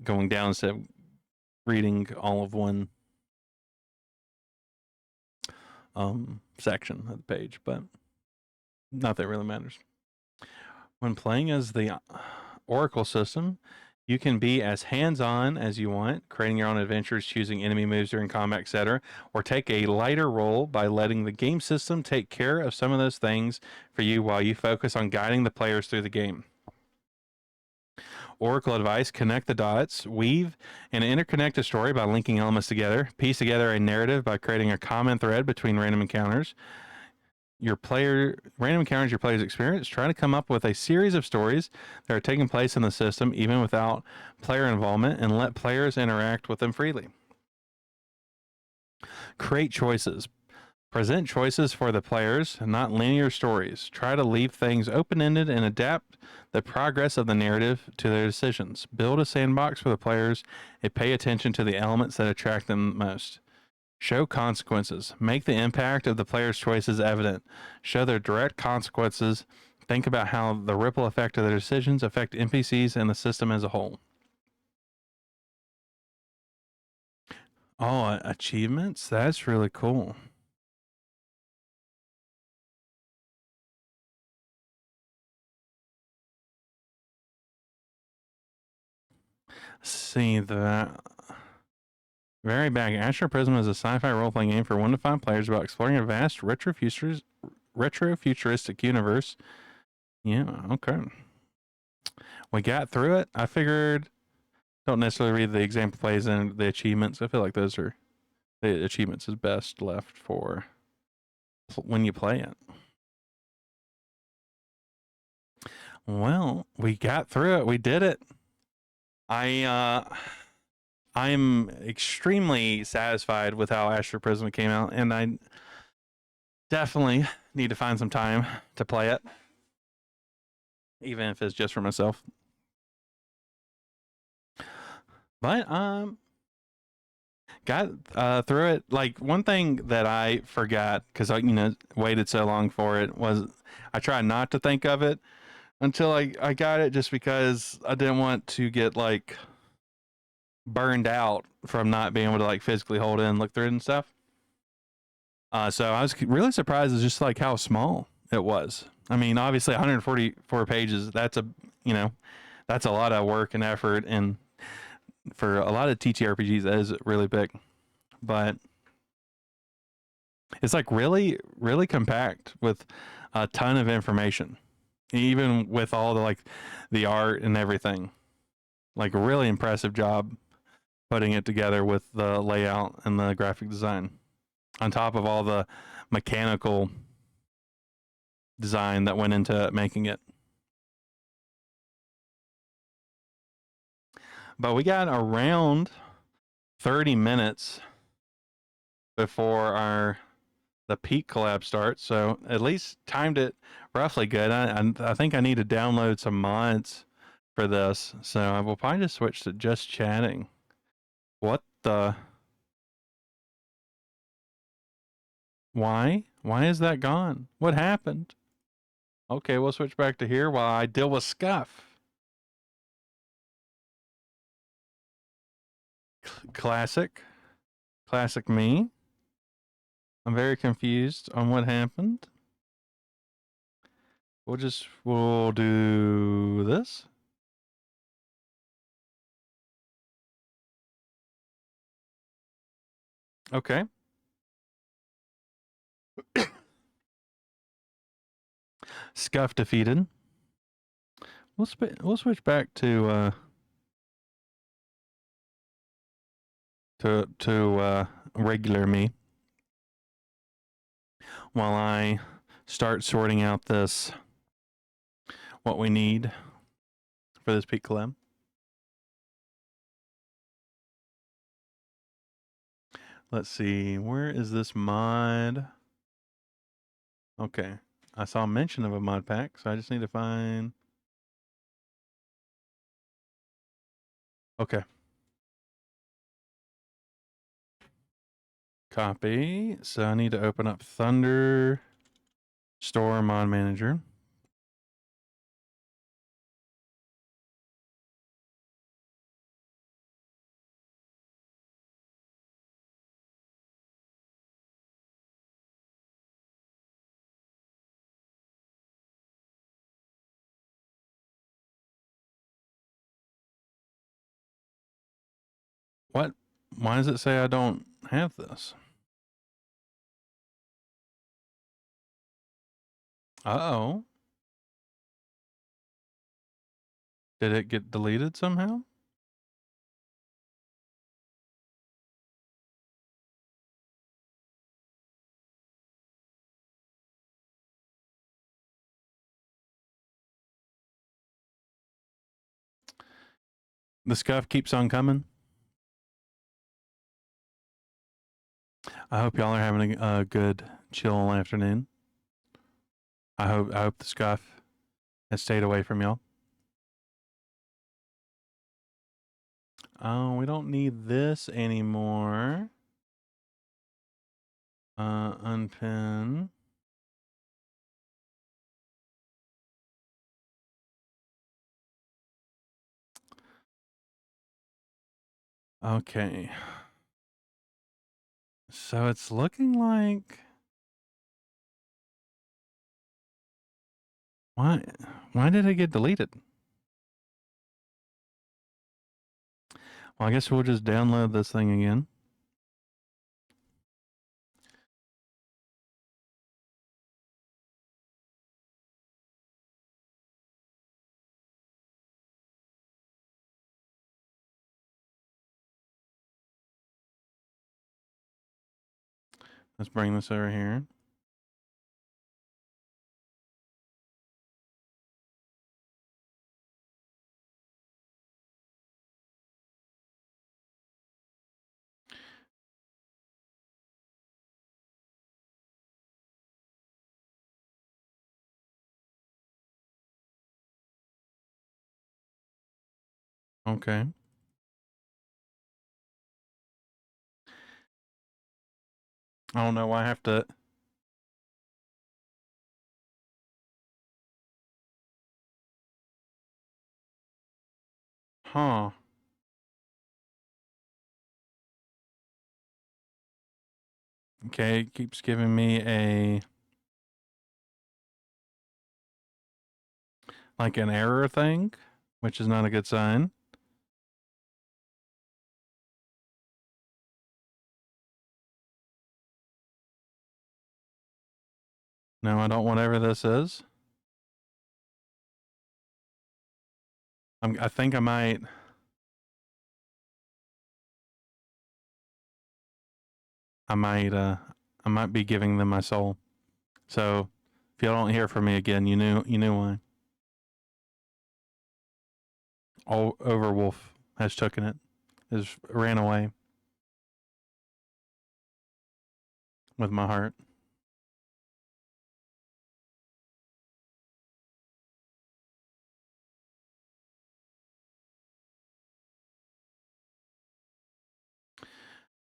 going down instead of reading all of one section of the page, but not that it really matters. When playing as the Oracle system, you can be as hands-on as you want, creating your own adventures, choosing enemy moves during combat, etc., or take a lighter role by letting the game system take care of some of those things for you while you focus on guiding the players through the game. Oracle advice. Connect the dots. Weave and interconnect a story by linking elements together. Piece together a narrative by creating a common thread between random encounters. random encounters your players experience. Try to come up with a series of stories that are taking place in the system, even without player involvement, and let players interact with them freely. Create choices. Present choices for the players, not linear stories. Try to leave things open ended and adapt the progress of the narrative to their decisions. Build a sandbox for the players and pay attention to the elements that attract them most. Show consequences. Make the impact of the players' choices evident. Show their direct consequences. Think about how the ripple effect of their decisions affect NPCs and the system as a whole. Oh, achievements? That's really cool. See that. Very back. Astroprisma is a sci-fi role-playing game for 1 to 5 players about exploring a vast retrofuturistic universe. Yeah, okay. We got through it. I figured don't necessarily read the example plays and the achievements. I feel like those are the achievements is best left for when you play it. Well, we got through it. We did it. I'm extremely satisfied with how Astroprisma came out, and I definitely need to find some time to play it, even if it's just for myself. But got through it. Like one thing that I forgot because I waited so long for it was I tried not to think of it until I got it, just because I didn't want to get like burned out from not being able to like physically hold it and look through it and stuff. So I was really surprised at just like how small it was. I mean, obviously 144 pages. That's that's a lot of work and effort, and for a lot of TTRPGs, that is really big. But it's like really, really compact with a ton of information, even with all the like the art and everything. Like a really impressive job putting it together with the layout and the graphic design, on top of all the mechanical design that went into making it. But we got around 30 minutes before the peak collab starts, so at least timed it roughly good. I think I need to download some mods for this, so I will probably just switch to just chatting. What the? Why? Why is that gone? What happened? Okay, we'll switch back to here while I deal with Scuff. Classic. Classic me. I'm very confused on what happened. We'll do this. Okay. Scuff defeated. We'll switch back to regular me while I start sorting out what we need for this peak collab. Let's see, where is this mod? Okay, I saw mention of a mod pack, so I just need to find. Okay. Copy. So I need to open up Thunder Store Mod Manager. What? Why does it say I don't have this? Uh-oh. Did it get deleted somehow? The scuff keeps on coming. I hope y'all are having a good, chill afternoon. I hope the scuff has stayed away from y'all. Oh, we don't need this anymore. Unpin. Okay. So it's looking like why did it get deleted? Well, I guess we'll just download this thing again. Let's bring this over here. Okay. I don't know why I have to. Huh. Okay, it keeps giving me like an error thing, which is not a good sign. No, I don't. Whatever this is. I think I might. I might. I might be giving them my soul. So if y'all don't hear from me again, you knew why. Overwolf has taken it. Has ran away with my heart.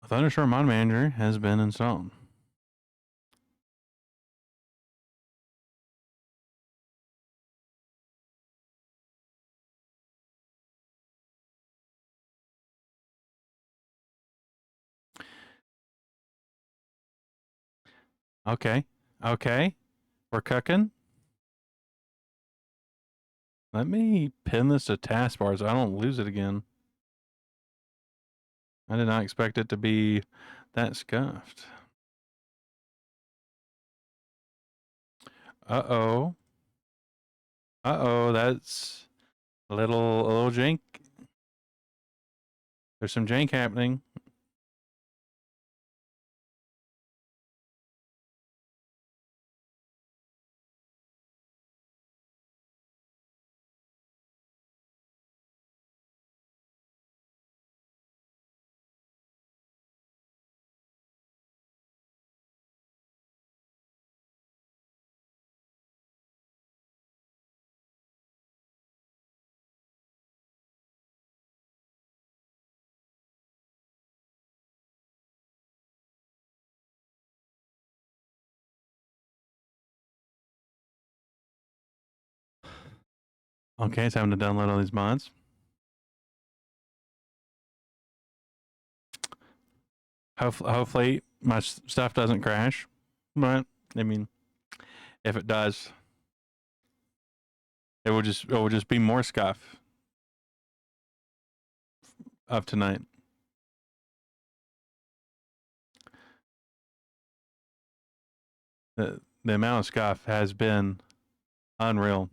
A Thunderstorm Mod Manager has been installed. Okay. Okay. We're cooking. Let me pin this to taskbar so I don't lose it again. I did not expect it to be that scuffed. Uh-oh. Uh-oh, that's a little jank. There's some jank happening. Okay, it's having to download all these mods. Hopefully my stuff doesn't crash. But I mean, if it does, it will just be more scuff of tonight. The amount of scuff has been unreal.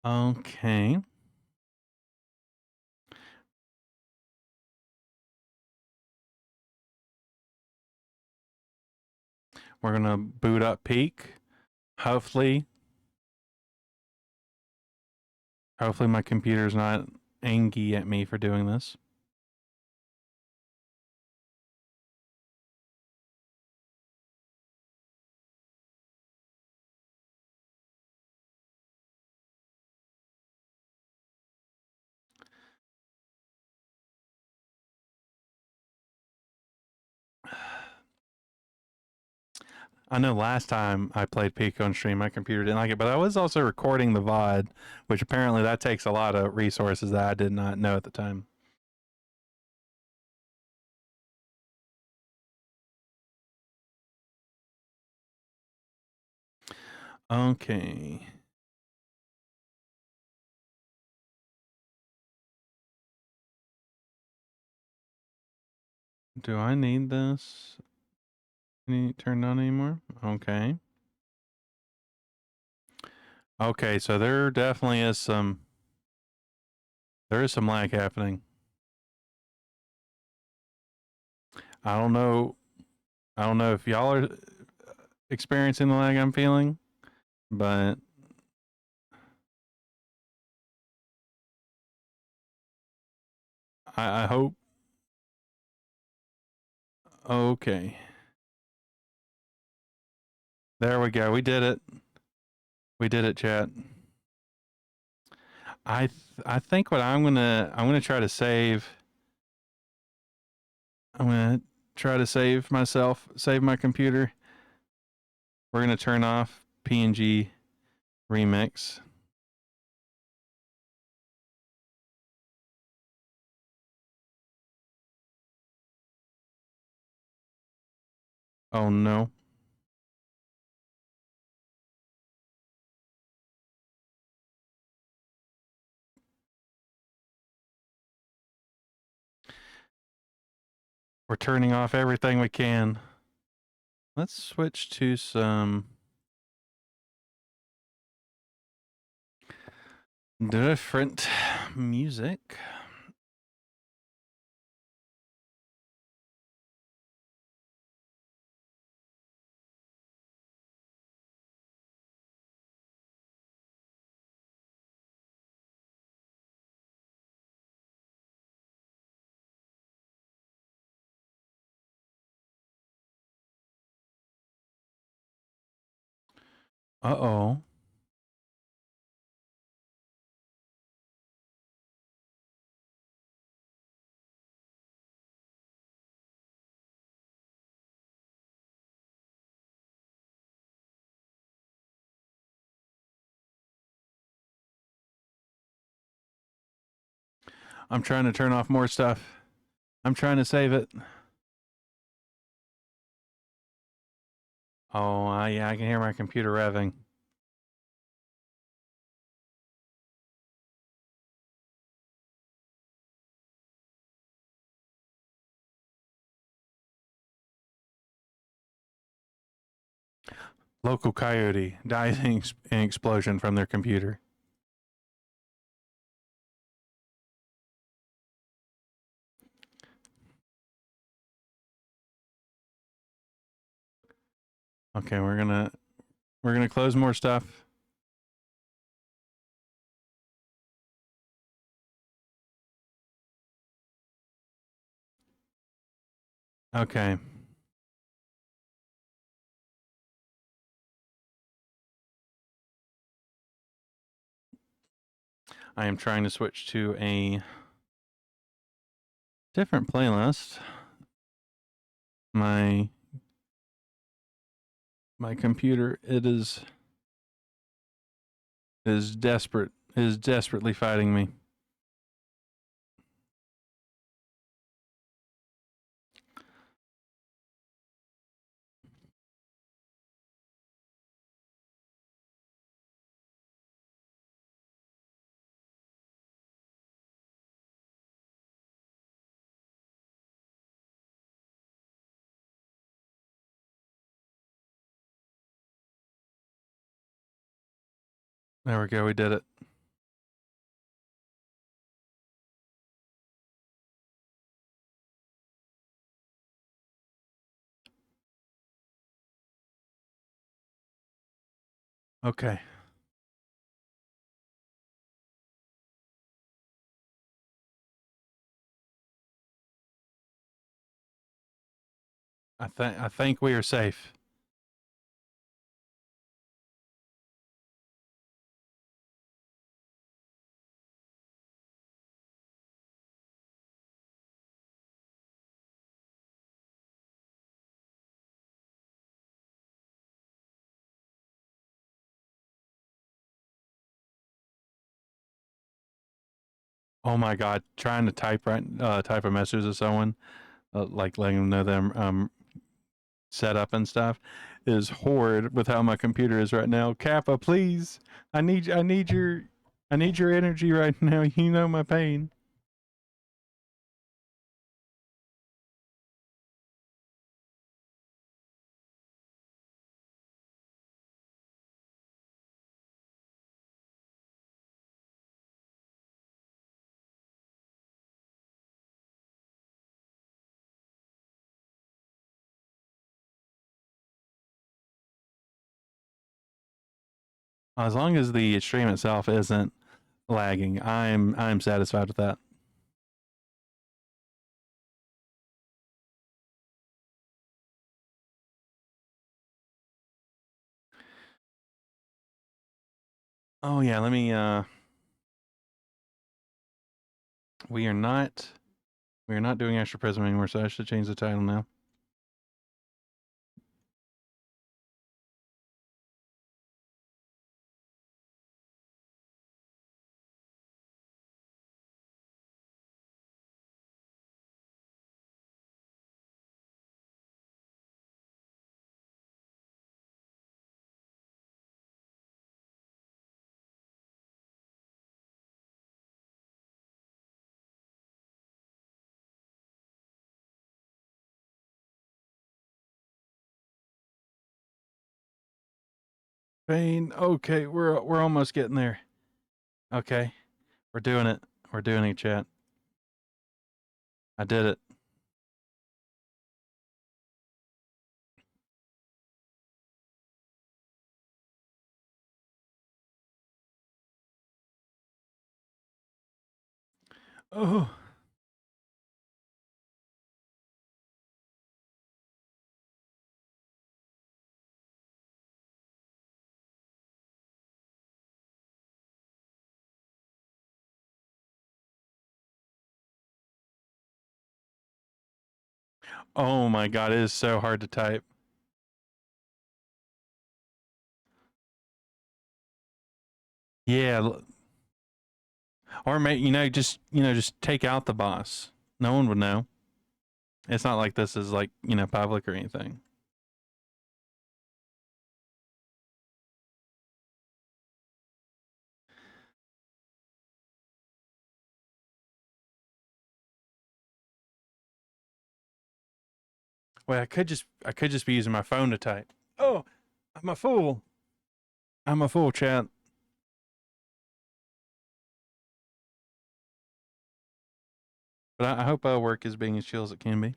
Okay. We're gonna boot up Peak. Hopefully my computer's not angry at me for doing this. I know last time I played Peak on stream, my computer didn't like it, but I was also recording the VOD, which apparently that takes a lot of resources that I did not know at the time. Okay. Do I need this? Any turned on anymore? Okay. Okay, so there definitely is some lag happening. I don't know if y'all are experiencing the lag I'm feeling, but I hope. Okay. There we go. We did it. We did it, chat. I think what I'm gonna try to save. I'm gonna try to save myself, save my computer. We're gonna turn off PNG remix. Oh no. We're turning off everything we can. Let's switch to some different music. Uh-oh. I'm trying to turn off more stuff. I'm trying to save it. Oh, yeah, I can hear my computer revving. Local coyote dies in explosion from their computer. Okay, we're gonna close more stuff. Okay. I am trying to switch to a different playlist. My computer, it is desperately fighting me. There we go. We did it. Okay. I think we are safe. Oh my god, trying to type a message to someone, like letting them know that I'm set up and stuff, is horrid with how my computer is right now. Kappa, please, I need your energy right now. You know my pain. As long as the stream itself isn't lagging, I'm satisfied with that. Oh yeah, let me. We are not we are not doing Astroprisma anymore, so I should change the title now. Pain. Okay, we're almost getting there. Okay, we're doing it. We're doing it, chat. I did it. Oh, oh my god, it is so hard to type. Yeah, or just take out the boss. No one would know. It's not like this is like public or anything. Well, I could just be using my phone to type. Oh, I'm a fool. I'm a fool, chat. But I hope work is being as chill as it can be.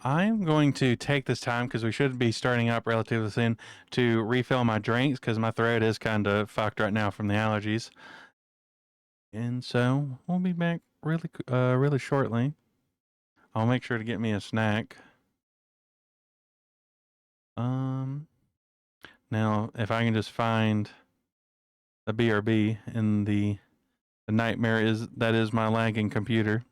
I'm going to take this time because we should be starting up relatively soon to refill my drinks because my throat is kind of fucked right now from the allergies. And so we'll be back really shortly. I'll make sure to get me a snack. Um, Now if I can just find a BRB in the nightmare that is my lagging computer.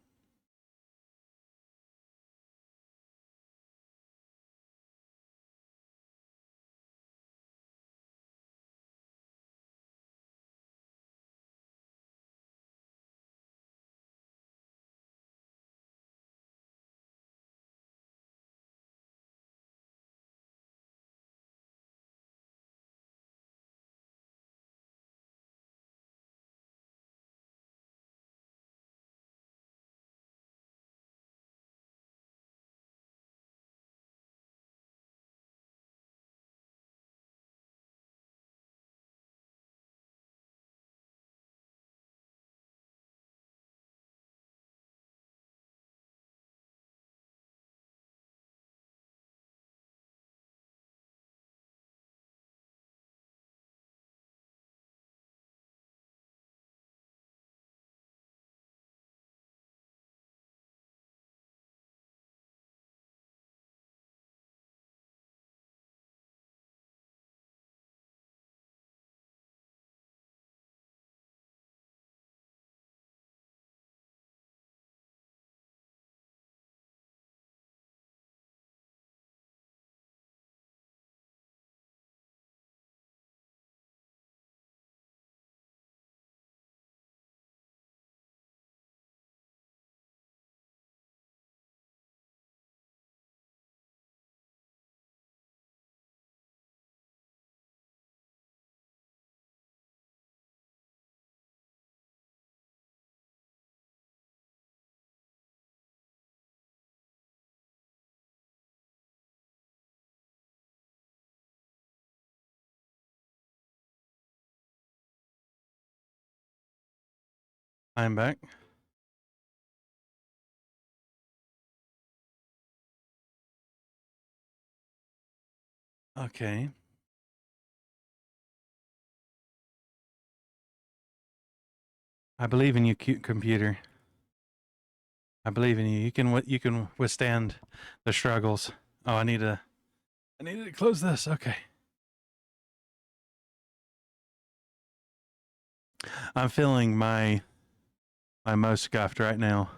I'm back. Okay. I believe in you, cute computer. I believe in you. You can withstand the struggles. Oh, I need to close this. Okay. I'm feeling my most scuffed right now.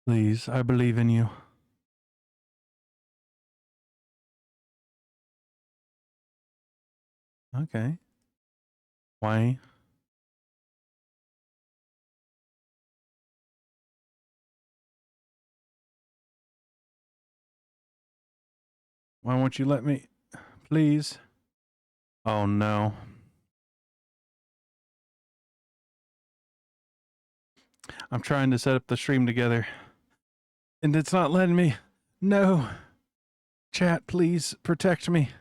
Please, I believe in you. Okay. Why? Why won't you let me? Please. Oh no. I'm trying to set up the stream together. And it's not letting me. No. Chat, please protect me.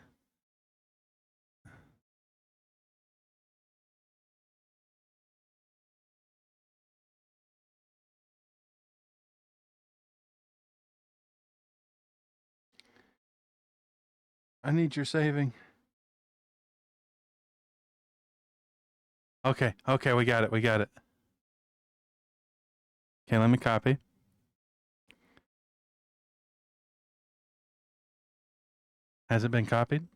I need your saving. Okay, okay, we got it. We got it. Okay, let me copy. Has it been copied?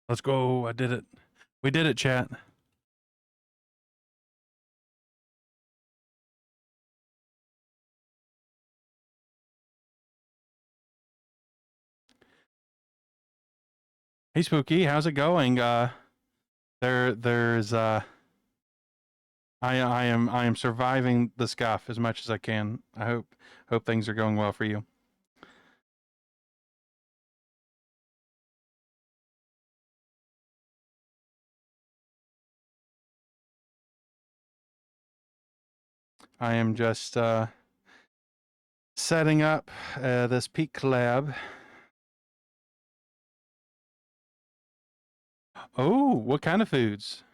Let's go. I did it. We did it, chat. Hey Spooky, how's it going? There's I am surviving the scuff as much as I can. I hope things are going well for you. I am just setting up this Peak Lab. Oh, what kind of foods?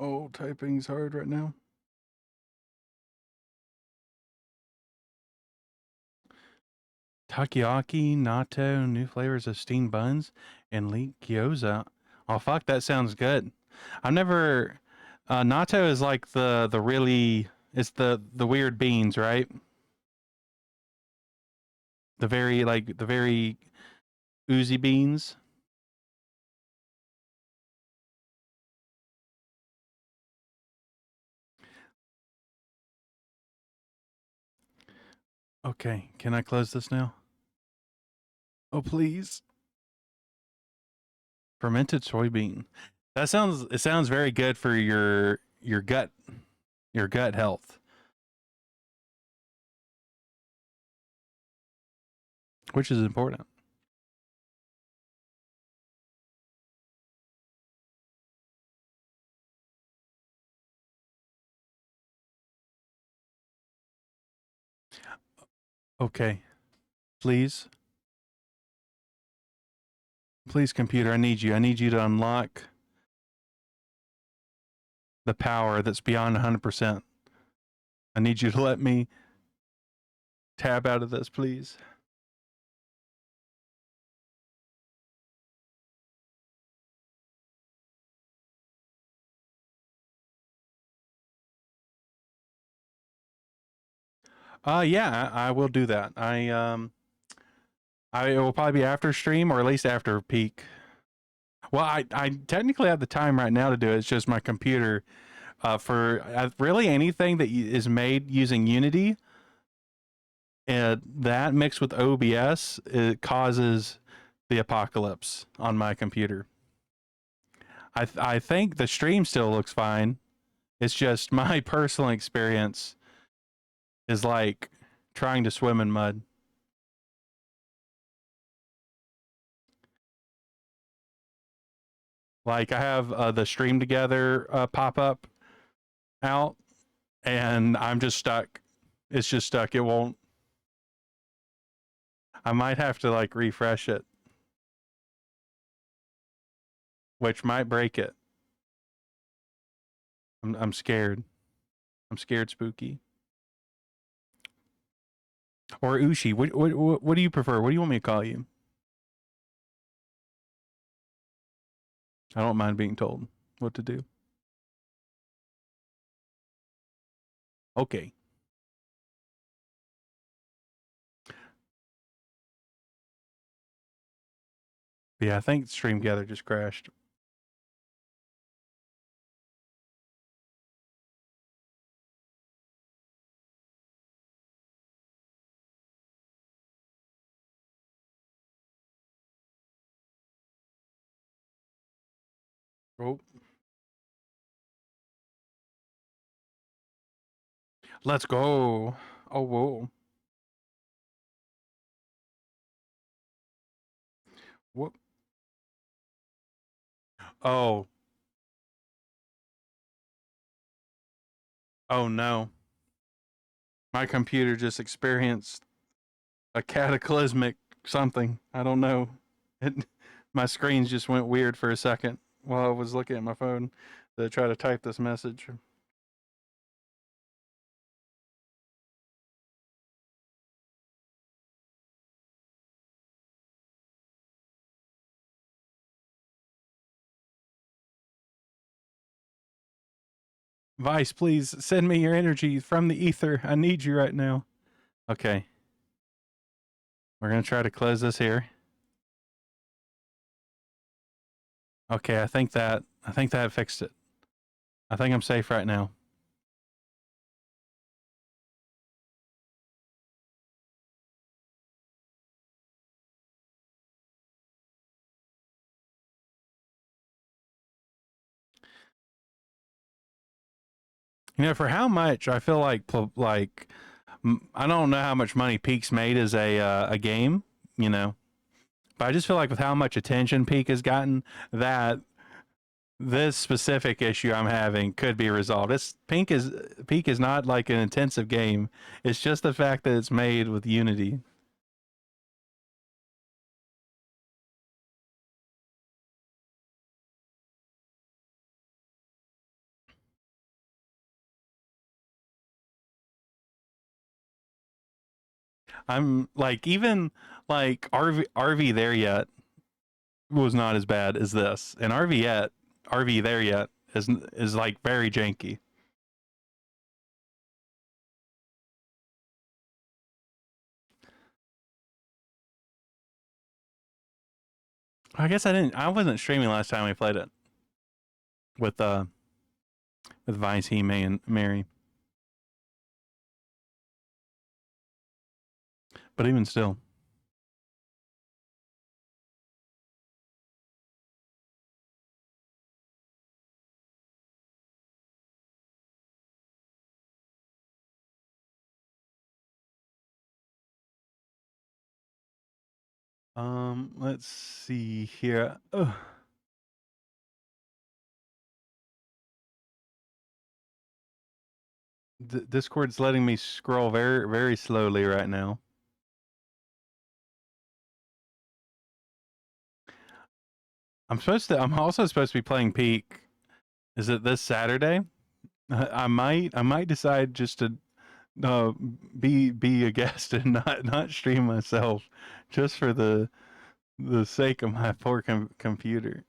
Oh, typing's hard right now. Takoyaki, natto, new flavors of steamed buns, and leek gyoza. Oh fuck, that sounds good. I've never. Natto is like the really. It's the weird beans, right? The very oozy beans. Okay, can I close this now? Oh please. Fermented soybean. It sounds very good for your gut health, which is important. Okay. Please. Please, computer, I need you. I need you to unlock the power that's beyond 100%. I need you to let me tab out of this, please. Yeah, I will do that. I will probably be after stream or at least after peak. Well, I technically have the time right now to do it. It's just my computer. For really anything that is made using Unity, that mixed with OBS, it causes the apocalypse on my computer. I think the stream still looks fine. It's just my personal experience is like trying to swim in mud. Like I have the stream together pop up out, and I'm just stuck. It's just stuck. It won't. I might have to like refresh it, which might break it. I'm scared. I'm scared spooky. Or Ushi. What do you prefer? What do you want me to call you? I don't mind being told what to do. Okay. Yeah, I think Stream Gather just crashed. Oh. Let's go. Oh, whoa. What? Oh. Oh, no. My computer just experienced a cataclysmic something. I don't know. It, my screens just went weird for a second while I was looking at my phone to try to type this message. Vice, please send me your energy from the ether. I need you right now. Okay. We're going to try to close this here. Okay, I think that fixed it. I think I'm safe right now. You know, for how much I feel like I don't know how much money Peak's made as a game, you know, but I just feel like with how much attention Peak has gotten, that this specific issue I'm having could be resolved. Peak is not like an intensive game. It's just the fact that it's made with Unity. I'm like even like RV there yet was not as bad as this, and RV there yet is like very janky. I guess I wasn't streaming last time we played it with Vice, he, May, and Mary. But even still, let's see here. Ugh. Discord's letting me scroll very, very slowly right now. I'm also supposed to be playing Peak. Is it this Saturday? I might decide just to uh, be a guest and not stream myself, just for the sake of my poor computer.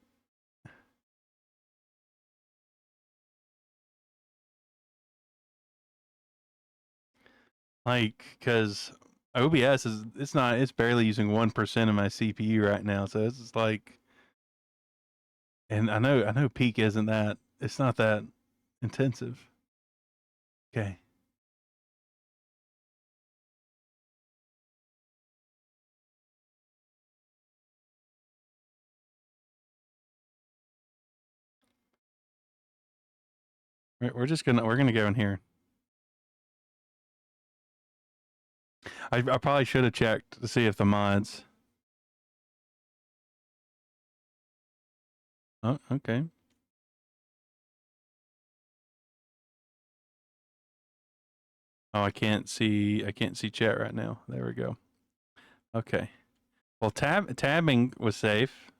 Like, cause OBS it's barely using 1% of my CPU right now, so it's just like, and I know Peak isn't that, it's not that intensive. Okay. We're gonna go in here. I probably should have checked to see if the mods. Oh, okay. Oh, I can't see chat right now. There we go. Okay. Well, tabbing was safe.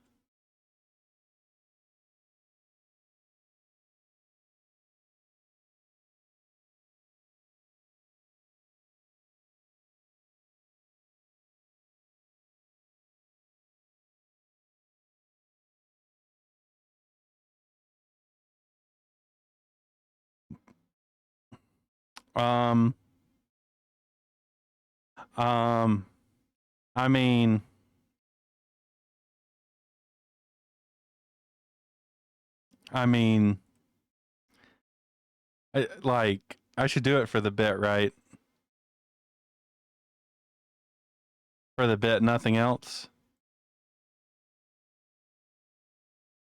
Um, um, I mean, I mean, like I should do it for the bit, right? For the bit, nothing else.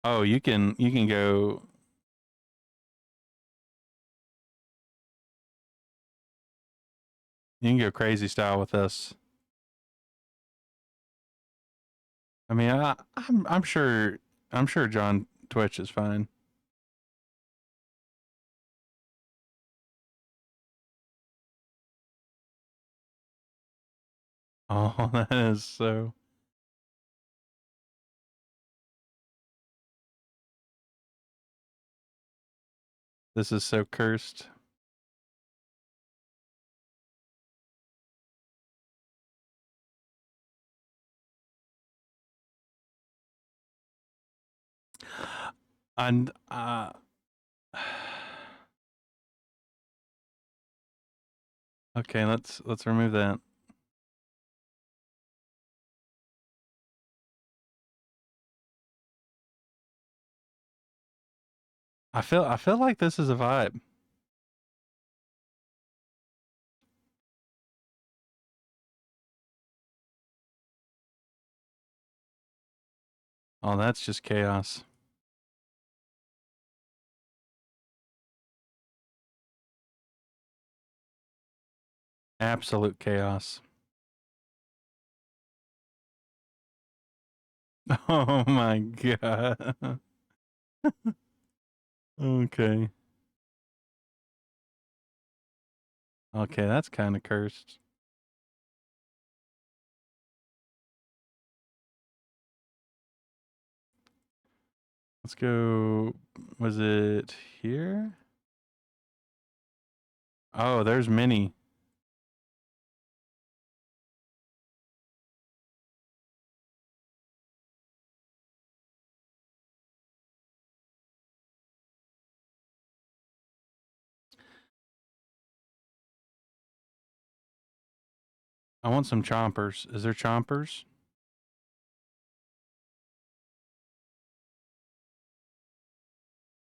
Oh, you can go. You can go crazy style with this. I mean, I'm sure John Twitch is fine. Oh, that is so. This is so cursed. And okay, let's remove that. I feel like this is a vibe. Oh, that's just chaos. Absolute chaos. Oh my god. Okay. Okay, that's kind of cursed. Let's go. Was it here? Oh, there's many. I want some chompers. Is there chompers?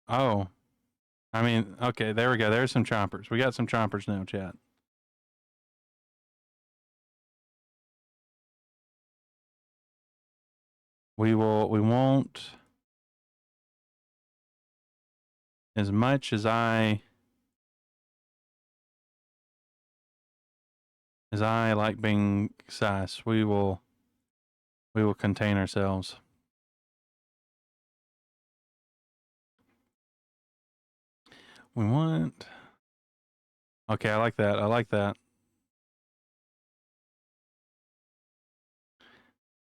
Oh, I mean, okay, there we go. There's some chompers. We got some chompers now, chat. We won't, as much as I like being sus, we will contain ourselves. We want. Okay, I like that. I like that.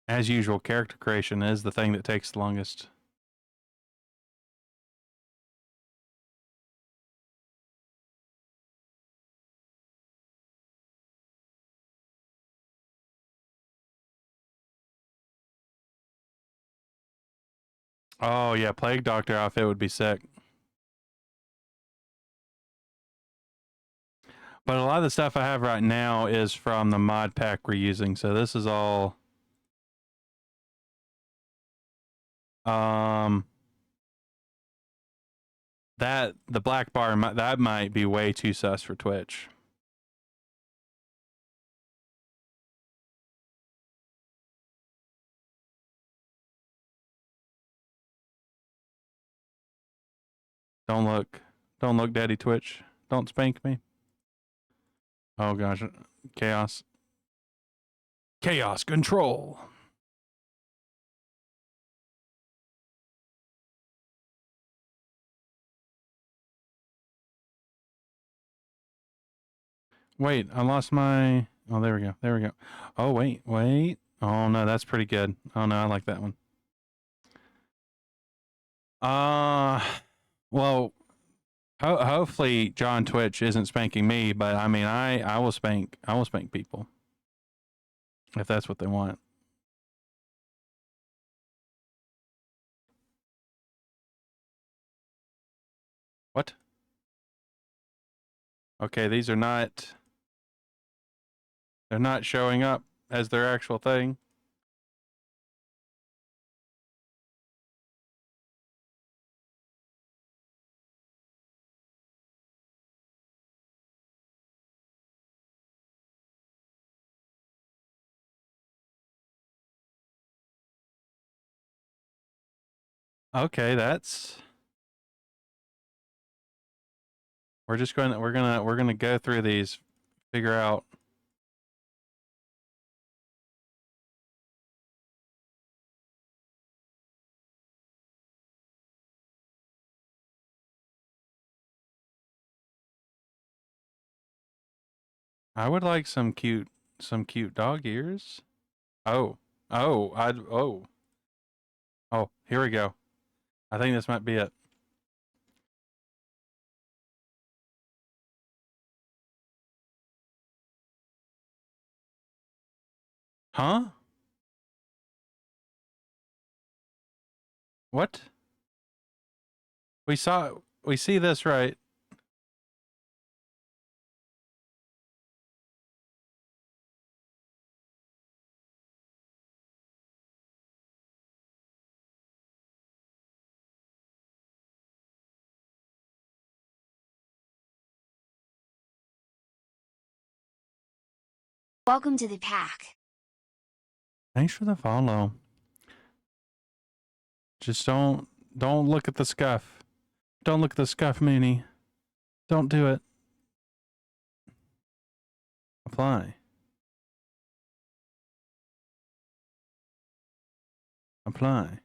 As usual, character creation is the thing that takes the longest. Oh yeah, Plague Doctor outfit would be sick. But a lot of the stuff I have right now is from the mod pack we're using. So this is all um that the black bar that might be way too sus for Twitch. Don't look. Don't look, Daddy Twitch. Don't spank me. Oh gosh. Chaos. Chaos control. Wait, I lost my. Oh, there we go. There we go. Oh, wait, wait. Oh, no, that's pretty good. Oh, no, I like that one. Uh, well, hopefully John Twitch isn't spanking me, but I mean, I will spank people if that's what they want. What? Okay, these are not. They're not showing up as their actual thing. Okay, that's. We're just going. We're gonna go through these, figure out. I would like some cute dog ears. Oh, oh, here we go. I think this might be it. Huh? What? We see this right. Welcome to the pack. Thanks for the follow. Just don't look at the scuff. Don't look at the scuff, Mooney. Don't do it. Apply. Apply.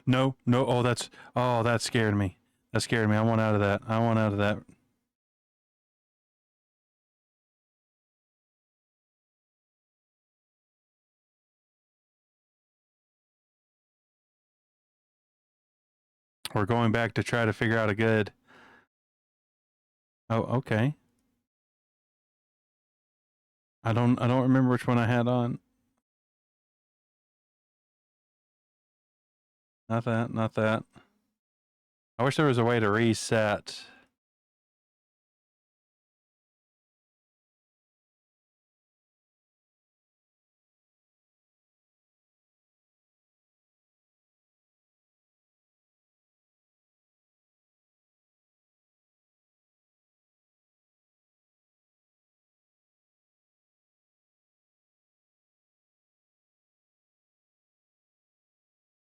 No, no. Oh, that scared me. That scared me. I want out of that. I want out of that. We're going back to try to figure out a good. Oh, okay. I don't remember which one I had on. Not that, not that. I wish there was a way to reset.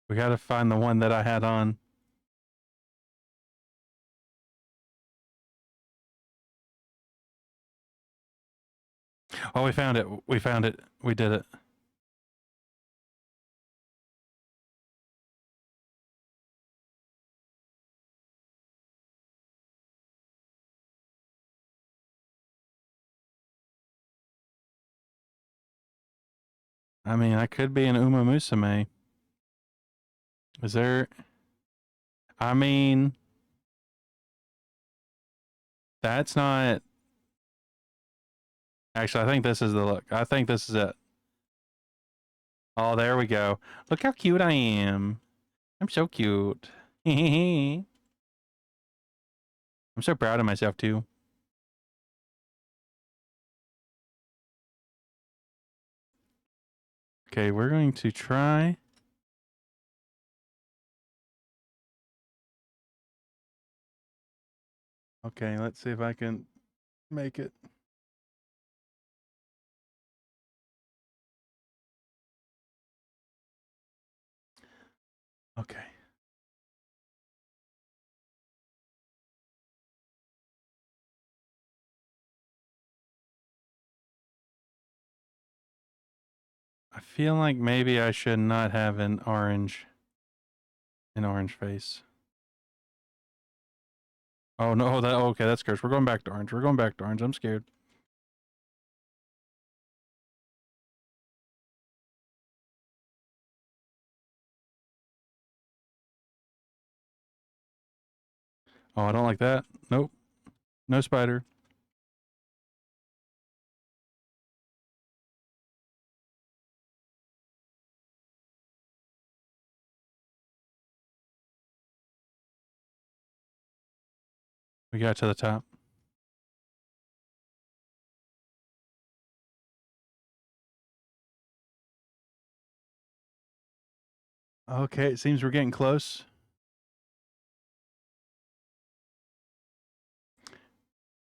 We got to find the one that I had on. Oh, we found it. We found it. We did it. I mean, I could be an Uma Musume. Is there? I mean, that's not. Actually, I think this is the look. I think this is it. Oh, there we go. Look how cute I am. I'm so cute. I'm so proud of myself, too. Okay, we're going to try. Okay, let's see if I can make it. Okay. I feel like maybe I should not have an orange face. Oh no, okay, that's cursed. We're going back to orange. We're going back to orange. I'm scared. Oh, I don't like that. Nope. No spider. We got to the top. Okay, it seems we're getting close.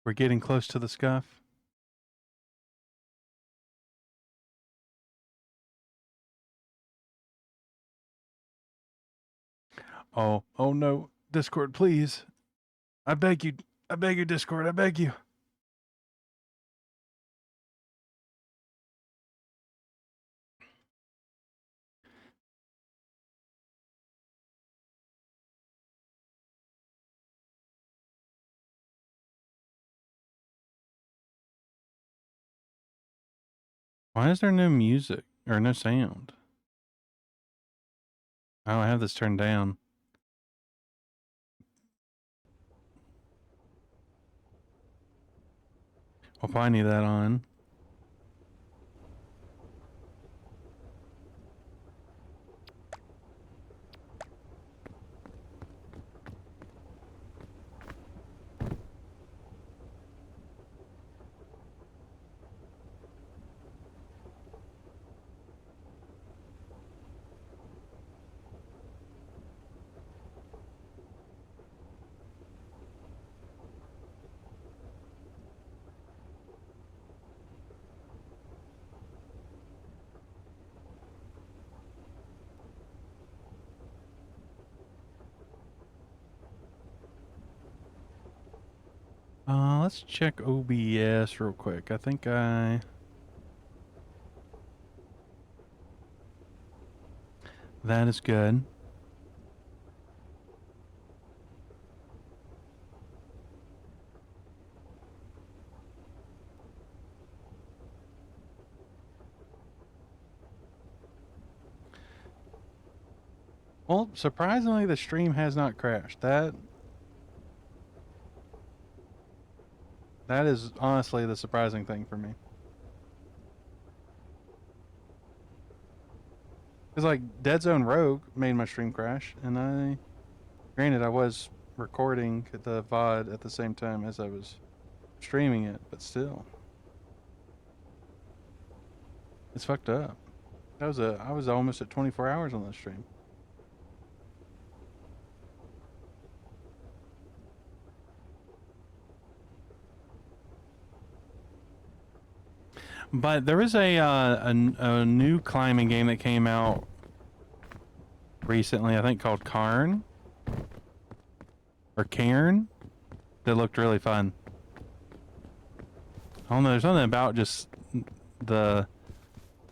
We're getting close to the scuff. Oh no. Discord, please. I beg you. I beg you, Discord. I beg you. Why is there no music or no sound? Oh, I have this turned down. I'll probably need that on. Let's check OBS real quick. I think that is good. Well, surprisingly, the stream has not crashed. That is honestly the surprising thing for me. Because like Dead Zone Rogue made my stream crash, and granted, I was recording the VOD at the same time as I was streaming it, but still, it's fucked up. I was almost at 24 hours on that stream. But there is a new climbing game that came out recently, I think called Cairn or Cairn, that looked really fun. I don't know, there's something about just the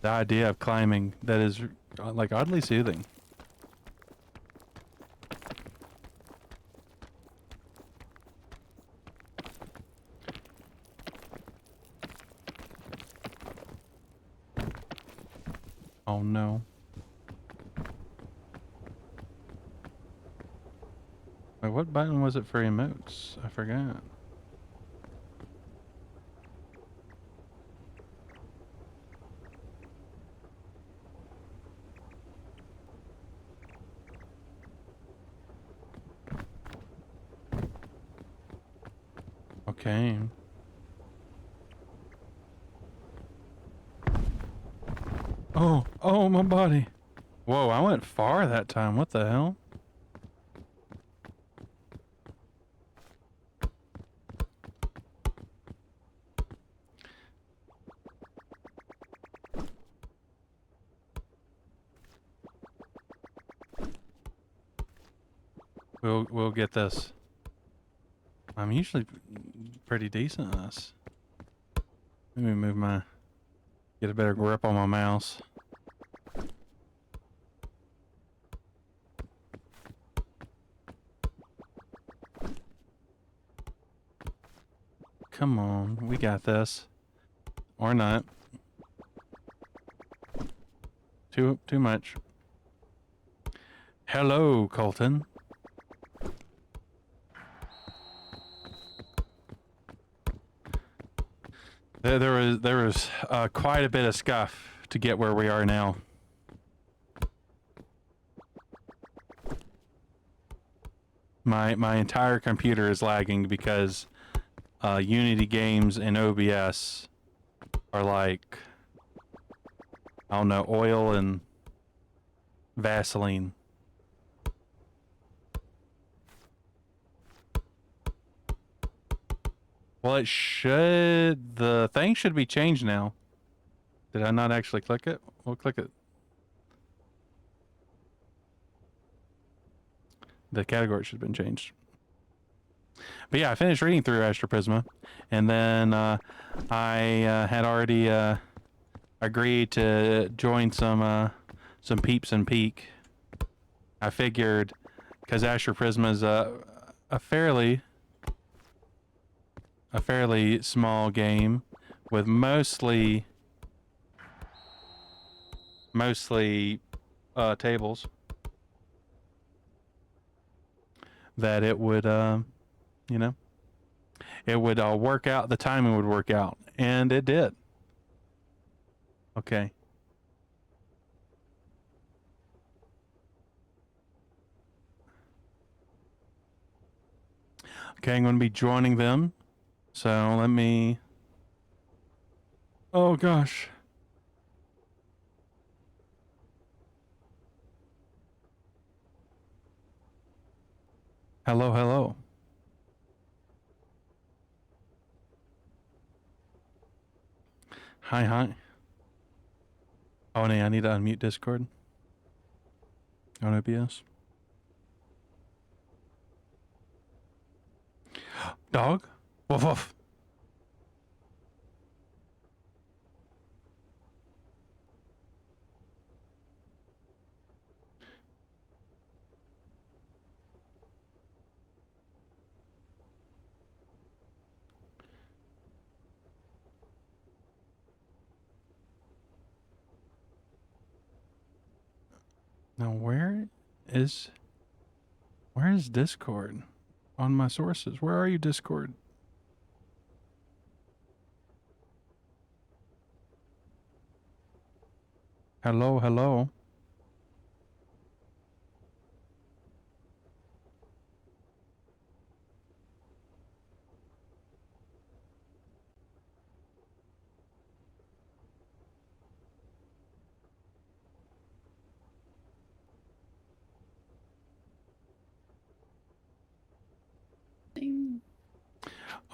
idea of climbing that is like oddly soothing. Oh no. Wait, what button was it for emotes? I forgot. Okay. Oh, my body. Whoa, I went far that time. What the hell? We'll get this. I'm usually pretty decent at this. Let me move get a better grip on my mouse. Come on, we got this. Or not. Too much. Hello, Colton. There was quite a bit of scuff to get where we are now. My entire computer is lagging because Unity games and OBS are like, I don't know, oil and Vaseline. Well, the thing should be changed now. Did I not actually click it? We'll click it. The category should have been changed. But yeah, I finished reading through Astroprisma, and then I had already agreed to join some peeps and peak. I figured, because Astroprisma is a fairly small game with mostly tables, that it would you know, it would work out, the timing would work out, and it did. Okay. Okay, I'm going to be joining them. So let me... Oh gosh. Hello, hello. Hi. Oh, nee, I need to unmute Discord on OBS. Dog? Woof woof. Now where is Discord on my sources? Where are you, Discord? Hello.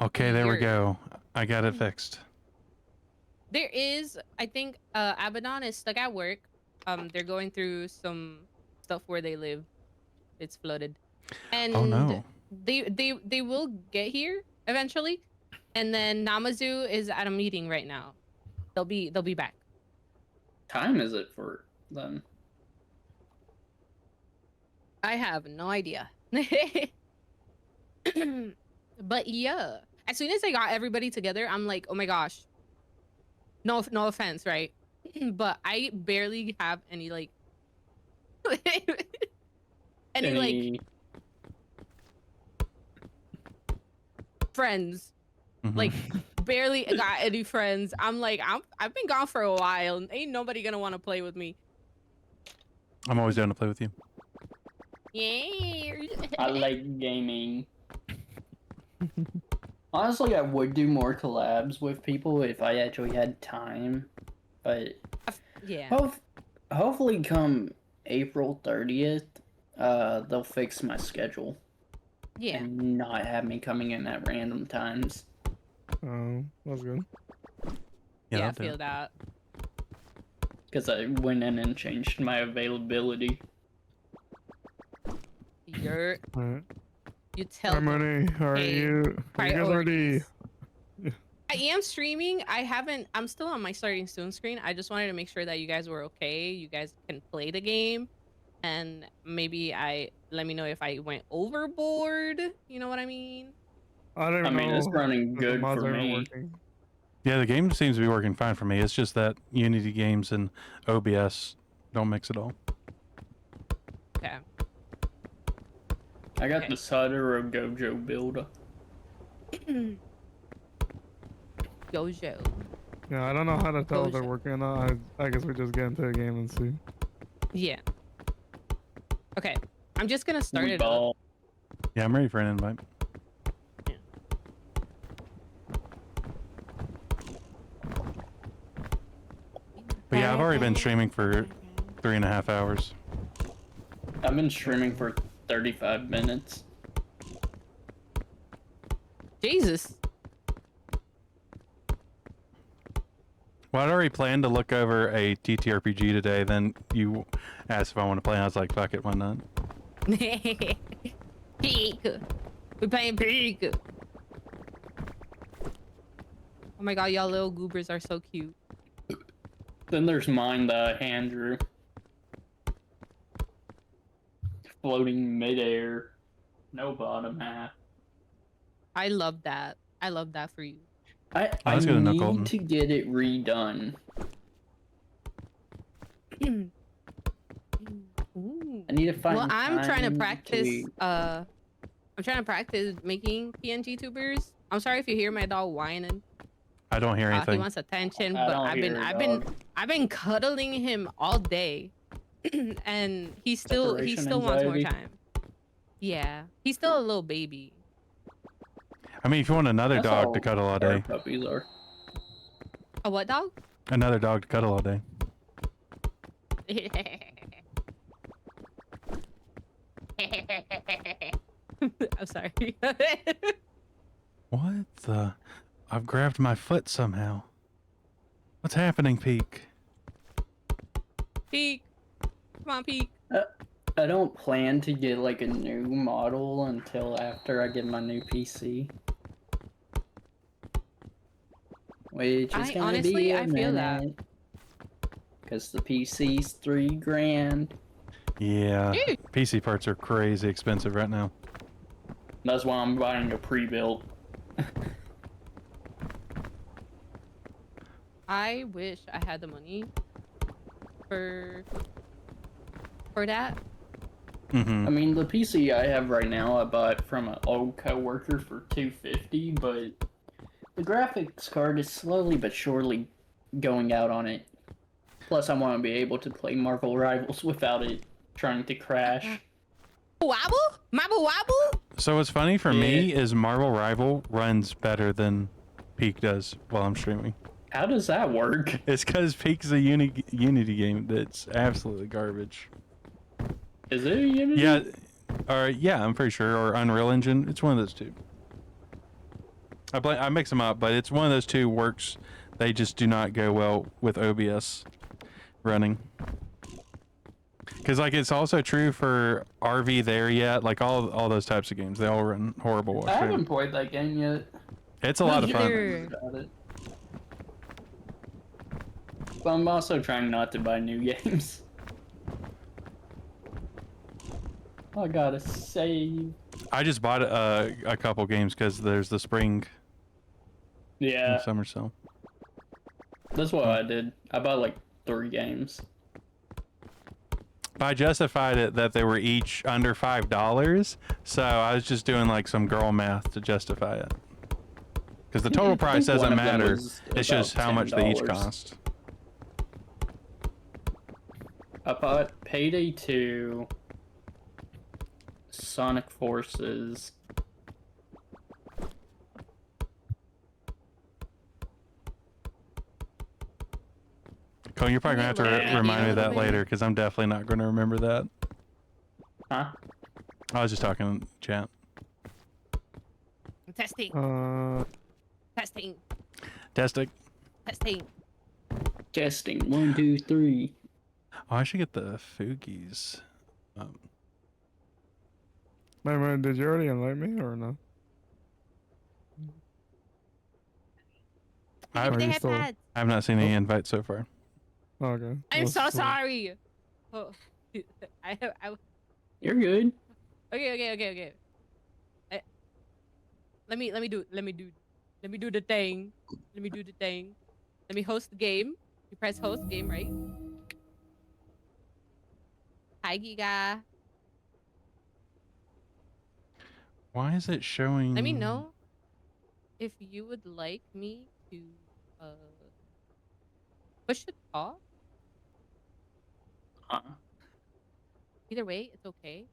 Okay, there we go. I got it fixed. There is, I think, Abaddon is stuck at work. They're going through some stuff where they live. It's flooded, and Oh no. they will get here eventually. And then Namazu is at a meeting right now. They'll be back. Time is it for them? I have no idea. But yeah, as soon as I got everybody together, I'm like, oh my gosh. No offense, right? But I barely have any like any like friends. Mm-hmm. Like barely got any friends. I'm like, I've been gone for a while. Ain't nobody gonna want to play with me. I'm always down to play with you. Yeah. I like gaming. Honestly, I would do more collabs with people if I actually had time, but Yeah. hopefully come April 30th, they'll fix my schedule Yeah. and not have me coming in at random times. Oh, that's good. Yeah, I that'll do feel it. that. Because I went in and changed my availability. You're Alright. you tell them. Harmony, are Hey, you guys ready? Priorities. I am streaming. I'm still on my starting soon screen. I just wanted to make sure that you guys were okay. You guys can play the game. And maybe let me know if I went overboard. You know what I mean? I don't I even mean, it's know running if the good mods for are even me. working. Yeah, the game seems to be working fine for me. It's just that Unity games and OBS don't mix at all. Okay. I got Okay. the Satoru Gojo builder. Gojo. Yeah, I don't know how to tell if they're Gojo. working or not. I guess we just get into the game and see. Yeah. Okay. I'm just gonna start We it up. ball. Yeah, I'm ready for an invite. But yeah, I've already been streaming for 3.5 hours. I've been streaming for 35 minutes. Jesus. Well, I'd already planned to look over a TTRPG today. Then you asked if I want to play, and I was like, fuck it, why not? Peek. We're playing Peek. Oh my god, y'all little goobers are so cute. Then there's mine, the hand drew. Floating midair. No bottom half. I love that. I love that for you. I that's good enough, need Colton. to get it redone. Ooh. I need to find Well, I'm trying to time practice. I'm trying to practice making PNG tubers. I'm sorry if you hear my dog whining. I don't hear He anything. wants attention, I but don't hear a dog. I've been cuddling him all day, and he still Separation wants more anxiety. time. Yeah, he's still a little baby. I mean, if you want another That's dog all to cuddle all our day, puppies are. A what dog? another dog to cuddle all day. I'm sorry. What the? I've grabbed my foot somehow. What's happening, Peak? Peek, come on, Peek. I don't plan to get like a new model until after I get my new PC. Which is gonna honestly, be a I feel that. minute. Cause the PC's $3,000. Yeah, Dude. PC parts are crazy expensive right now. That's why I'm buying a pre-built. I wish I had the money for that. Mm-hmm. I mean, the PC I have right now, I bought from an old coworker for $250, but the graphics card is slowly but surely going out on it. Plus, I want to be able to play Marvel Rivals without it trying to crash. Wobble? Marble wobble? So what's funny for me is Marvel Rival runs better than Peak does while I'm streaming. How does that work? It's because Peak's a Unity game that's absolutely garbage. Is it a Unity? Yeah, yeah, I'm pretty sure, or Unreal Engine. It's one of those two. I mix them up, but it's one of those two works. They just do not go well with OBS running. Because like it's also true for RV There Yet, like all those types of games. They all run horrible. I haven't played that game yet. It's a lot of fun. Either. About it. But I'm also trying not to buy new games. I gotta save. I just bought a couple games because there's the spring Yeah, and summer sale. that's what I did. I bought like 3 games. But I justified it that they were each under $5, so I was just doing like some girl math to justify it. Because the total I price think one doesn't of them matter. was It's just about how much they each $10. cost. I bought Payday 2, Sonic Forces, Oh, you're probably gonna have to Can you remind me of lower that it a later bit? because I'm definitely not gonna remember that. Huh? I was just talking chat. Testing. Testing. Testing. Testing. Testing. 1, 2, 3. Oh, I should get the Foogies. Man, did you already invite me or no? I Give Are me the you still- headpads. I have not seen any invites so far. Oh, okay. I'm Let's so see. sorry. Oh, I You're good. okay. Let me do the thing. Let me do the thing. Let me host the game. You press host game, right? Hi, Giga. Why is it showing? Let me know if you would like me to push the talk. Either way, it's okay.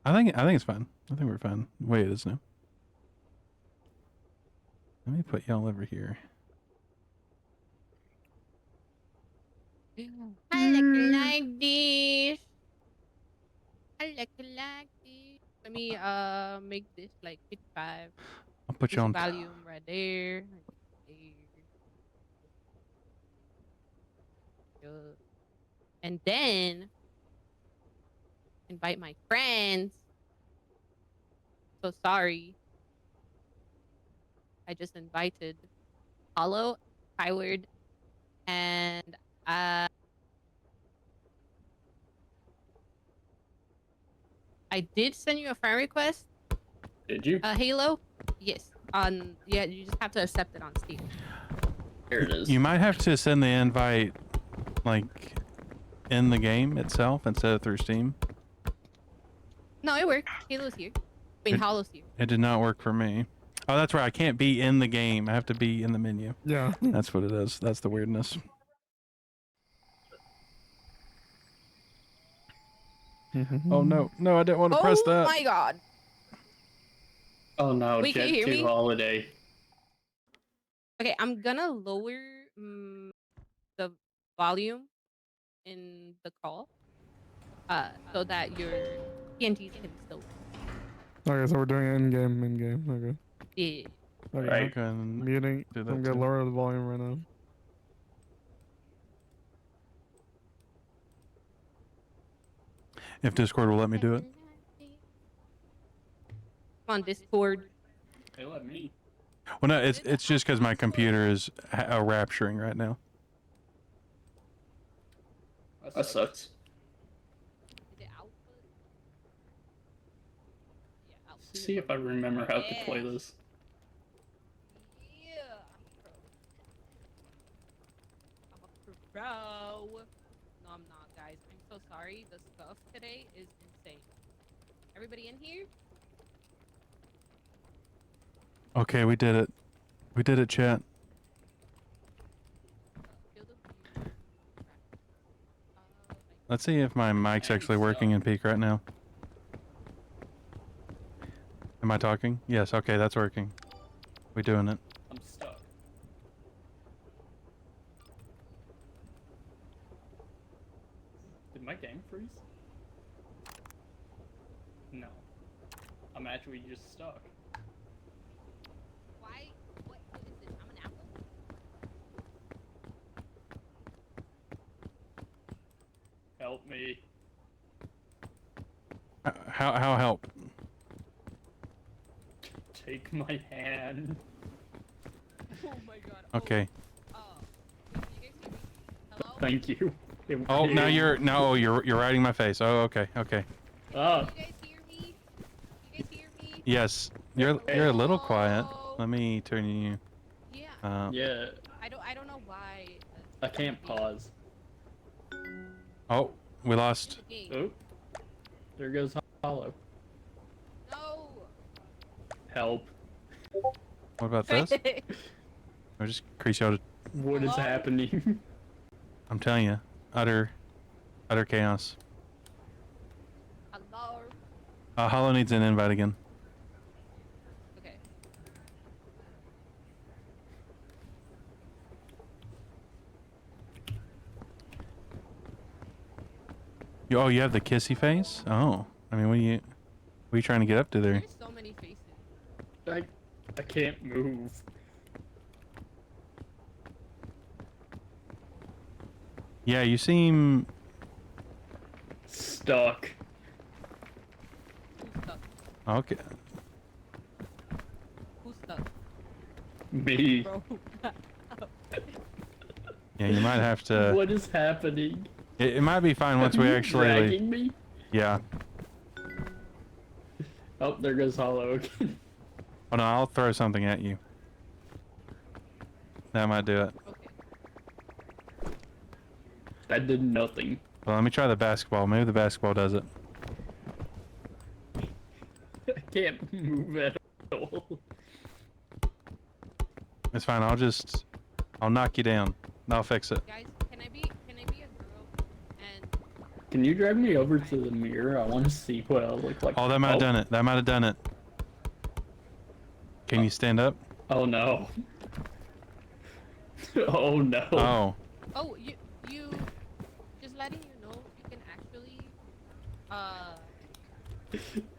I think it's fine. I think we're fine. Wait, it is now. Let me put y'all over here. I like this. I like this. Let me make this like 55. I'll put you Use on. volume right there. And then invite my friends. So sorry. I just invited Hollow, Skyward, and I did send you a friend request. Did you? Halo. Yes. Yeah, you just have to accept it on Steam. Here it is. You might have to send the invite, like, in the game itself instead of through Steam. No, it worked. Halo's here. I mean, Hollow's here. It did not work for me. Oh, that's right. I can't be in the game. I have to be in the menu. Yeah. That's what it is. That's the weirdness. Oh no, no, I didn't want to press that. Oh my god. Oh no, Wait, can Jet you hear 2 me? Holiday. Okay, I'm gonna lower the volume in the call, so that your TNTs can still. Okay, so we're doing it in game. Okay. Yeah. Okay. Right. Okay, and Muting. do that I'm gonna too. lower the volume right now. If Discord will let me do it. Come on, Discord. They let me. Well, no, it's just because my computer is rapturing right now. That sucks. Is it output? Yeah, output. See if I remember how to play this. Yeah. I'm a pro. No, I'm not, guys. I'm so sorry. The stuff today is insane. Everybody in here? Okay, we did it. We did it, chat. Field of view. Let's see if my mic's actually working in peak right now. Am I talking? Yes, okay, that's working. We doing it. I'm stuck. Did my game freeze? No. I'm actually just stuck. Why? What is this? I'm an apple? Help me. How help? Take my hand. Oh my god. Okay. Oh. Can you guys hear me? Hello? Thank you. Oh, now you're riding my face. Oh, okay, okay. Ah. Can you guys hear me? You guys hear me? Yes, you're a little quiet. Hello? Let me turn you. Yeah. Yeah, I don't know why. I can't pause. Oh, we lost. The game. Oh. There goes Hollow. No. Help. What about this? I'll just increase y'all to. What is Hello? happening? I'm telling you, utter chaos. Hello. Hollow needs an invite again. Okay. Oh, you have the kissy face? Oh. I mean, what are you trying to get up to there? There's so many faces. I can't move. Yeah, you seem... Stuck. Who's stuck? Okay. Who's stuck? Me. Bro. Yeah, you might have to... What is happening? It might be fine once Are we you actually... dragging me? Yeah. Oh, there goes Hollow again. Hold on, I'll throw something at you. That might do it. Okay. That did nothing. Well, let me try the basketball. Maybe the basketball does it. I can't move at all. It's fine. I'll knock you down. I'll fix it. Guys, can I be a girl? And Can you drag me over to the mirror? I want to see what I look like. Oh, that might have done it. That might have done it. Can you stand up? Oh no. Oh no. Oh. oh, you just letting you know you can actually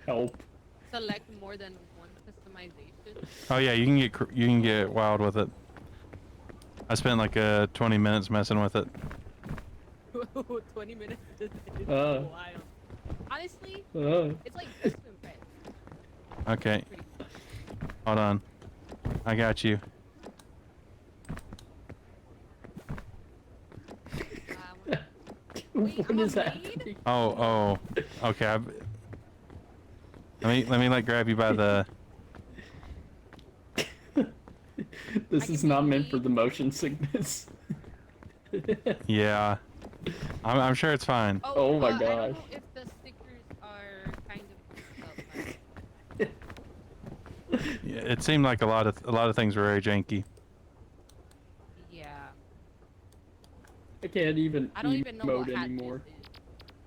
Help. select more than one customization. Oh yeah, you can get wild with it. I spent like 20 minutes messing with it. 20 minutes is Uh. wild. Honestly, Uh, it's like best to impress. Okay. Pretty cool. Hold on. I got you. Wait, what I'm a is maid? happening? Oh. Okay. Let me like grab you by the... This I is can not be meant for mean. the motion sickness. Yeah. I'm sure it's fine. Oh my I don't gosh. know if the stickers are kind of messed up, like, Yeah, it seemed like a lot of things were very janky. yeah. I can't even I don't even know what emote hat anymore. this is.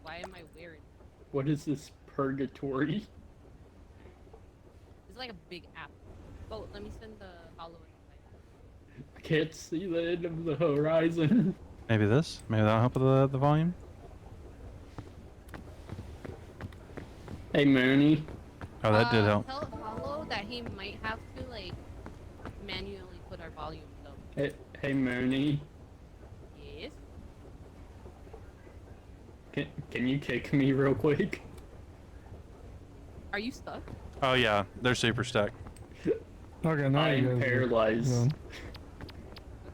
Why am I wearing it? What is this purgatory? It's like a big apple. Oh, let me send the hollow invite. I can't see the end of the horizon. Maybe this? Maybe that'll help with the volume? Hey Mooney. Oh, that did help. Tell Hollow that he might have to like manually put our volumes up. Hey Mooney. Yes. Can you kick me real quick? Are you stuck? Oh yeah, they're super stuck. Okay, now you I'm guys are paralyzed. done.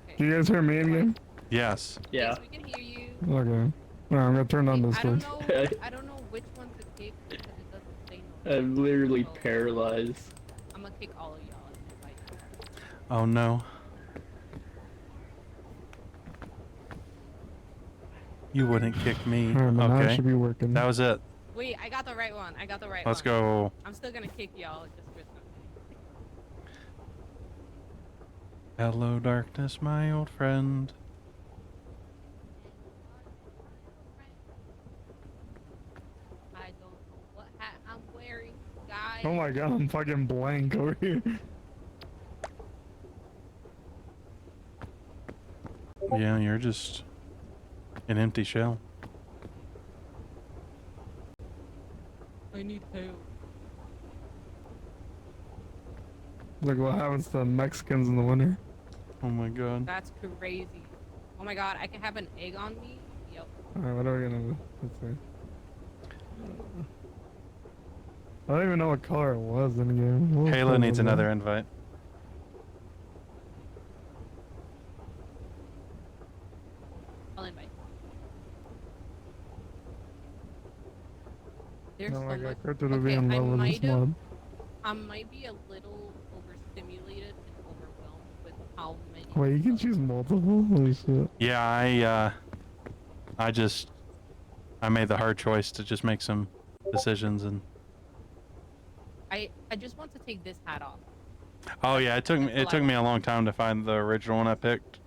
Okay. Do you guys hear me in game? Yes. Yeah. Yes, we can hear you. Okay. Alright, I'm gonna turn on Wait, this I don't switch. know. I don't know which one to kick because it doesn't say no. I'm literally Oh. paralyzed. I'm gonna kick all of y'all. and invite you. Oh no. You wouldn't kick me. Alright, but now it Okay. should be working. That was it. Wait, I got the right one. I got the right Let's one. go. I'm still gonna kick y'all just for something. Hello, darkness, my old friend. I don't know what hat I'm wearing, guys. Oh my god, I'm fucking blank over here. Yeah, you're just an empty shell. I need help. Look what happens to Mexicans in the winter. Oh my god. That's crazy. Oh my god, I can have an egg on me? Yep. Alright, what are we gonna do? Let's see. I don't even know what color it was in the game. What Halo color needs was it? another invite. I'll invite. There's No, so I much. got crypto to be Okay, in I love with this might have- mod. I might be a little overstimulated and overwhelmed with how many. Wait, you can choose multiple? Holy shit. Yeah, I made the hard choice to just make some decisions and... I just want to take this hat off. Oh yeah, it took me a long time to find the original one I picked.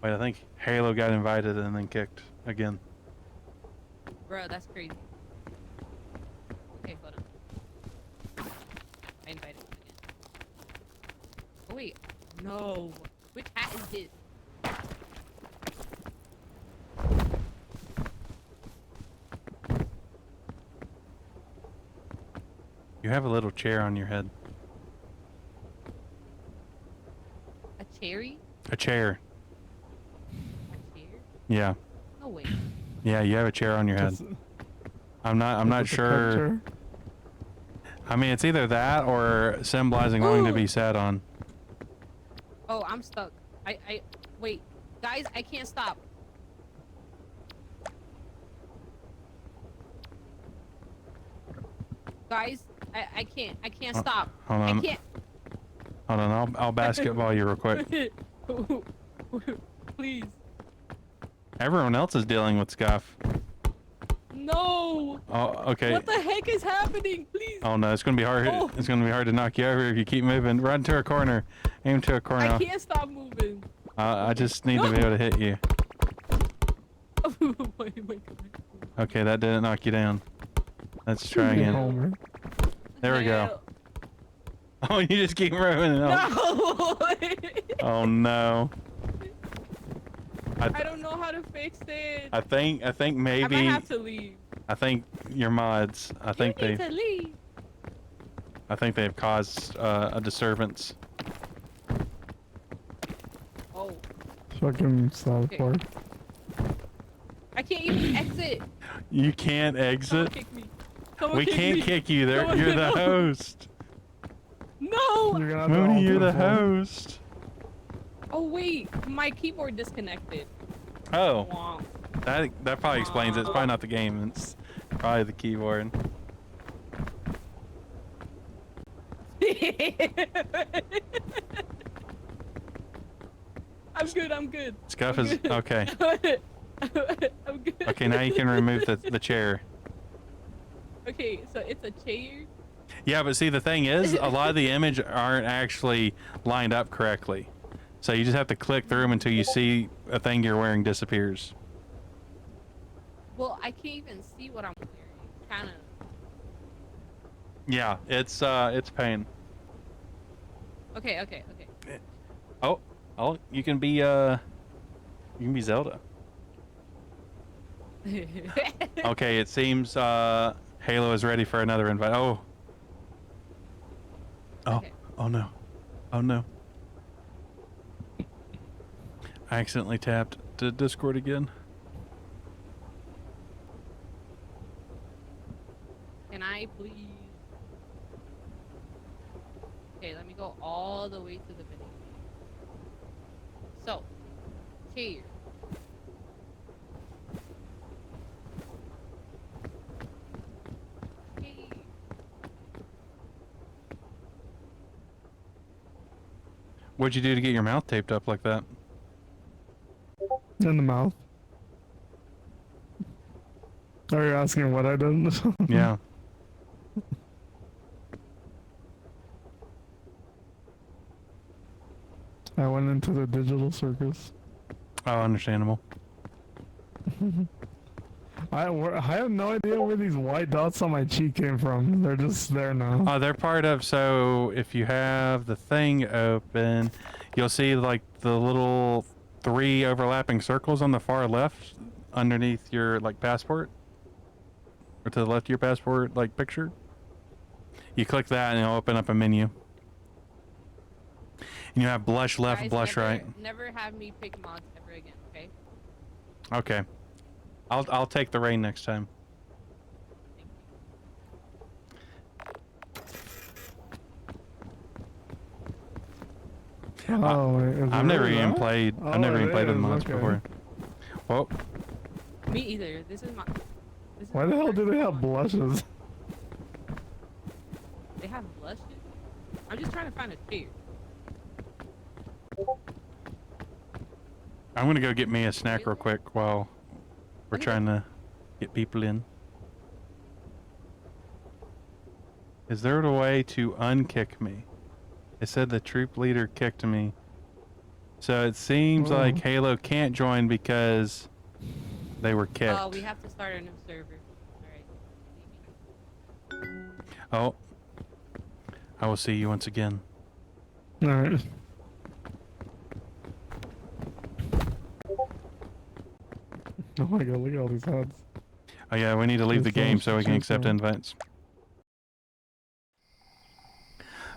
Wait, I think Halo got invited and then kicked again. Bro, that's crazy. Okay, hold on. I invited him again. Oh wait, no. Which hat is this? have a little chair on your head. A cherry? A chair. A chair? Yeah. No way. Yeah, you have a chair on your head. Just- I'm not just a sure. picture? I mean, it's either that or symbolizing wanting to Ooh. be sat on. Oh, I'm stuck. Wait. Guys, I can't stop. Guys, I can't stop. Hold I on. can't. Hold on. I'll basketball you real quick. Please. Everyone else is dealing with scuff. No. Oh, okay. What the heck is happening? Please. Oh no, it's gonna be hard. Oh. It's gonna be hard to knock you over if you keep moving. Run to a corner. Aim to a corner. I can't stop moving. I just need to be able to hit you. Oh my God. Okay, that didn't knock you down. Let's try Get again. Homer. There we go. Oh, you just keep moving. No. Oh no. I don't know how to fix it. I think I maybe might have to leave. I think your mods. I think you need they to leave. they've caused a disturbance. Oh, Fucking South Okay. Park. I can't even exit. You can't Someone exit. kick me. Someone We kick can't me. kick you. There, Someone- you're the no. host. No. You're gonna have to Mooney, alter you're the floor. host. Oh wait, my keyboard disconnected. Oh, Womp. that probably explains it. It's probably not the game. It's probably the keyboard. I'm good. Scuff I'm is good. okay. I'm good. Okay, now you can remove the chair. Okay, so it's a chair. Yeah, but see, the thing is, a lot of the image aren't actually lined up correctly. So you just have to click through them until you see a thing you're wearing disappears. Well, I can't even see what I'm wearing. Kind of. Yeah, it's pain. Okay. Oh, you can be Zelda. Okay, it seems Halo is ready for another invite. Oh. Okay. Oh no. Oh no. I accidentally tapped to Discord again. Can I please? Okay, let me go all the way to the beginning. So, chair. Chair. What'd you do to get your mouth taped up like that? In the mouth. Are you asking what I did? Yeah. I went into the digital circus. Oh, understandable. I have no idea where these white dots on my cheek came from. They're just there now. They're part of, so if you have the thing open, you'll see like the little 3 overlapping circles on the far left underneath your like passport. Or to the left of your passport like picture. You click that and it'll open up a menu. And you have blush left, Guys, blush never, right. Never have me pick mods ever again, okay? Okay. I'll take the rain next time. Thank you. Oh, wait, is I've it never really even that? played. Oh, I've never it even played with is, mods okay. before. Well, Me either. This is my. This is Why the my hell do first they have one. blushes? They have blushes? I'm just trying to find a chair. I'm gonna go get me a snack real quick while we're Okay. trying to get people in. Is there a way to unkick me? It said the troop leader kicked me. So it seems Oh. like Halo can't join because they were kicked. Oh, we have to start a new server. Alright. Oh. I will see you once again. Alright. Oh my god, look at all these heads. Oh yeah, we need to leave the That's so game much so we can to accept choose from. invites.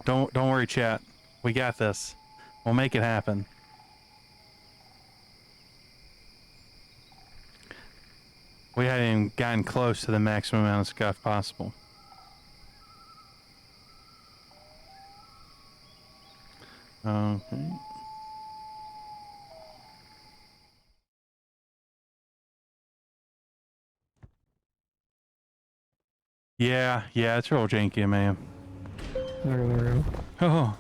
Don't worry, chat. We got this. We'll make it happen. We haven't even gotten close to the maximum amount of scuff possible. Okay. Yeah, it's real janky, man. There we go. Oh.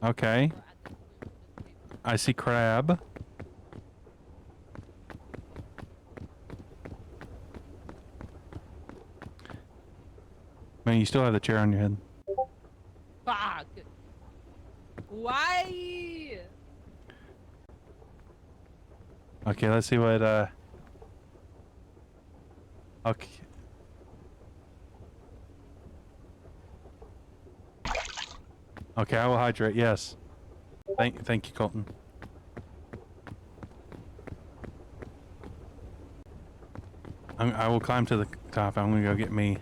Okay. I see crab. Man, you still have the chair on your head. Fuck. Why? Okay, let's see what, okay. Okay, I will hydrate, yes. Thank you, Colton. I will climb to the top. I'm gonna go get me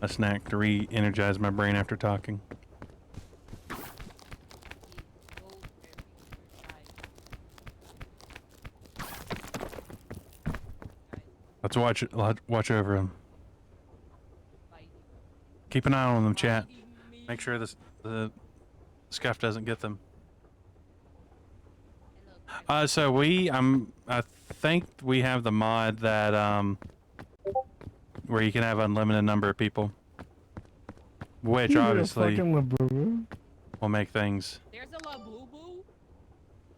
a snack to re-energize my brain after talking. Let's watch over him. Keep an eye on them, chat. Make sure the scuff doesn't get them. So I think we have the mod that where you can have unlimited number of people, which You obviously fucking Labubu. There's will a Labubu.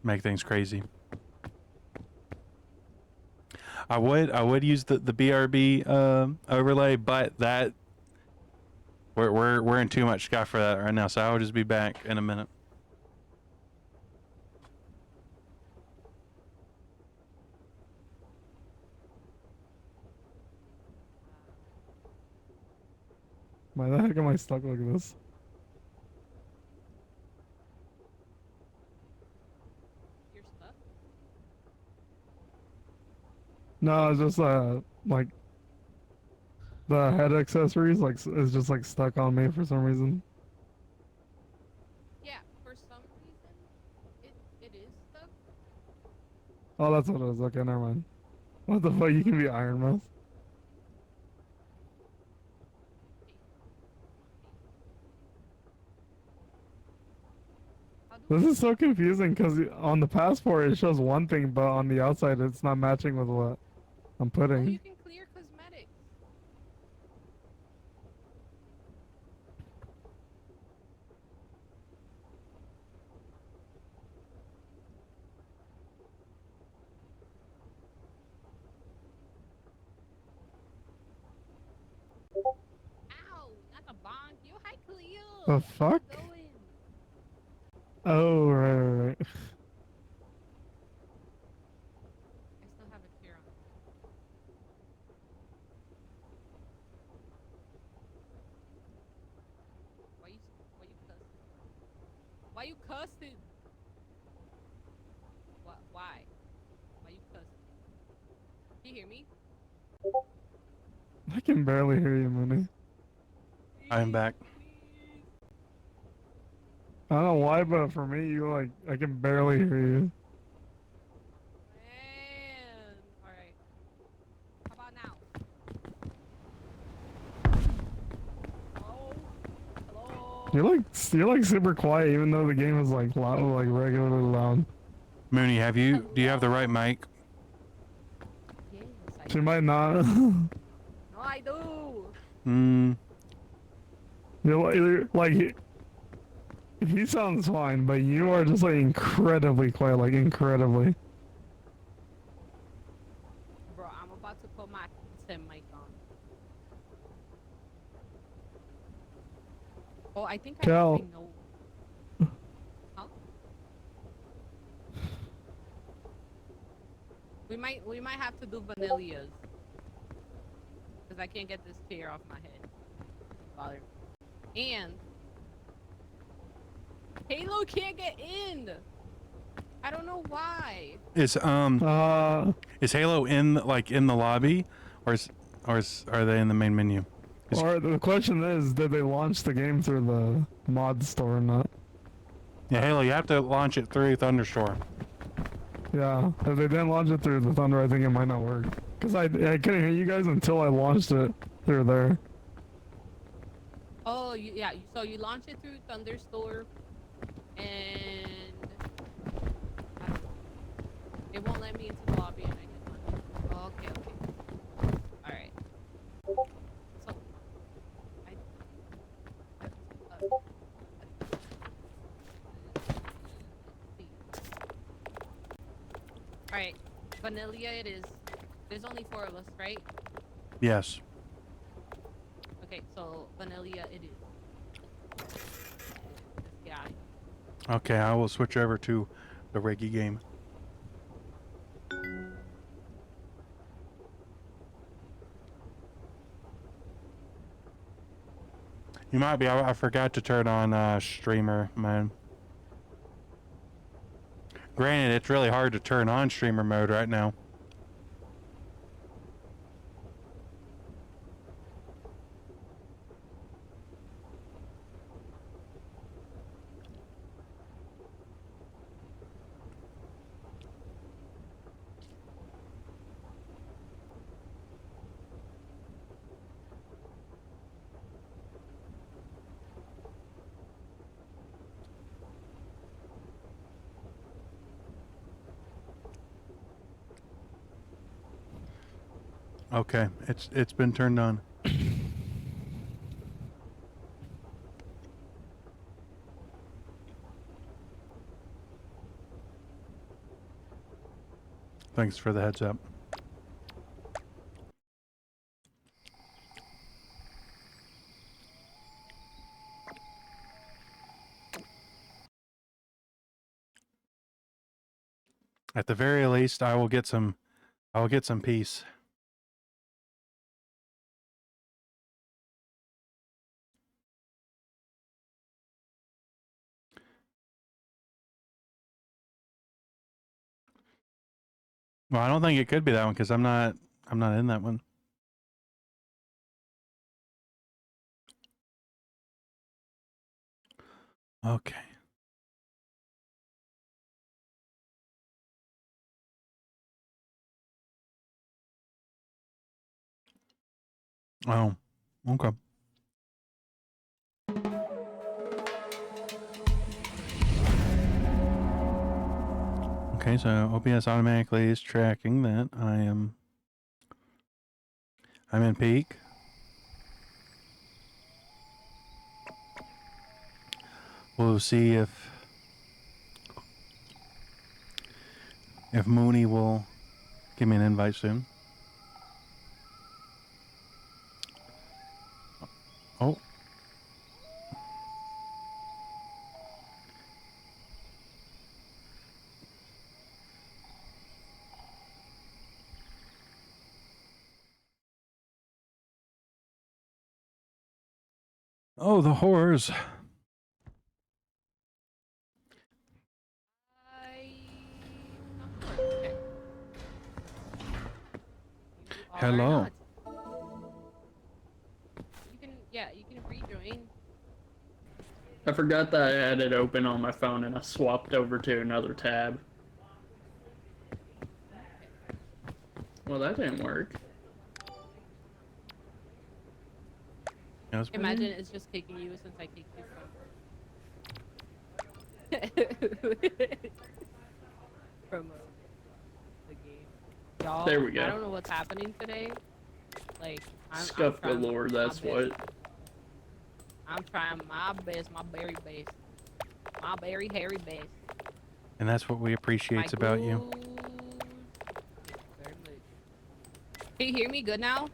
make things crazy. I would use the BRB overlay, but that we're in too much scuff for that right now, so I will just be back in a minute. Why the heck am I stuck like this? You're stuck. No, it's just like the head accessories like is just like stuck on me for some reason. Yeah, for some reason, it is stuck. Oh, that's what it is. Okay, never mind. What the fuck? You can be Iron Mouse. This is so confusing because on the passport it shows one thing, but on the outside it's not matching with what I'm Oh, putting. you can clear cosmetics. Ow, not the bonk. Yo, hi, Cleo. The fuck? How's it going? Oh, right. I still have a chair on. Why you cussing? Why you cussing? What? Why? Why you cussing? Can you hear me? I can barely hear you, Mooney. I am back. I don't know why, but for me, you like I can barely hear you. Man. Alright. How about now? Oh. Hello? You're like super quiet, even though the game is like loud, like regularly loud. Mooney, do you have the right mic? Yes, I She do. might not. No, I do. You're like he sounds fine, but you are just like incredibly quiet, like incredibly. Bro, I'm about to put my headset mic on. Oh, I think I Cal. know. Huh? We might have to do vanillas. Because I can't get this tear off my head. It's bothering me. And Halo can't get in. I don't know why. Is Halo in the lobby, or are they in the main menu? Is- Or the question is, did they launch the game through the mod store or not? Yeah, Halo, you have to launch it through Thunderstore. Yeah, if they didn't launch it through the Thunder, I think it might not work. Cause I couldn't hear you guys until I launched it through there. Oh, yeah. So you launch it through Thunderstore, and I don't know. It won't let me into the lobby, and I can launch it. Oh, okay, okay. All right. So I see. All right, Vanilla. It is. There's only 4 of us, right? Yes. Okay, so Vanilla. It is. Let's get out of here. Okay, I will switch over to the Reggie game. You might be. I forgot to turn on streamer mode. Granted, it's really hard to turn on streamer mode right now. Okay, it's been turned on. Thanks for the heads up. At the very least, I will get some peace. Well, I don't think it could be that one because I'm not in that one. Okay. Oh, okay. Okay, so OBS automatically is tracking that I'm in peak. We'll see if Mooney will give me an invite soon. Oh. Oh, the horrors. Okay. You are Hello. not. You can rejoin. I forgot that I had it open on my phone and I swapped over to another tab. Well, that didn't work. Imagine it's just kicking you since I kicked you from the game. Y'all, There we go. I don't know what's happening today. Like, Scuff trying galore, that's my what. best. I'm trying my best, my very best. My very hairy best. And that's what we appreciate about you. Thank you very much. Can you hear me good now?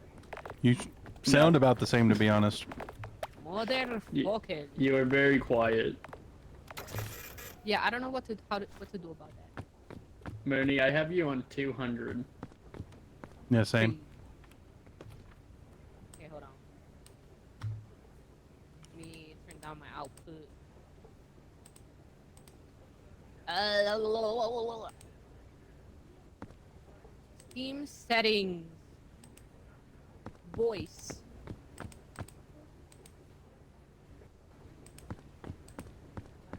You sound about the same, to be honest. Motherfucking. You are very quiet. Yeah, I don't know what to do about that. Mooney, I have you on 200. Yeah, same. Okay, hold on. Let me turn down my output. Steam settings. Voice.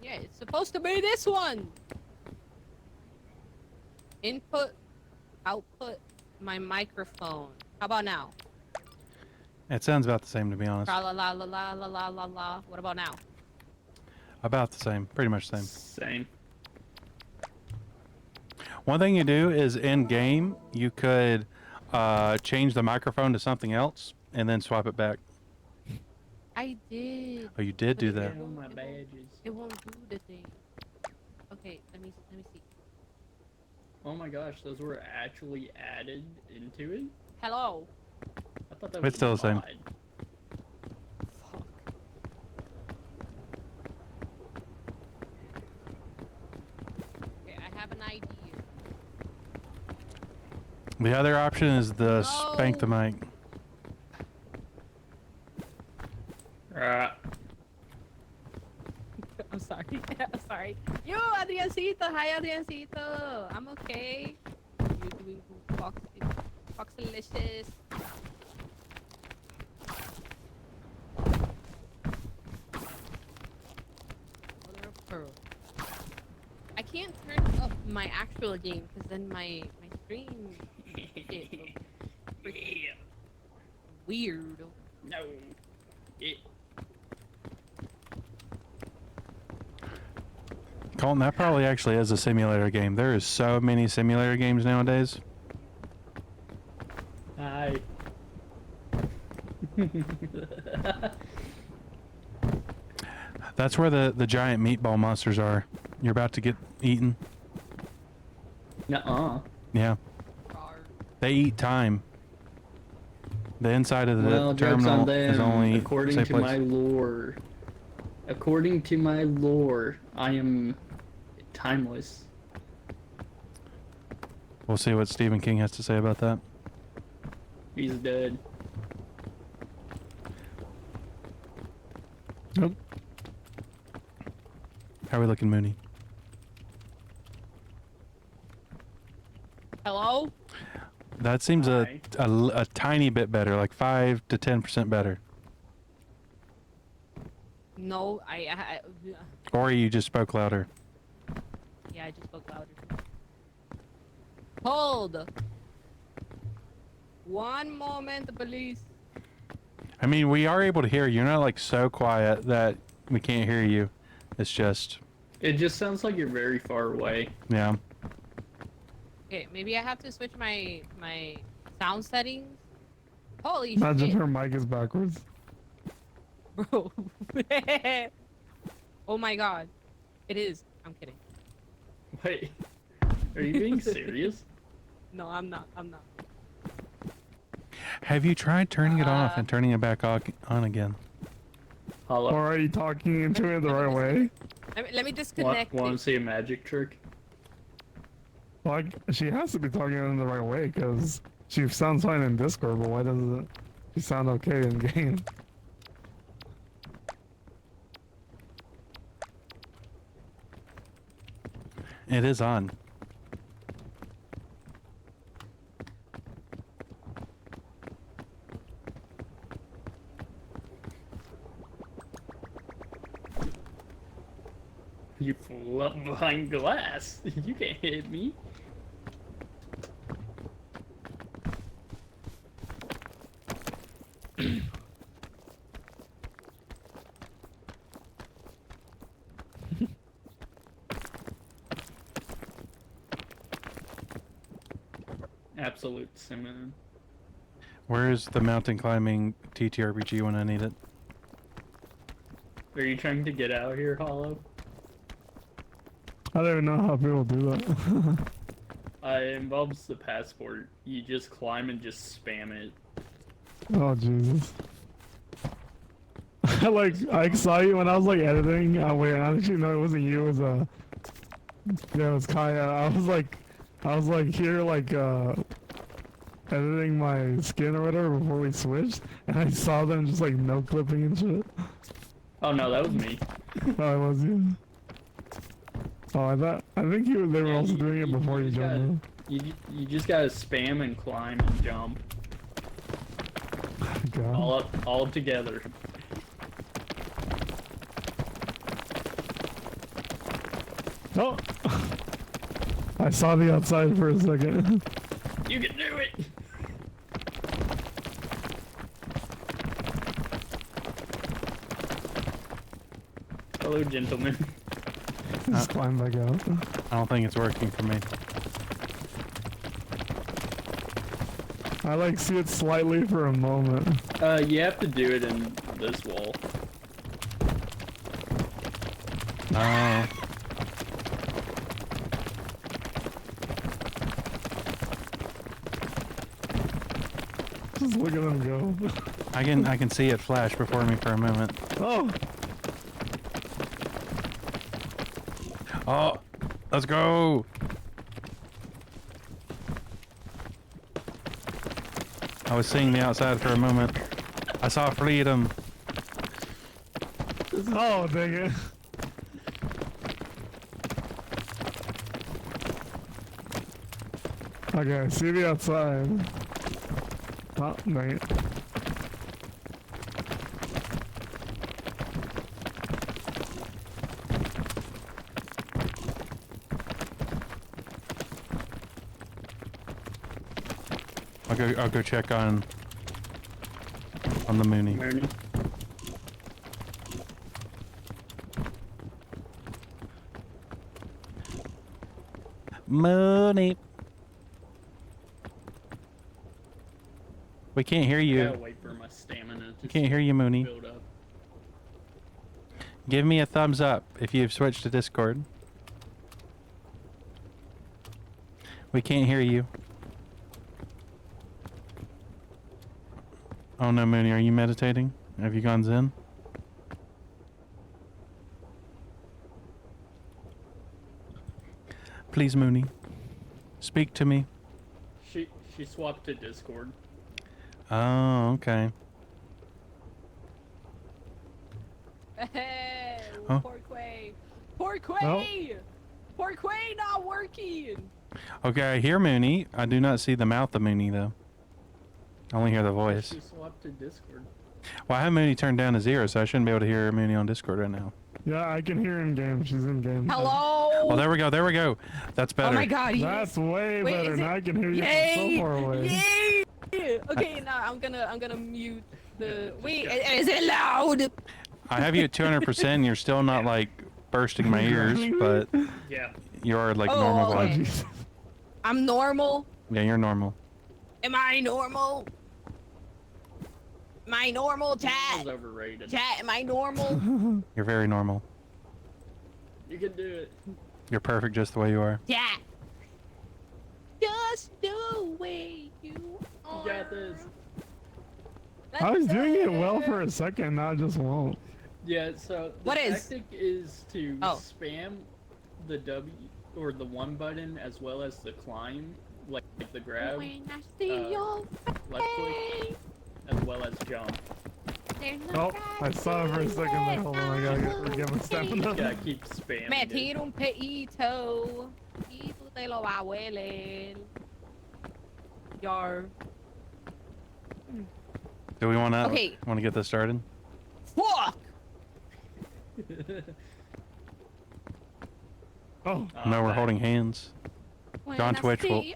Yeah, it's supposed to be this one. Input, output, my microphone. How about now? It sounds about the same, to be honest. Tra la la la la la la la la. What about now? About the same. Pretty much the same. Same. One thing you do is in game, you could change the microphone to something else and then swap it back. I did. Oh, you did do But that. it won't- my it won't- badges. It won't do the thing. Okay, let me see. Oh my gosh, those were actually added into it? Hello. I thought that It's was still the same. mod. Fuck. Okay, I have an idea. The other option is the spank the No. mic. I'm sorry. I'm sorry. Yo, Adriancito. Hi, Adriancito. I'm okay. You doing Foxalicious. Mother of pearl. I can't turn up my actual game because then my stream it looks freaking weird. No. It. Colton, that probably actually is a simulator game. There is so many simulator games nowadays. Hi. That's where the giant meatball monsters are. You're about to get eaten. Nuh-uh. Yeah. They eat time. The inside of the Well, joke's on terminal is them. only According safe to place. my lore. According to my lore, I am timeless. We'll see what Stephen King has to say about that. He's dead. Yep. How are we looking, Mooney? Hello? That seems Hi. a tiny bit better, like 5 to 10% better. No, Or you just spoke louder. yeah, I just spoke louder. Hold. One moment, please. I mean, we are able to hear you. You're not like so quiet that we can't hear you. It's just, It just sounds like you're very far away. yeah. Okay, maybe I have to switch my sound settings. Holy Imagine shit, her mic is backwards. bro. Oh my god. It is. I'm kidding. Wait. Are you being serious? No, I'm not. I'm not. Have you tried turning it off and turning it back on again? Hello. Or are you talking into it the right way? Let me disconnect Want to it. see a magic trick? Like, she has to be talking in the right way because she sounds fine in Discord, but why doesn't she sound okay in game? It is on. You fool up behind glass. You can't hit me. Absolute cinnamon. Where's the mountain climbing TTRPG when I need it? Are you trying to get out here, Hollow? I don't even know how people do that. It involves the passport. You just climb and just spam it. Oh Jesus. I saw you when I was like editing. Wait, I actually know it wasn't you. It was yeah, it was Kaya. I was like here editing my skin or whatever before we switched, and I saw them just like no clipping and shit. Oh no, that was me. Oh, it was you. Oh, I think they were Yeah, also doing it before you just gotta- jumped. You just gotta spam and climb and jump God. all together. Oh! I saw the outside for a second. You can do it! Hello, gentlemen. Just climb back out. I don't think it's working for me. I like see it slightly for a moment. You have to do it in this wall. Oh. Just look at them go. I can see it flash before me for a moment. Oh! Oh, let's go. I was seeing the outside for a moment. I saw freedom. Oh, dang it. Okay, see the outside. Oh, dang it. I'll go check on the Mooney. Mooney. Mooney. We can't hear you. Gotta wait for my stamina to Can't hear you, Mooney. build up. Give me a thumbs up if you've switched to Discord. We can't hear you. Oh no, Mooney, are you meditating? Have you gone Zen? Please, Mooney, speak to me. She swapped to Discord. Oh, okay. Hey, Huh? poor Quay. Poor Quay! Poor Quay not working! Okay, I hear Mooney. I do not see the mouth of Mooney, though. I only hear the voice. She swapped to Discord. Well, I have Mooney turned down to 0, so I shouldn't be able to hear Mooney on Discord right now. Yeah, I can hear in game. She's in game. Hello? Oh, there we go. There we go. That's better. Oh my god, That's way Wait, better. is it- Now I can hear you Yay! from so far away. Yay! Okay, now I'm gonna mute the. Wait, is it loud? I have you at 200%. And you're still not like bursting my ears, but Yeah. you're like Oh, normal. okay. volume. Jesus. I'm normal. Yeah, you're normal. Am I normal? Am I normal, That chat? was overrated. Chat, am I normal? You're very normal. You can do it. You're perfect just the way you are. Chat. Just the way you are. You got this. I was doing it well for a second. Now I just won't. Yeah, so the What is? tactic is to Oh. spam the W or the 1 button as well as the climb, like the grab, When I see uh, your left click, face, as well as jump. there's Oh, no I saw it for a second there. Hold on, I gotta get my You stamina. gotta keep spamming Me it. tiro un peito y tú te lo vas a hueler. Yar. Do we want to Okay. get this started? Fuck! Oh, No, we're back. holding hands. When John I Twitch will- see-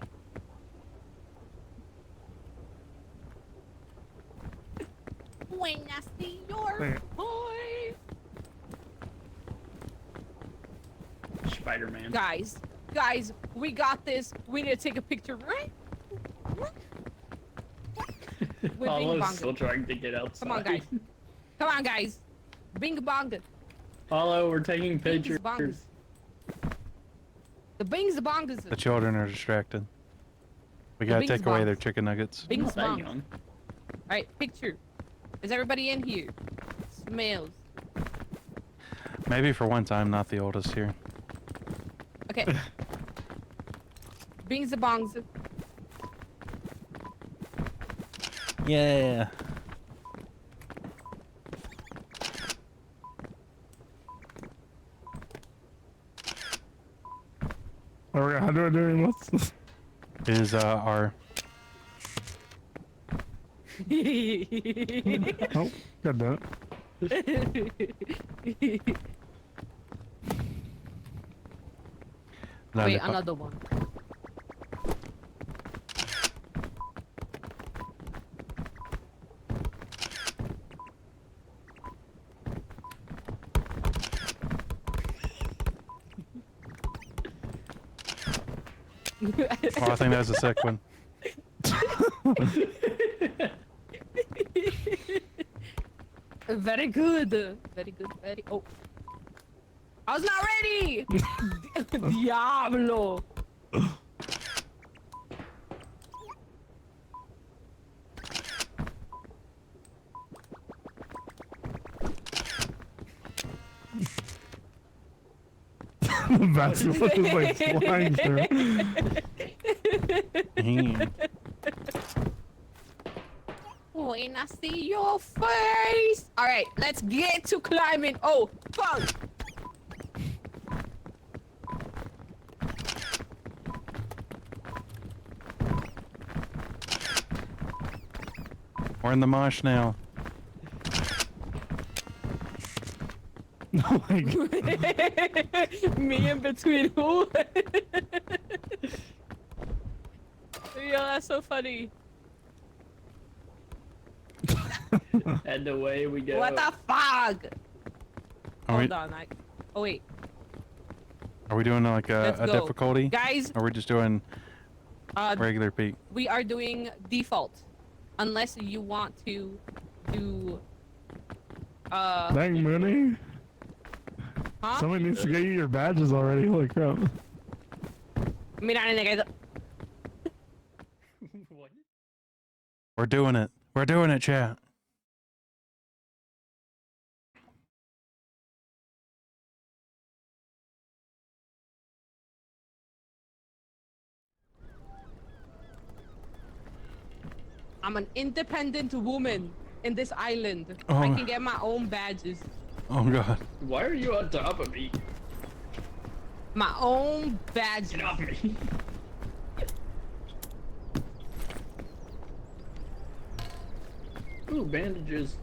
When I see your Dang it. boy. Spider-Man. Guys, we got this. We need to take a picture, right? With Bing Apollo's Bong. still trying to get outside. Come on, guys. Come on, guys. Bing bong. Apollo, we're taking Bing's pictures. bongs. The bing's the bongs. The children are distracted. We The gotta Bing's take away bongs. their chicken nuggets. I'm Bing's not that bongs. young. Alright, picture. Is everybody in here? Smells. Maybe for one time, not the oldest here. Okay. Bing's the bongs. Yeah. okay, how do I do this? Is our Oh, got that. Wait, Lollipop. another one. Oh, I think that's the second one. Very good. Very good. Very. Oh. I was not ready! Diablo! The basketball is like flying through. Damn. When I see your face! Alright, let's get to climbing. Oh, fuck! We're in the mosh now. Oh my god. Me in between who? Yo, that's so funny. And away we go. What the fuck? Are we, Hold on, oh wait. are we doing like a Let's go. difficulty? Guys, Or we're just doing uh, regular peak? we are doing default. Unless you want to do... Dang, Mooney. Huh? Somebody needs to get you your badges already. Holy crap. Mira, nene, que... What? We're doing it. We're doing it, chat. I'm an independent woman in this island. Oh. I can get my own badges. Oh god. Why are you on top of me? My own badges. Get off me. Ooh, bandages.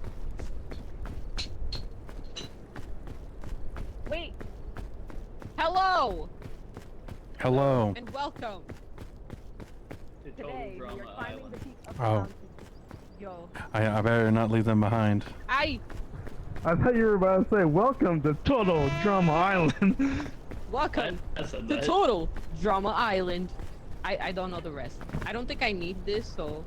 Wait. Hello Hello. and welcome. To Today Total we Drama are climbing Island. the peak of the Oh. mountain. Yo. I better not leave them behind. I thought you were about to say, welcome to Total Drama Island. Welcome That's a to nut. Total Drama Island. I don't know the rest. I don't think I need this, so.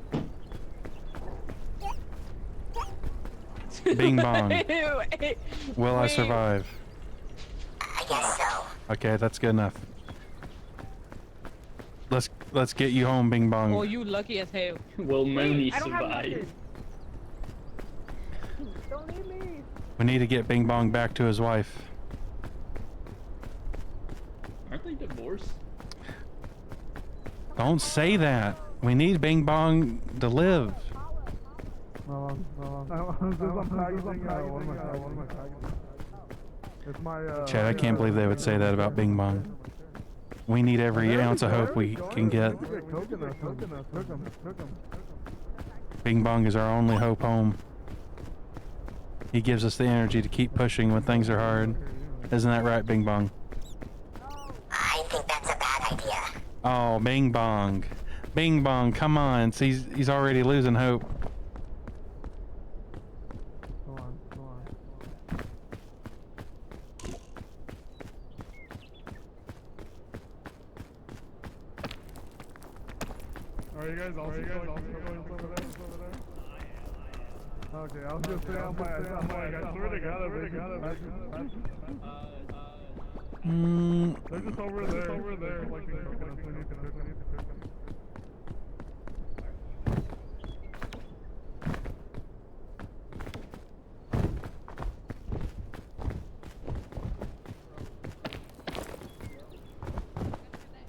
Bing bong. Wait, Will I wait. survive? I guess so. Okay, that's good enough. Let's get you home, Bing Bong. Oh, you lucky as hell. Will Mooney I don't have survive? nothing. Don't leave me. We need to get Bing Bong back to his wife. Aren't they divorced? Don't say that. We need Bing Bong to live. Chad, I can't believe they would say that about Bing Bong. We need every ounce of hope we can get. Bing Bong is our only hope home. He gives us the energy to keep pushing when things are hard. Isn't that right, Bing Bong? I think that's a bad idea. Oh, Bing Bong. Bing Bong, come on. See, he's already losing hope. Are you guys also going over there? Okay, I was just saying, I'm like, I swear to God, they're just over there, like,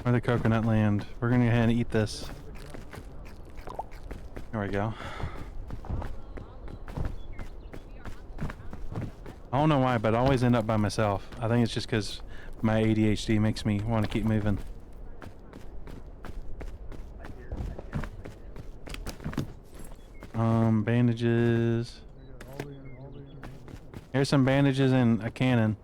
Or the coconut land. We're gonna go ahead and eat this. There we go. I don't know why, but I always end up by myself. I think it's just because my ADHD makes me want to keep moving. Bandages. Here's some bandages and a cannon.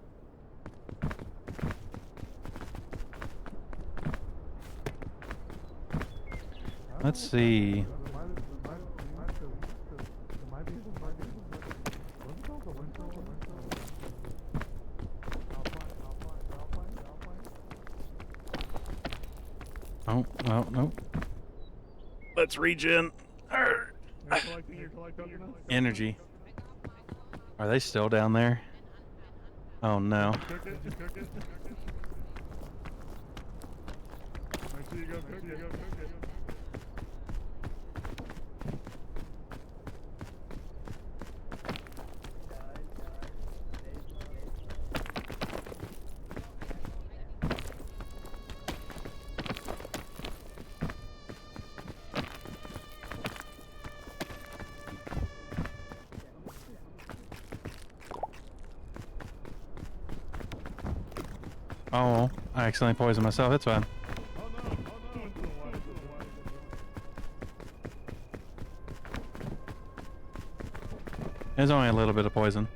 Let's see. Oh, no, no. Let's regen. Arr. Energy. Are they still down there? Oh no. Make sure you go cook it. Oh, I accidentally poisoned myself. It's fine. There's only a little bit of poison.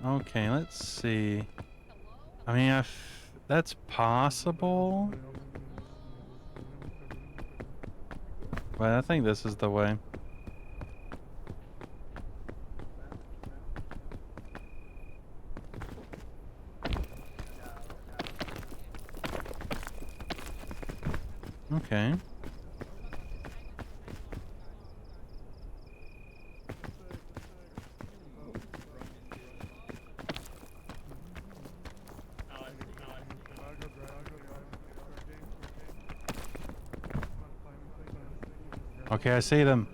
Okay, let's see. I mean, if that's possible. But I think this is the way. Okay. Okay, I see them.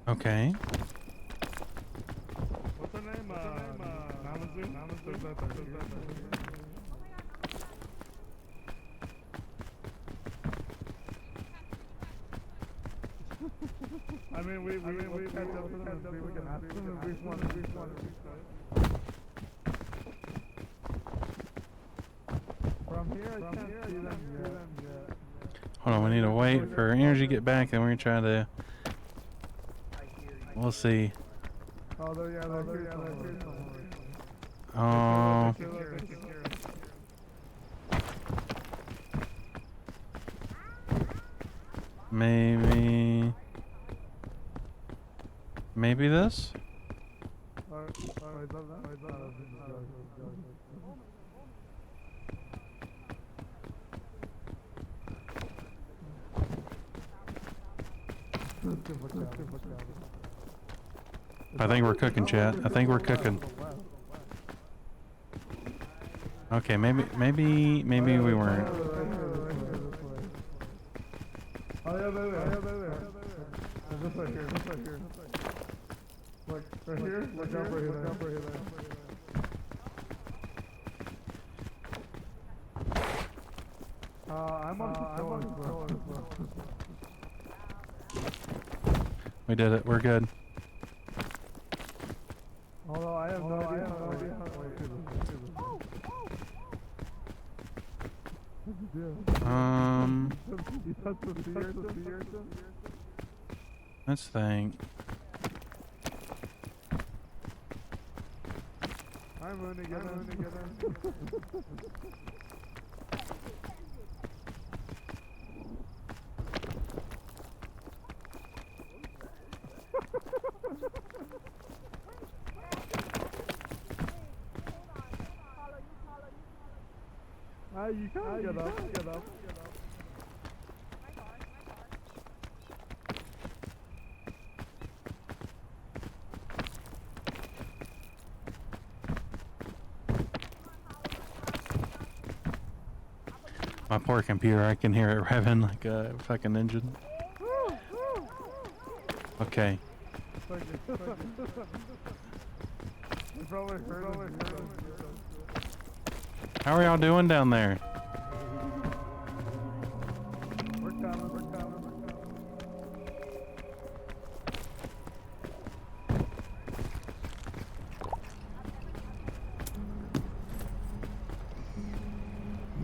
Okay. What's her name? Namazu? I mean, we catch up with them and see if we can ask them if we want to From here, I can't see them yet. Hold on, we need to wait for energy to get back, then we're gonna try to. We'll see. Oh, they're here somewhere. Oh. Maybe this? I think we're cooking, chat. I think we're cooking. Okay, maybe we weren't. Oh yeah, there. Just right here. Look, right here. Look up right here. I'm on patrol as well. We did it. We're good. Although I have no idea how to Let's think. I'm running again. You can't get up. My poor computer, I can hear it revving like a fucking engine. Okay. How are y'all doing down there? We're coming.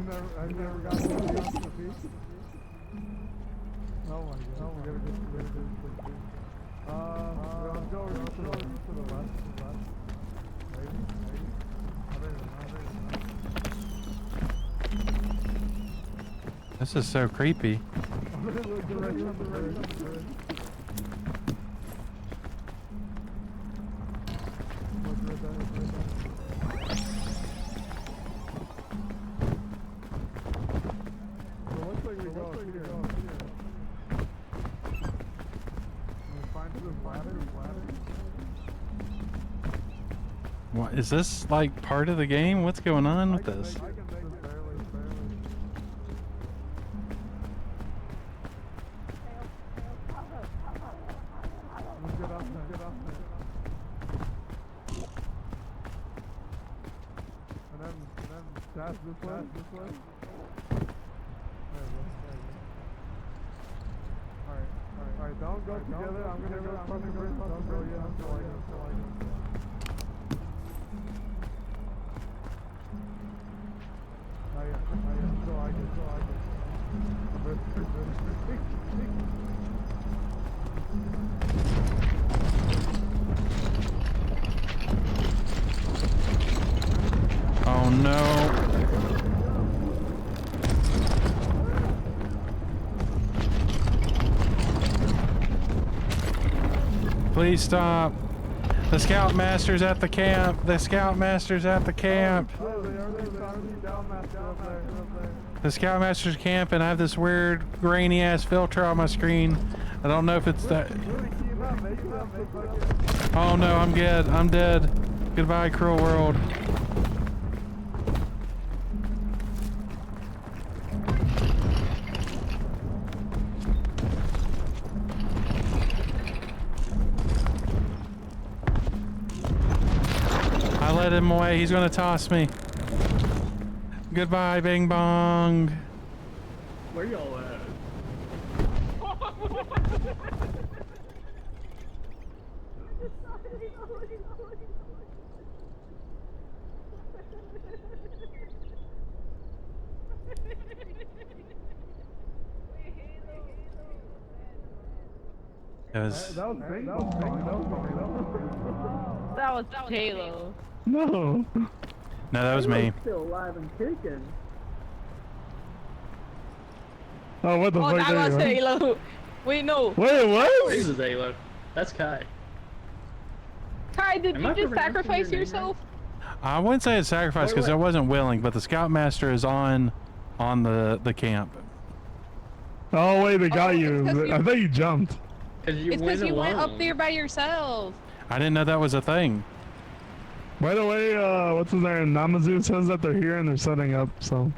I've never gotten to the beach. Oh my god. We gotta go to the beach. Let's go to the left. Maybe. I don't even know. This is so creepy. What, is this like part of the game? What's going on with this? This way. Alright, don't go together. I'm gonna go from the grid. Don't go yet until I go. Oh yeah, so I get. Oh no. Please stop. The Scoutmaster's at the camp. The Scoutmaster's at the camp. The Scoutmaster's camp, and I have this weird grainy ass filter on my screen. I don't know if it's that. Oh no, I'm dead. I'm dead. Goodbye, cruel world. I let him away. He's gonna toss me. Goodbye, Bing Bong. Where y'all at? That was Halo. No. No, that was me. Still alive and kicking. Oh, what the Oh, fuck? that was Halo. Wait, no. Wait, what? This is Halo. That's Kai. Kai, did Am you I just pronouncing sacrifice your name yourself? I wouldn't say it's sacrifice because Wait. I wasn't willing, but the Scoutmaster is on the camp. Oh wait, they got Oh, you. it's 'cause I thought you jumped. Cause you It's because went you went up alone. there by yourself. I didn't know that was a thing. By the way, what's his name? Namazu says that they're here and they're setting up. So,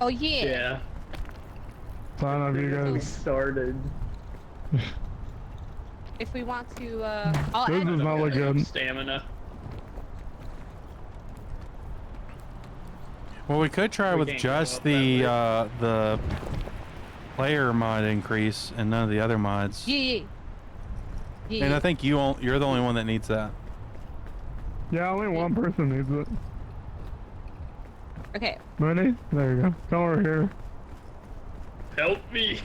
Oh, yeah. Yeah. so I don't know if you We guys. started. If we want to, I'll This add does not look good. Stamina. Well, we could try We with can't go just up that the player mod increase and none of the other mods. Yeah. And I think you're the only one that needs that. Yeah, only one person needs it. Okay. Mooney, there you go. Come over here. Help me.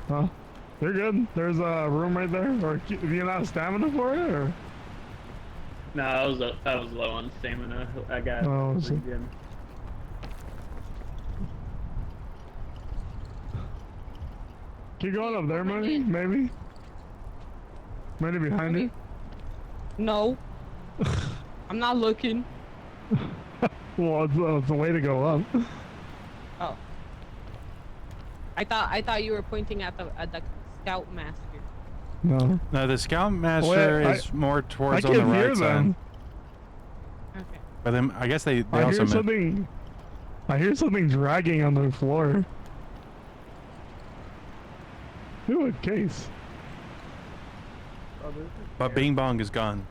Huh? You're good. There's a room right there. Or do you not have stamina for it, or? No, I was low on stamina. I got Oh, shit. regen. Keep going up there, Mooney. Maybe. Mooney behind you. No. I'm not looking. Well, it's a way to go up. Oh. I thought you were pointing at the Scoutmaster. No. No, the Scoutmaster Wait, is more I towards on the can't hear right side. them. Okay. But then I guess they I also hear meant, something. I hear something dragging on the floor. Ooh, a case. but Bing Bong is gone.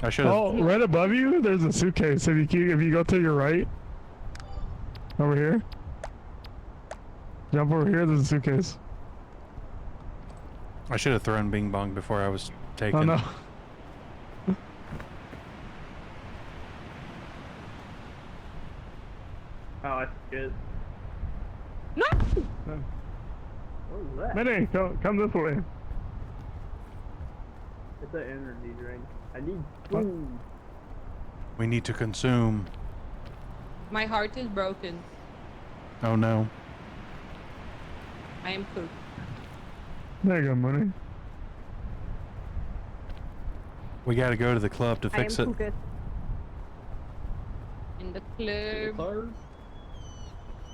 I should have. Oh, right above you, there's a suitcase. If you go to your right, over here, jump over here. There's a suitcase. I should have thrown Bing Bong before I was taken. Oh no. Oh, I forget. No! What was that? Minnie, come this way. It's an energy drink. I need What? food. We need to consume. My heart is broken. Oh no. I am pooped. There you go, Minnie. We got to go to the club to fix it. In the club.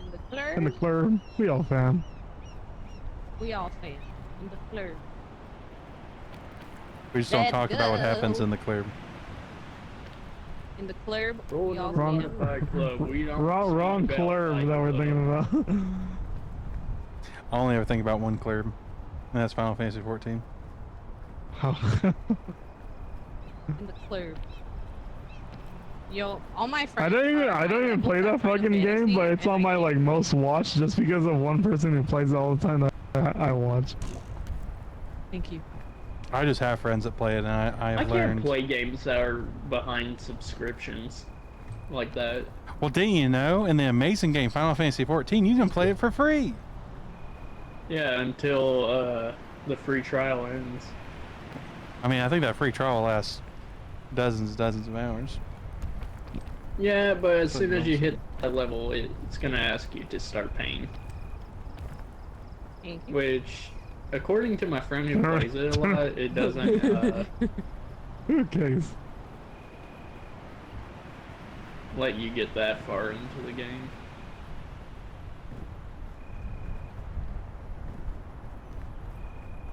In the club. In the club, we all fam. We all fan. In the club. We just don't Let's talk about what happens go. in the club. In the club. Rolling We all around Wrong- the fan. Fight Club. We don't Wrong, speak wrong about club Fight that we're Club. thinking about. I only ever think about one club, and that's Final Fantasy 14. In the club. Yo, all my I friends. don't even are I don't high even level play at that Final fucking game, Fantasy, but it's and on I my can't- like most watched just because of one person who plays it all the time that I watch. Thank you. I just have friends that play it, and I I have can't learned. play games that are behind subscriptions like that. Well, didn't you know, in the amazing game Final Fantasy 14, you can play it for free. Yeah, until the free trial ends. I mean, I think that free trial lasts dozens of hours. Yeah, but as But soon as you most- hit that level, it's gonna ask you to start paying. Thank you. Which, according to my friend who plays it a lot, it doesn't Who cares? let you get that far into the game.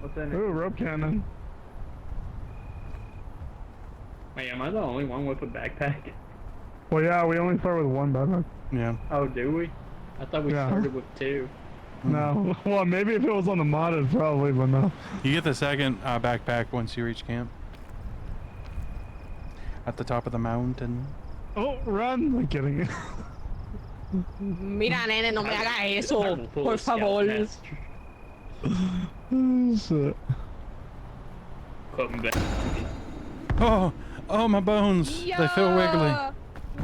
What's in it? Ooh, rope cannon. Wait, am I the only one with a backpack? Well, yeah, we only start with one backpack. Yeah. Oh, do we? I thought we Yeah. started with two. No. Well, maybe if it was on the modded, probably, but no. You get the second backpack once you reach camp. At the top of the mountain. Oh, run! I'm kidding. Mira, nene, no me hagas eso. I will pull Por a scout favor. master. Oh, shit. Come back. Oh, my bones. They feel wiggly. Yeah!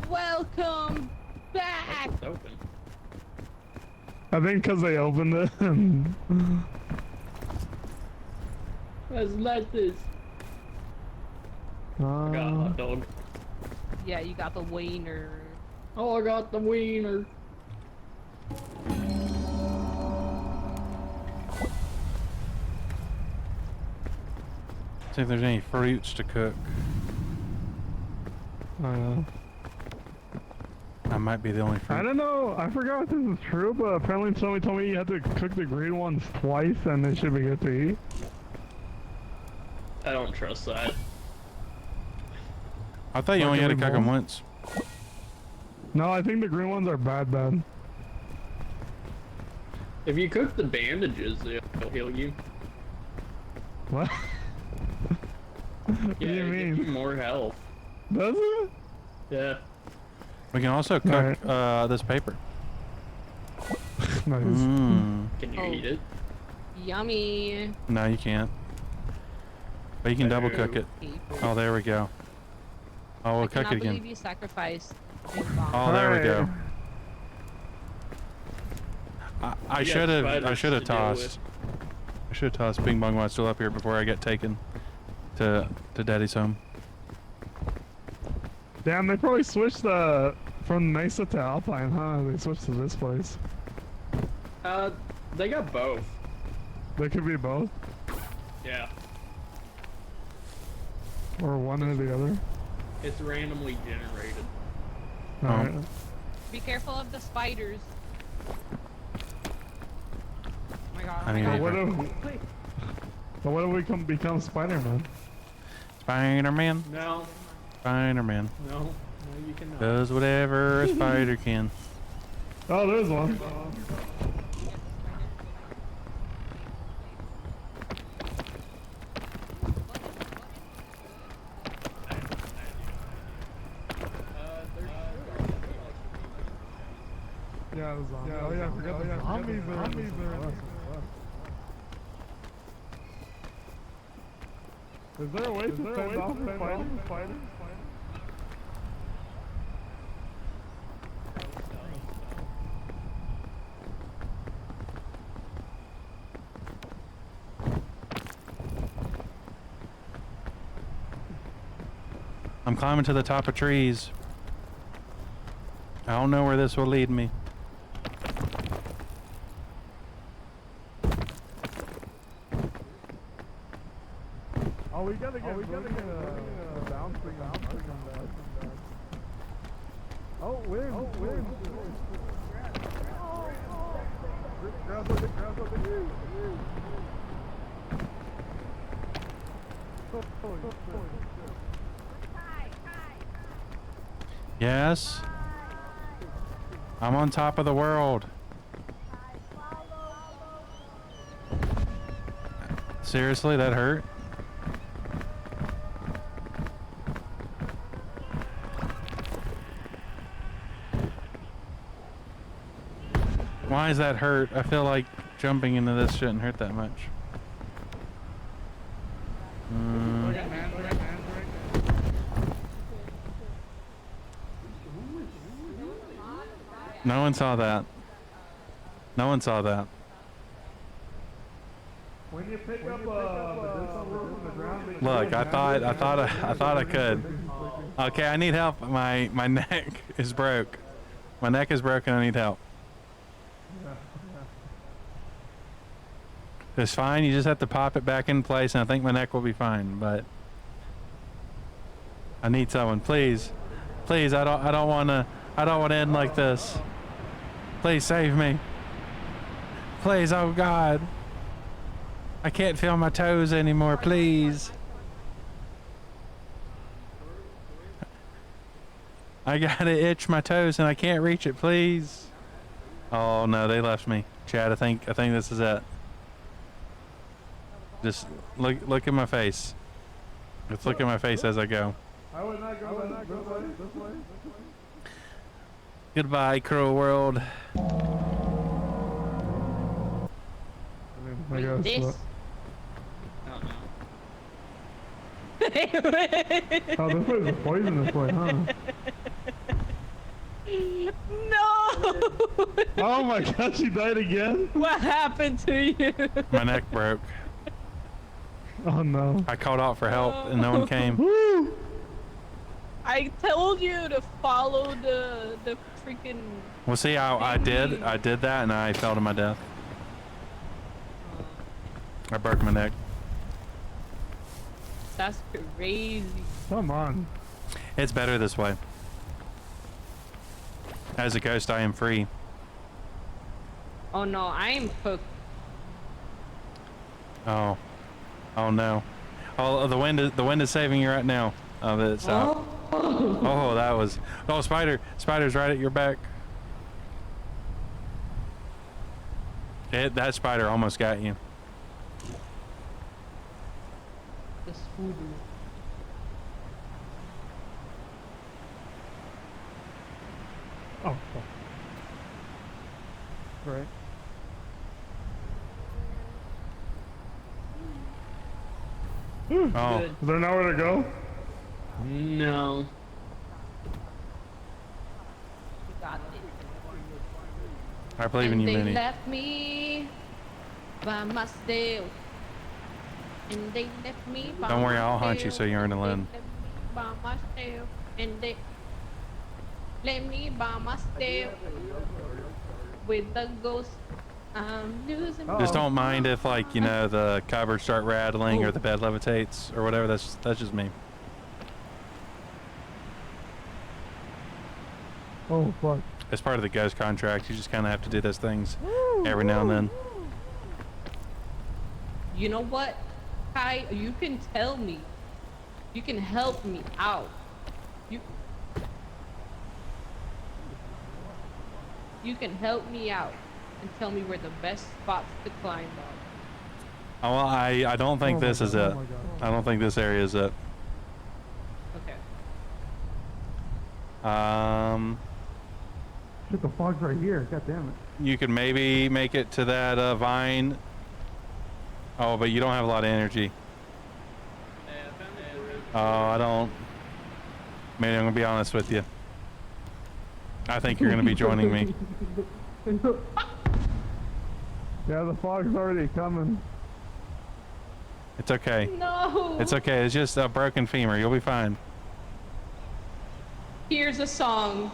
Welcome back. It's open. I think because they opened it. And... Let's let this. I got a hot dog. Yeah, you got the wiener. Oh, I got the wiener. See if there's any fruits to cook. I I might be the only fruit. don't know. I forgot if this is true, but apparently somebody told me you have to cook the green ones twice and they should be good to eat. I don't trust that. I thought you only had to cook them more? once. No, I think the green ones are bad. If you cook the bandages, they'll heal you. What? What do you it gives you mean? more health. Does it? Yeah. We can also cook Alright. this paper. Nice. Mmm. Can you Oh. eat it? Yummy. No, you can't. But you can double cook it. People. Oh, there we go. Oh, we'll I cook cannot it again. believe you sacrificed Bing Bong. Oh, there we go. Alright. I You got should have. I spiders should have to deal tossed. with. I should have tossed Bing Bong while it's still up here before I get taken to Daddy's home. Damn, they probably switched from Mesa to Alpine, huh? They switched to this place. They got both. They could be both, Yeah. or one or the other. It's randomly generated. Alright. Be careful of the spiders. Oh my god. I Oh my need god. a- What if we become Spider-Man? Spider-Man, No, Spider-Man no, you cannot. does whatever a spider can. Oh, there's one. Yeah, the zombie. Oh yeah, I forgot the zombies are. Is there a way to fend off the spiders? I'm climbing to the top of trees. I don't know where this will lead me. Oh, we gotta get bouncing on that. Oh, wait. Grab it. Yes. I'm on top of the world. Seriously, that hurt? Why is that hurt? I feel like jumping into this shouldn't hurt that much. No one saw that. No one saw that. When you pick up from the ground, Look, I thought I could. Okay, I need help. My neck is broke. My neck is broken. I need help. It's fine. You just have to pop it back in place, and I think my neck will be fine. But I need someone, please. Please, I don't want to end like this. Please save me. Please, oh God. I can't feel my toes anymore, please. I gotta itch my toes and I can't reach it, please. Oh no, they left me. Chad, I think this is it. Just look at my face. Let's look at my face as I go. I would not go this way. Goodbye, cruel world. This. Oh, this way is a poisonous way, huh? No! Oh my God, she died again? What happened to you? My neck broke. Oh no. I called out for help and no one came. Woo! I told you to follow the freaking. Well, see, I did that and I fell to my death. I broke my neck. That's crazy. Come on. It's better this way. As a ghost, I am free. Oh no, I am cooked. Oh. Oh no. Oh, the wind is saving you right now. Oh, that it stopped. Oh, that was. Oh, spider's right at your back. That spider almost got you. This food. Oh. Right. Oh. Good. Is there nowhere to go? No. You got it. I believe in you, They Minnie. left me by myself. And they left me by Don't worry, I'll haunt you myself. so you earn a They limb. left me by myself. And they left me by myself. With the ghost, I'm losing. Just don't mind if, like, you know, the cupboards start rattling or the bed levitates or whatever. That's just me. Oh fuck. It's part of the ghost contract. You just kind of have to do those things every now and then. You know what, Kai? You can tell me. You can help me out. You can help me out and tell me where the best spots to climb are. Oh, well, I don't think this is it. Oh my God. I don't think this area is it. Okay. Shit, the fog's right here. God damn it. You could maybe make it to that vine. Oh, but you don't have a lot of energy. Oh, I don't. Maybe I'm gonna be honest with you. I think you're gonna be joining me. Yeah, the fog's already coming. It's okay. No. It's okay. It's just a broken femur. You'll be fine. Here's a song.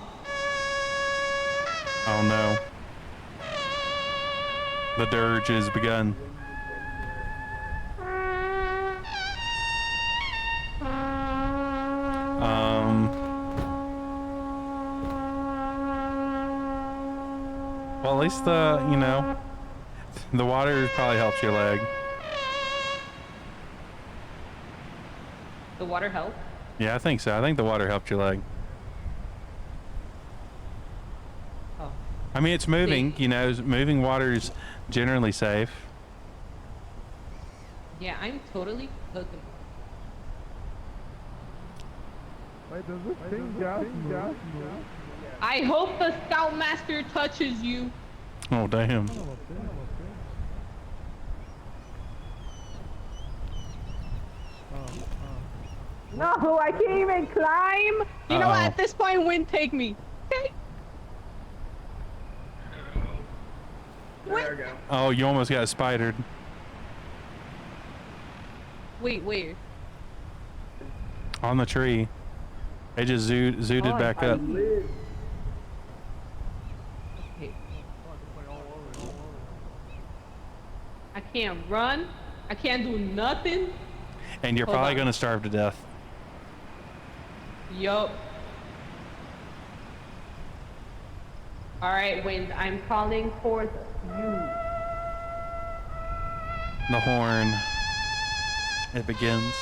Oh no. The dirge has begun. Well, at least the water probably helps your leg. The water help. Yeah, I think so. I think the water helped your leg. Oh. I mean, it's moving, moving water is generally safe. Yeah, I'm totally cooking. Wait, does this thing gas move? I hope the Scoutmaster touches you. Oh, damn. No, I can't even climb. You know what? Uh-oh. At this point, wind take me. Okay. There we go. Oh, you almost got spidered. Wait, where? On the tree. It just zooted back up. Live. Okay. I can't run. I can't do nothing. And you're Hold probably on. going to starve to death. Yup. All right, Wind. I'm calling forth you. The horn. It begins.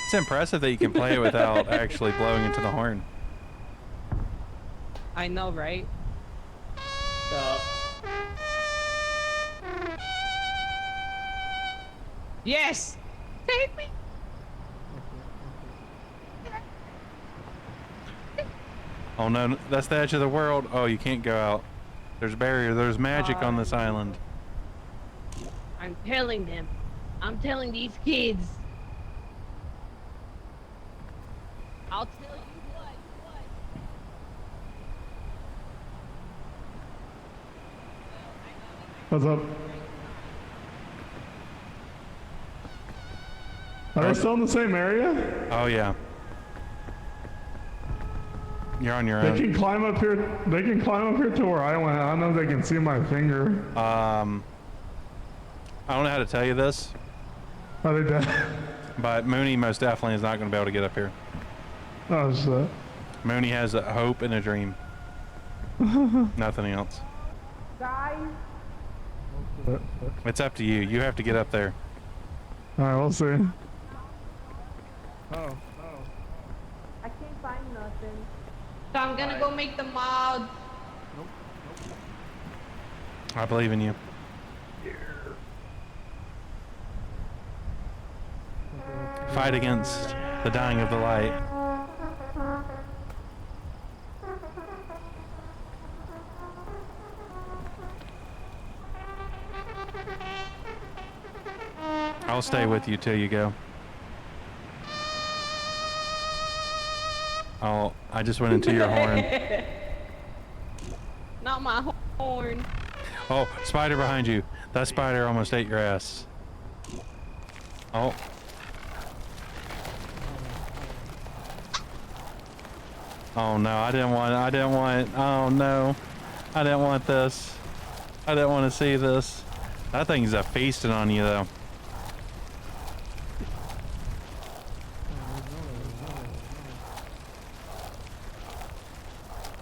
It's impressive that you can play it without actually blowing into the horn. I know, right? Yes. Take me. Oh no, that's the edge of the world. Oh, you can't go out. There's a barrier. There's magic on this island. I'm telling them. I'm telling these kids. I'll tell you what. What's up? Are they still in the same area? Oh yeah. You're on your They own. can climb up here. They can climb up here to where I went. I don't know if they can see my finger. I don't know how to tell you this, Are they dead? but Mooney most definitely is not going to be able to get up here. Oh shit. Mooney has a hope and a dream. Nothing else. Guys. It's up to you. You have to get up there. Alright, we'll see. I can't find nothing. So I'm gonna go make the mod. I believe in you. Fight against the dying of the light. I'll stay with you till you go. Oh, I just went into your horn. Not my horn. Oh, spider behind you. That spider almost ate your ass. Oh. Oh no, I didn't want, oh no. I didn't want this. I didn't want to see this. That thing's a feasting on you though.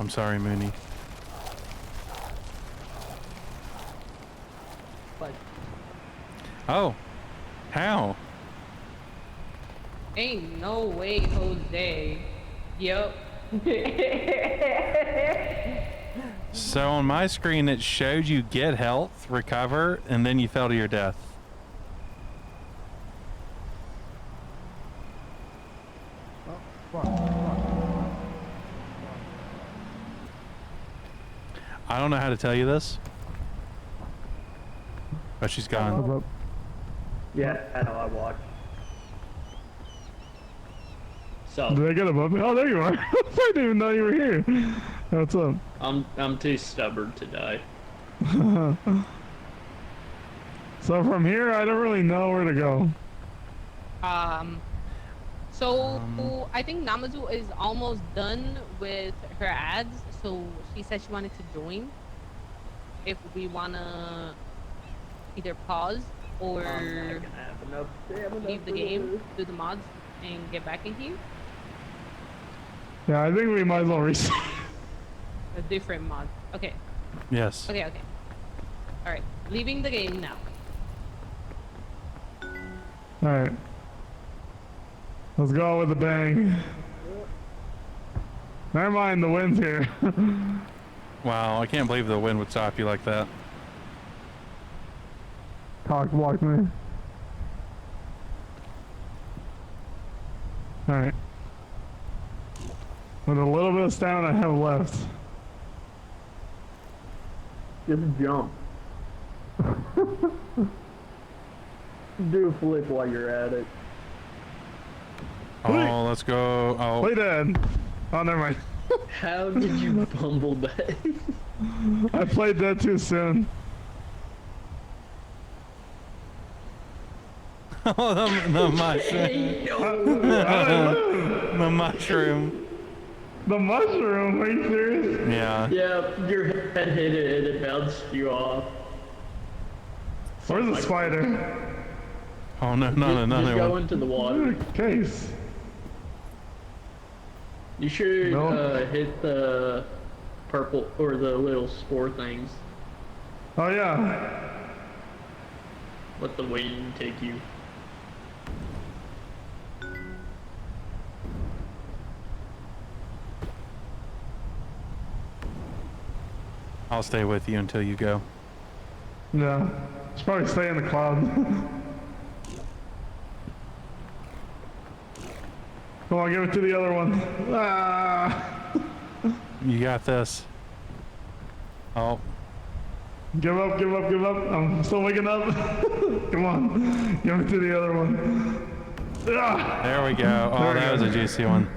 I'm sorry, Mooney. But Oh, how? ain't no way, Jose. Yup. So on my screen it showed you get health, recover, and then you fell to your death. I don't know how to tell you this, but she's gone. What's up? Yeah, I know. I watched. So Did I get above me? Oh, there you are. I didn't even know you were here. What's up? I'm too stubborn to die. So from here, I don't really know where to go. So I think Namazu is almost done with her ads. So she said she wanted to join. If we wanna either pause or I'm not gonna have enough stamina leave the for game, this. do the mods, and get back in here. Yeah, I think we might as well reset. A different mod. Okay. Yes. Okay. Okay. All right. Leaving the game now. All right. Let's go with a bang. Never mind, the wind's here. Wow, I can't believe the wind would stop you like that. Cock blocked me. All right. With a little bit of stamina I have left. Just jump. Do a flip while you're at it. Oh, let's go. Oh, Play dead. Oh, never mind. How did you bumble that? I played that too soon. oh, the mushroom. The mushroom. The mushroom? Are you serious? Yeah. Yeah, your head hit it and it bounced you off. Where's the spider? Oh no, not Just another go one. into the water. Case. You should No. hit the purple or the little spore things. Oh yeah. Let the wind take you. I'll stay with you until you go. Yeah. Should probably stay in the cloud. Come on, give it to the other one. Ah! You got this. Oh, Give up, give up, give up. I'm still waking up. Come on. Give it to the other one. Ah! there we go. Oh, There we that was go. a juicy one.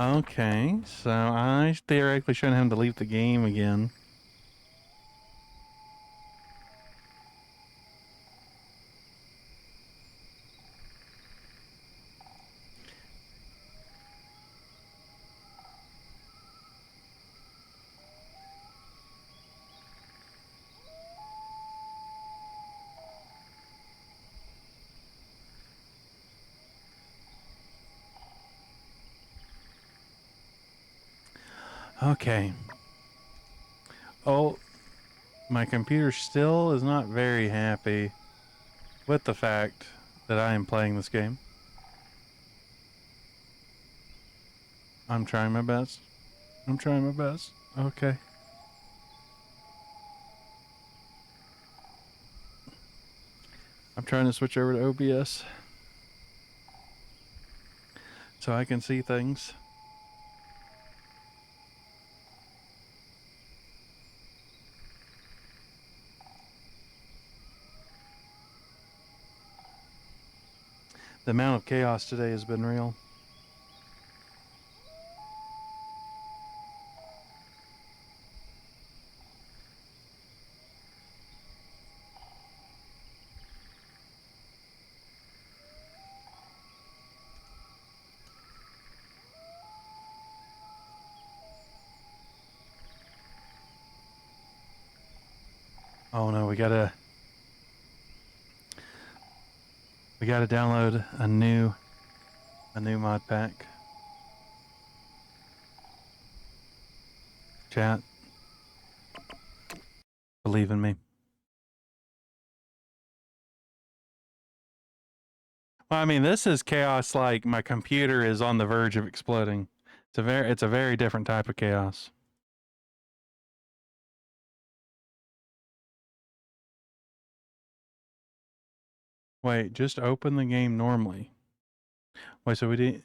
Okay, so I theoretically shouldn't have to leave the game again. Okay. Oh, my computer still is not very happy with the fact that I am playing this game. I'm trying my best. I'm trying my best. Okay. I'm trying to switch over to OBS so I can see things. The amount of chaos today has been real. Oh no, we gotta download a new mod pack. Chat, believe in me. Well, I mean, this is chaos like my computer is on the verge of exploding. It's a very different type of chaos. Wait, just open the game normally. Wait, so we didn't.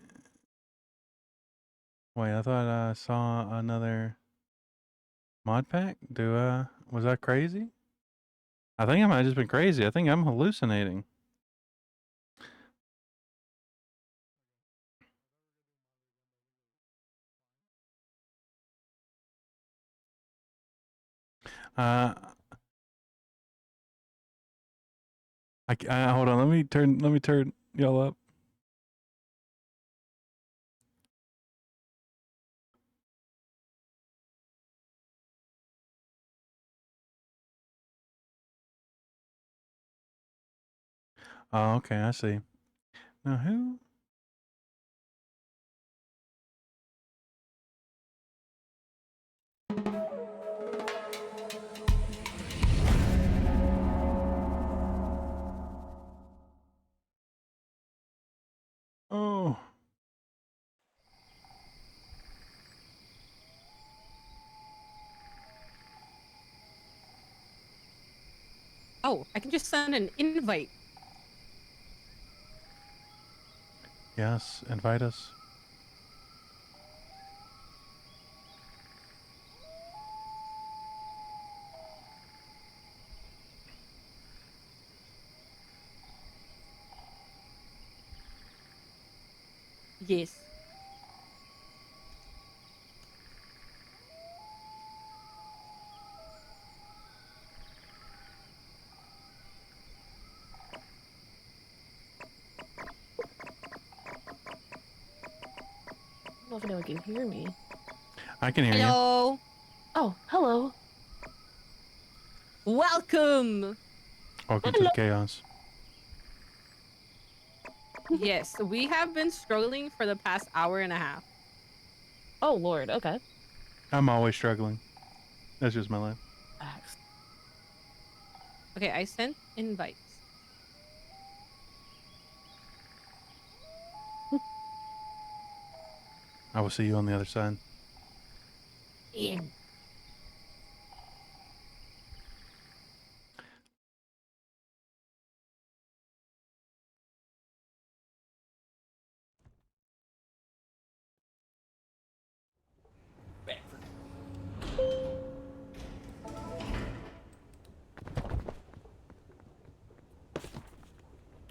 Wait, I thought I saw another mod pack. Was that crazy? I think I might have just been crazy. I think I'm hallucinating. Uh, hold on. Let me turn y'all up. Oh, okay, I see. Now who? Oh, Oh, I can just send an invite. yes. Invite us. Yes. I don't know if anyone can hear me. I can hear you. Hello. Oh, hello. Welcome. Welcome to the chaos. Yes, we have been struggling for the past hour and a half. Oh, Lord. Okay. I'm always struggling. That's just my life. Facts. Okay, I sent invites. I will see you on the other side. In.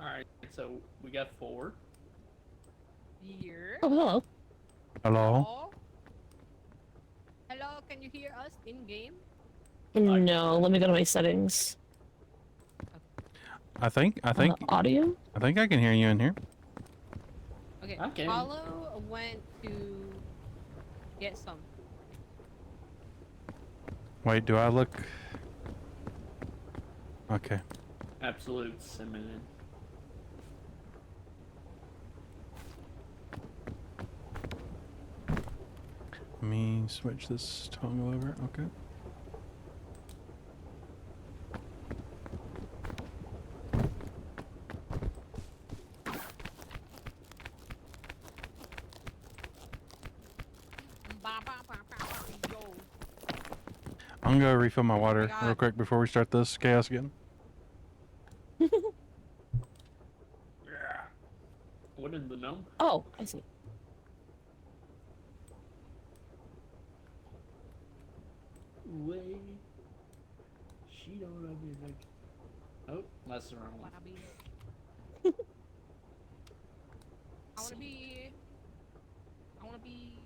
Alright, so we got 4. Here. Oh, hello. Hello. Hello, can you hear us in game? No, let me go to my settings. I think Audio? I can hear you in here. Okay. Okay. Paulo went to get some. Wait, do I look? Okay. Absolute cinnamon. Let me switch this toggle over. Okay. I'm gonna go refill my water God. real quick before we start this chaos again. Yeah. What in the gnome? Oh, I see. Way. She don't love me like. Oh, that's the wrong one. I wanna be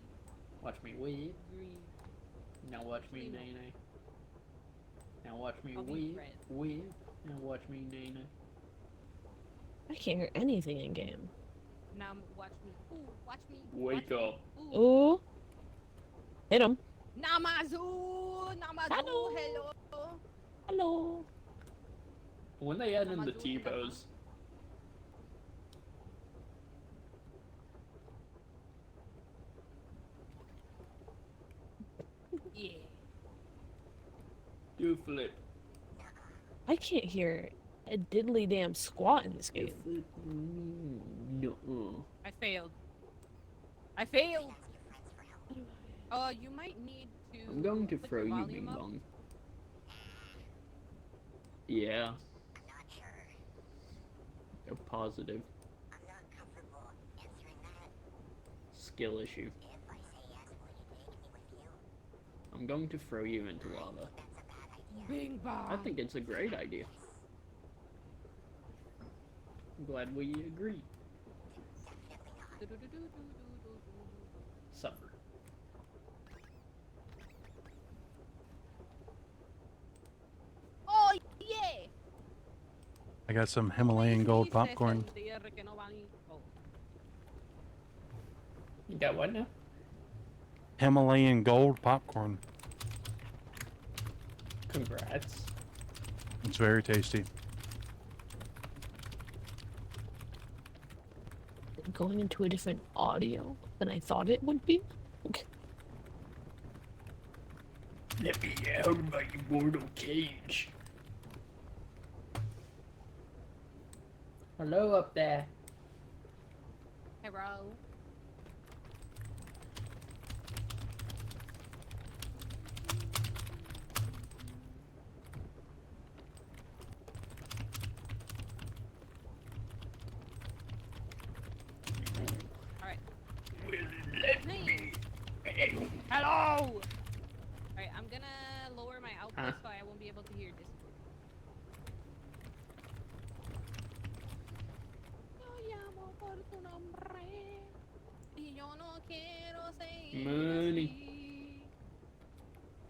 Watch me whip. green. Now watch me Emo. nay nay. Now watch me I'll be whip, red. whip. Now watch me nay nay. I can't hear anything in game. Now watch me. Ooh, watch me. Wake watch up. Me. Ooh. Ooh. Hit him. Namazu. Namazu. Hello. Hello. Hello. When they add in the Namazu, T-pose, Yeah. do flip. I can't hear a diddly damn squat in this game. Flip. No. I failed. I failed. You might need to. I'm going to put throw your you, volume Bing up. Bong. Yeah. I'm not sure. positive I'm not comfortable answering that. skill issue. If I say yes, will you take me with you? I'm going to throw you into lava. That's a bad idea. Bing bong. I think it's a great idea. I'm glad we agree. Definitely not. Suffer. Oh yeah. I got some Himalayan gold popcorn. Oh. You got what now? Himalayan gold popcorn. Congrats. It's very tasty. Going into a different audio than I thought it would be. Let me out of my immortal cage. Hello up there. Hello. Alright. Hello! Alright, I'm gonna lower my output Huh? so I won't be able to hear this. Yo llamo por tu nombre y yo no quiero seguir Money. así.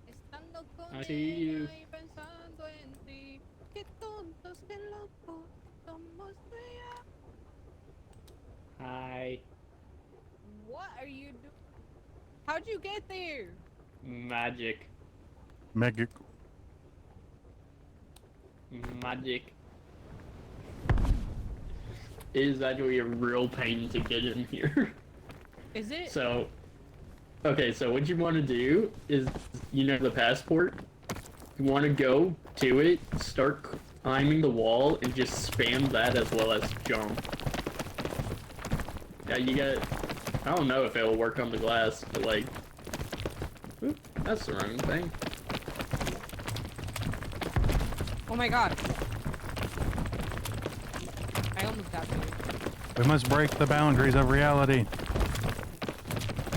Estando con I see you. ella y pensando en ti. Qué tontos, qué locos somos tú y yo. Hi. What are you doing? How'd you get there? Magic. Magic. Magic. It is actually a real pain to get in here. Is it? So, okay, so what you want to do is, you know, the passport? You want to go to it, start climbing the wall, and just spam that as well as jump. Yeah, you got. I don't know if it'll work on the glass, but like. Oop, that's the wrong thing. Oh my god. I almost got there. We must break the boundaries of reality.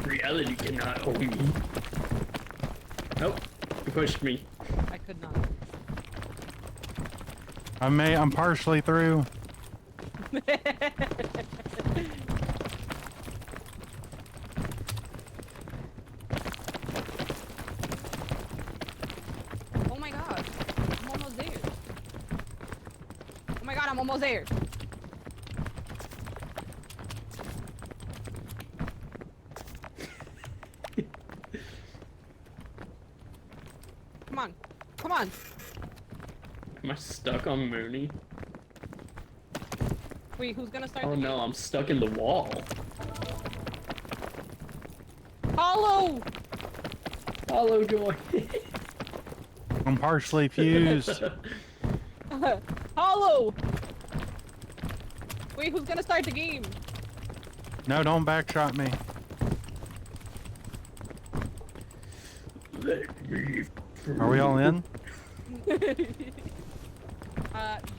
Reality cannot hold me. Nope, you pushed me. I could not. I'm partially through. Oh my god. I'm almost there. Oh my god, I'm almost there. Come on. Come on. Am I stuck on Mooney? Wait, who's gonna start Oh the no, game? I'm stuck in the wall. Hollow! Hollow joy. I'm partially fused. Hollow! Wait, who's gonna start the game? No, don't backshot me. Let me Are we all in?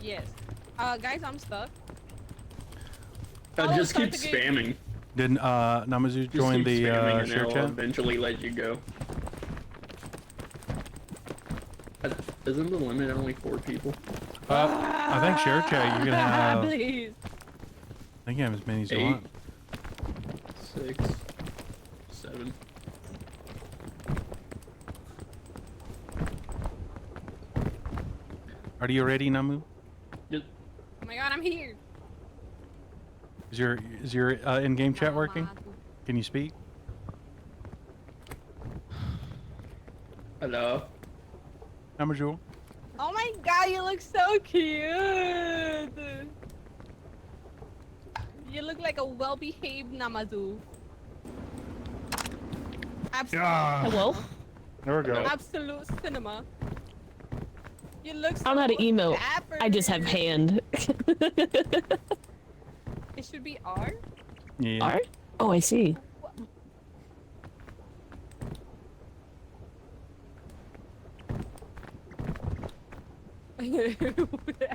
Yes. Guys, I'm stuck. I'll just start keep the game. spamming. Did Namazu Just join keep the spamming and share it'll chat? eventually let you go. Isn't the limit only 4 people? I think share chat you can have. I Please. think you have as many as you 8, want. 6, 7. Are you ready, Namu? Just, Oh my god, I'm here. Is your in-game chat working? Can you speak? hello. Namazu? Oh my god, you look so cute. You look like a well-behaved Namazu. Absolute, Yeah. Hello? There we go. absolute cinema. You look so I don't know how to emote. I just have dapper. hand. It should be R. Yeah. Art? Oh, I see.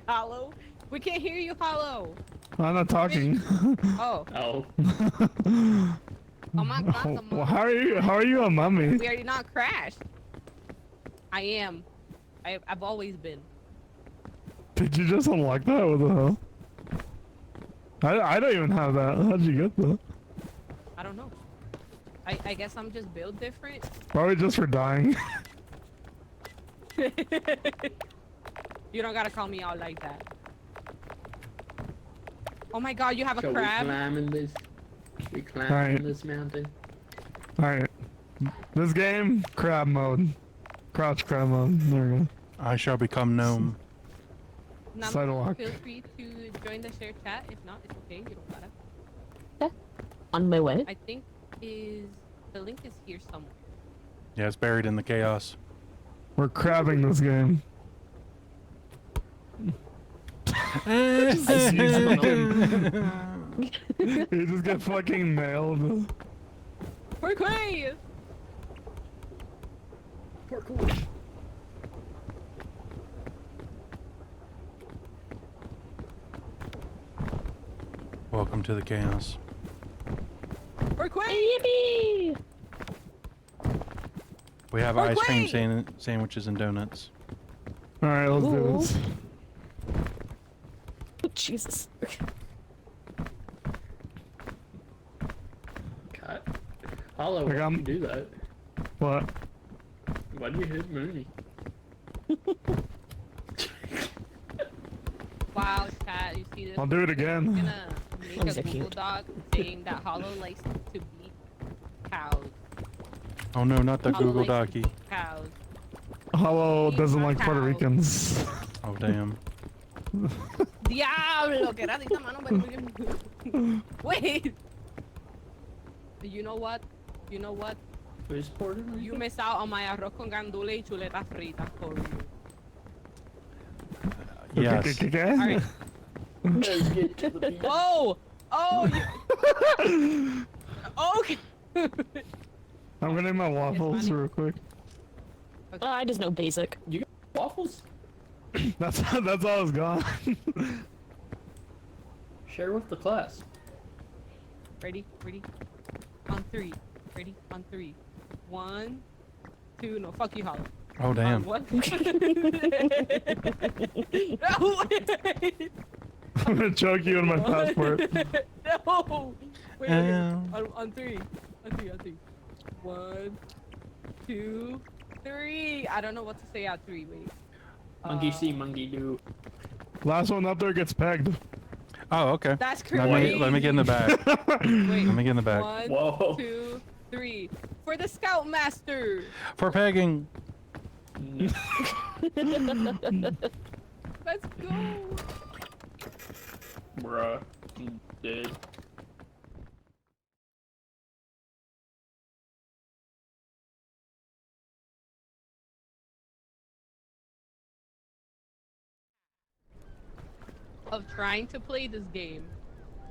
Hollow We can't hear you, Hollow. I'm not talking. Oh. Oh. Oh my god, the Well, how are you a mummy? We already not crashed. I am. I've always been. Did you just unlock that? What the hell? I don't even have that. How'd you get that? I don't know. I guess I'm just built different. Probably just for dying. You don't gotta call me out like that. Oh my god, you have a Shall crab? we climbing this? We climbing Alright. this mountain? Alright. This game, crab mode. Crouch crab mode. There we go. I shall become gnome. None Sidewalk. Feel free to join the share chat. If not, it's okay. You don't gotta. On my way. I think the link is here somewhere. Yeah, it's buried in the chaos. We're crabbing this game. You just get fucking nailed. Parkway! Parkour. Welcome to the chaos. Parkway! Yippee! We have Or ice cream wait! sandwiches and donuts. Alright, let's do Ooh. this. Oh, Jesus. God. Hollow, Like, why'd I'm- you do that? What? Why'd you hit Mooney? Wow, chat, you see this? I'll do it I'm again. gonna make Those a are Google cute. Doc saying that Hollow likes to beat cows. Oh no, not the Hollow Google likes to Docky. beat cows. Hollow Eat doesn't my like Puerto cow. Ricans. Oh damn. Diablo, que ratita mano, wait. You know what? You know what? Who's Puerto Rico? You miss out on my arroz con gandules y chuletas fritas for you. Yes. Alright. Let's get to the beat. Oh! Oh! You... Okay! I'm gonna eat my waffles funny. real quick. I just know basic. Waffles? That's all I was gone. Share with the class. Ready? Ready? On three. Ready? On three. 1, 2, no, fuck you, Hollow. Oh damn. What? No, wait. I'm gonna choke you in my passport. No! Wait, Um. on three. On three, on three. 1, 2, 3. I don't know what to say at 3, wait. Monkey see, monkey do. Last one up there gets pegged. Oh okay. That's crazy. Let me get in the back. Wait. Let me get in the back. 1, Whoa. 2, 3. For the Scoutmaster! For pegging. No. Let's go! Bruh. I'm dead. Of trying to play this game.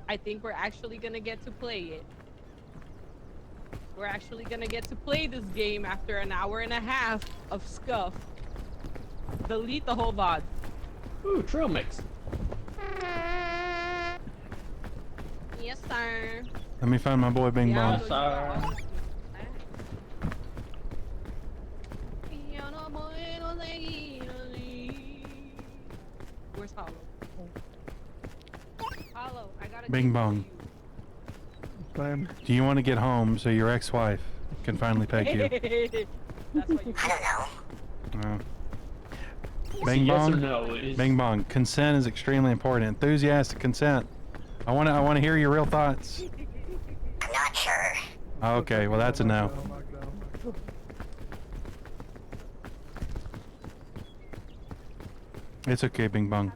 I think we're actually gonna get to play it. We're actually gonna get to play this game after an hour and a half of scuff. Delete the whole VOD. Ooh, trail mix. Yes, sir. Let me find my boy Bing Bong. Yes, sir. Where's Hollow? Hollow, I gotta Bing get bong. you. Same. Do you want to get home so your ex-wife can finally peg you? That's what you I don't know. No. It's a Bing yes or bong. no. It's, Bing bong. Consent is extremely important. Enthusiastic consent. I want to hear your real thoughts. I'm not sure. Okay, well that's a no. It's okay, Bing bong.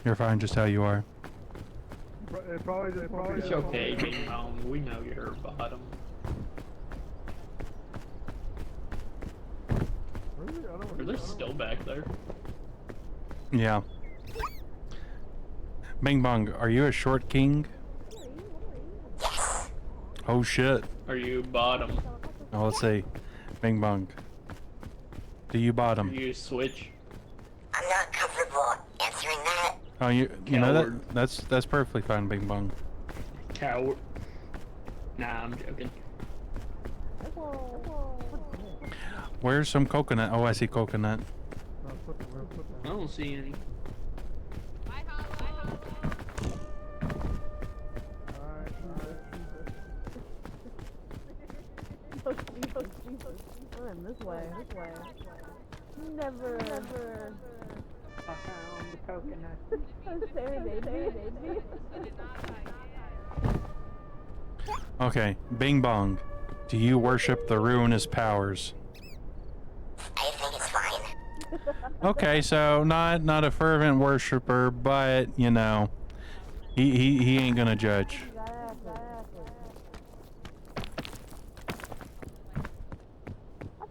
You're fine just how you are. It's okay, Bing Bong. We know you're bottom. Are they still back there? Yeah. Bing bong, are you a short king? Yes. Oh shit. Are you bottom? Oh, let's see. Bing bong. Do you Are bottom? you switch? I'm not comfortable answering that. Oh, you know Coward. that's perfectly fine, Bing Bong. Coward. Nah, I'm joking. Where's some coconut? Oh, I see coconut. I don't see any. Bye, Hollow. This way. Never. I found the coconut. Okay, Bing Bong. Do you worship the ruinous powers? I think it's fine. Okay, so not a fervent worshiper, but you know, he ain't gonna judge. That's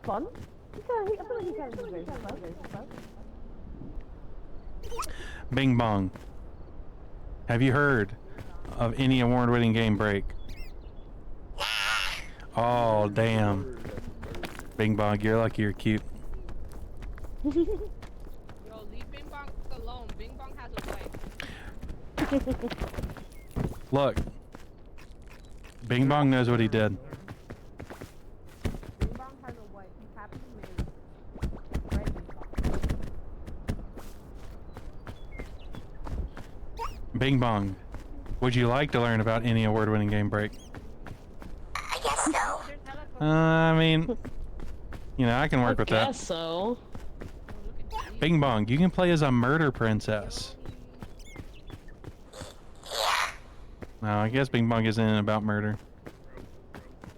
fun. I feel like he kind of deserves it. Bing Bong. Have you heard of any award-winning game break? Oh, damn. Bing Bong, you're lucky you're cute. Yo, leave Bing Bong alone. Bing Bong has a wife. Look. Bing Bong knows what he did. Bing Bong has a wife. He's happily married. Right, Bing Bong, would you like to learn about any award-winning game break? I guess so. I mean, you know, I can work with that. Guess so. Bing Bong, you can play as a murder princess. Yeah. No, I guess Bing Bong isn't about murder.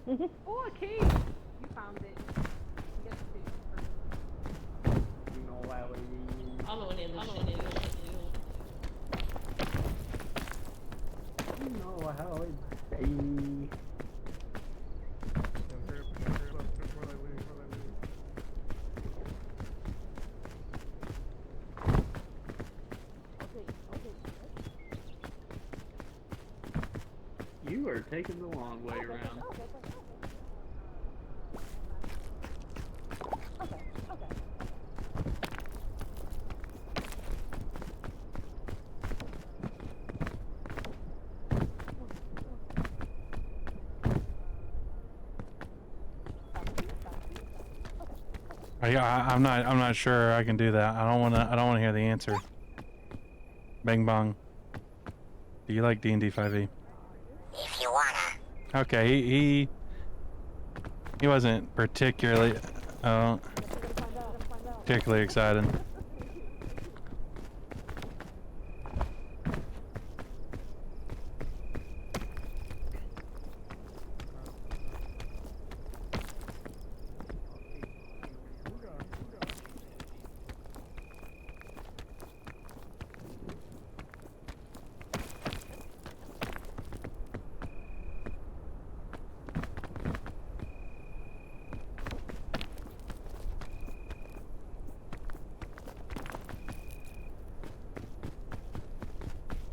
Oh, a key. You found it. You get the key. You know how it is. I don't know what it is. You know how it is. You are taking the long way around. I'm not sure I can do that. I don't wanna hear the answer. Bing Bong. Do you like D&D 5e? If you wanna. Okay, he wasn't particularly particularly excited.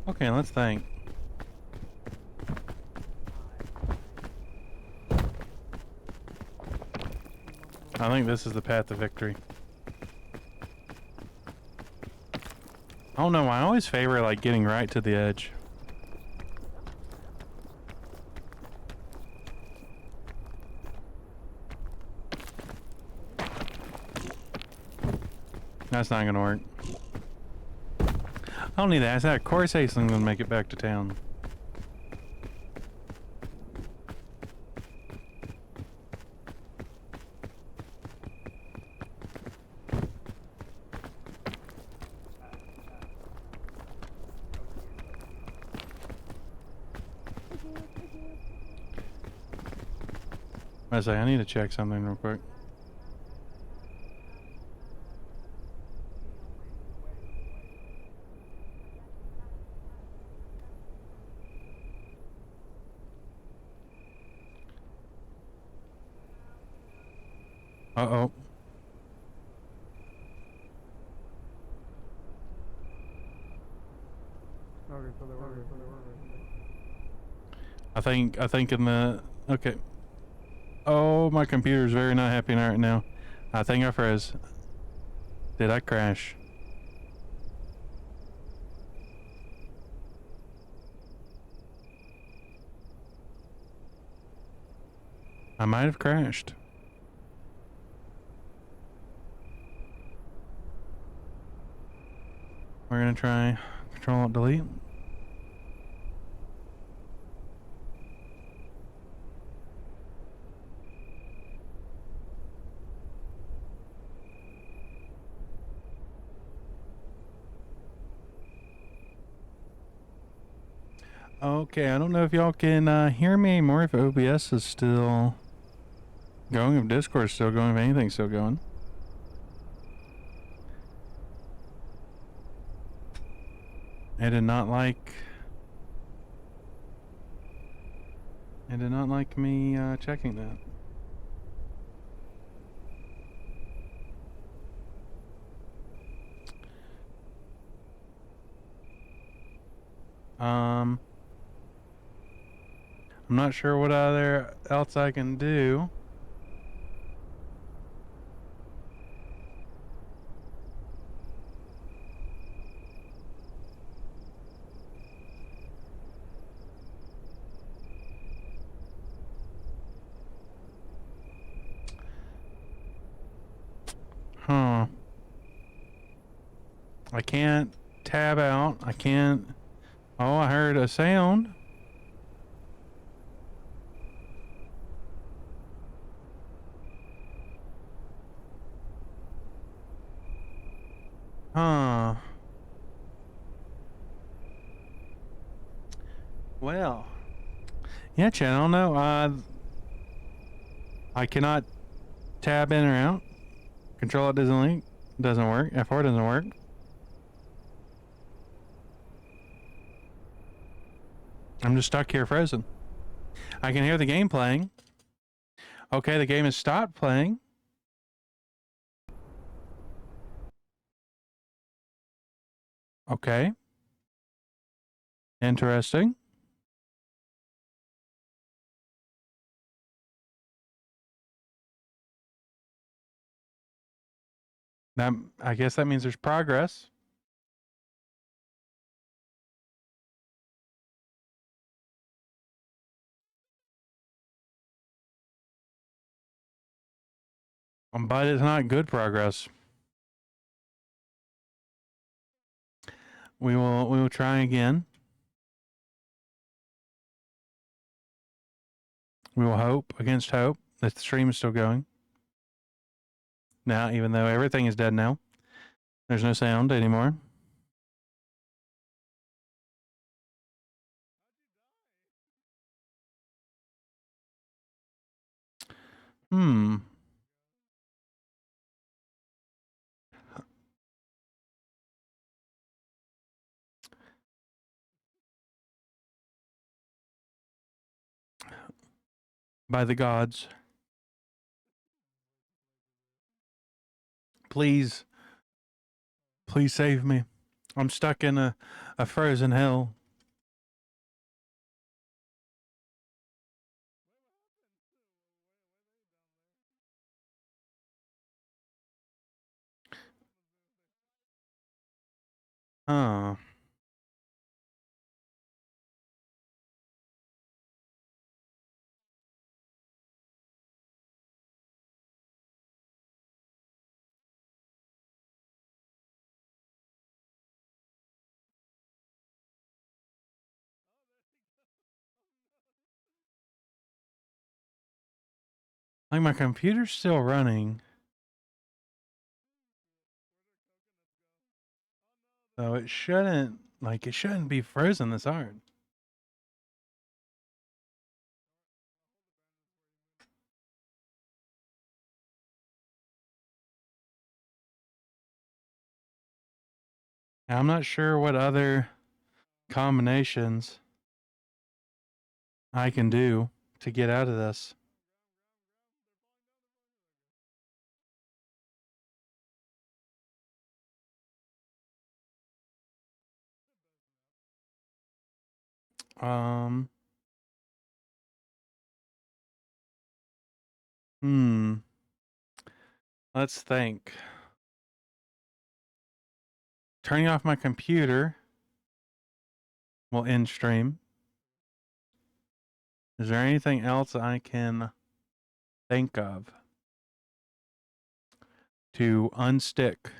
Okay, let's think. I think this is the path to victory. I don't know, I always favor like getting right to the edge. That's not gonna work. I don't need that. Of course Aisling will make it back to town. I need to check something real quick. Uh-oh. I think in the okay. Oh, my computer's very not happy right now. I think I froze. Did I crash? I might have crashed. We're gonna try Control Alt Delete. Okay, I don't know if y'all can hear me anymore, if OBS is still going, if Discord is still going, if anything's still going. I did not like me checking that. I'm not sure what else I can do. Huh. I can't tab out. I can't. Oh, I heard a sound. Huh. Well. Yeah, Chad, I don't know. I cannot tab in or out. Control it doesn't work. F4 doesn't work. I'm just stuck here frozen. I can hear the game playing. Okay, the game has stopped playing. Okay. Interesting. That, I guess that means there's progress. But it's not good progress. We will try again. We will hope against hope that the stream is still going. Now, even though everything is dead now, there's no sound anymore. By the gods. Please. Please save me. I'm stuck in a frozen hell. Huh. Like my computer's still running. So it shouldn't be frozen this hard. Now, I'm not sure what other combinations I can do to get out of this. Um. Let's think. Turning off my computer will end stream. Is there anything else I can think of to unstick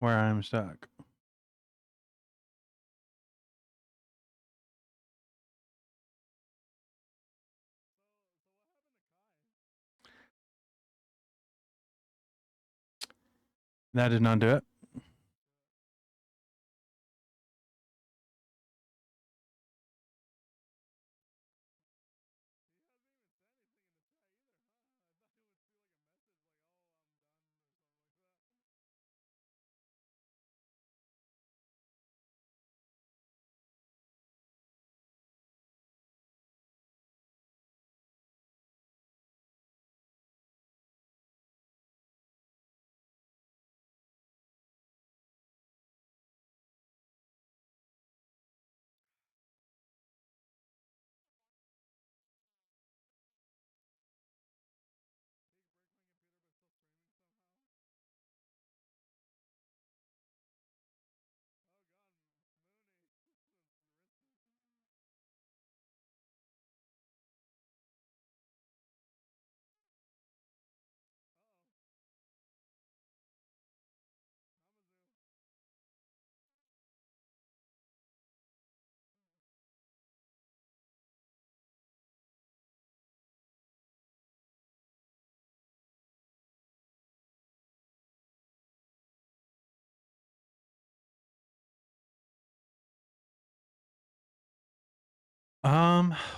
where I'm stuck. That did not do it.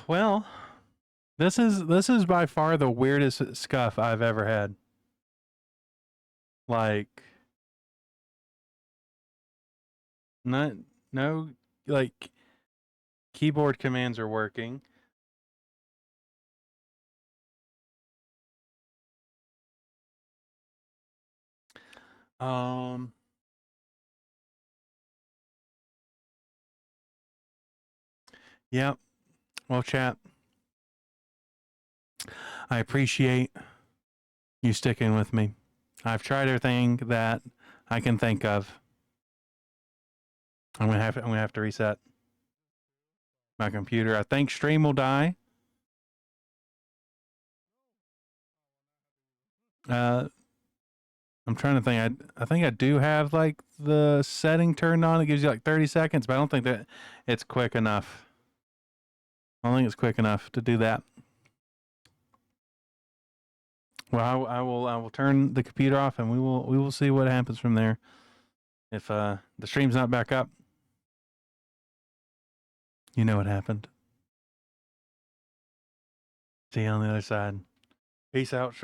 Well, this is by far the weirdest scuff I've ever had. Like, not no like keyboard commands are working. Um, yeah. Well, chat, I appreciate you sticking with me. I've tried everything that I can think of. I'm gonna have to reset my computer. I think stream will die. I'm trying to think. I think I do have like the setting turned on. It gives you like 30 seconds, but I don't think that it's quick enough. I don't think it's quick enough to do that. Well, I will turn the computer off and we will see what happens from there. If the stream's not back up, you know what happened. See you on the other side. Peace out.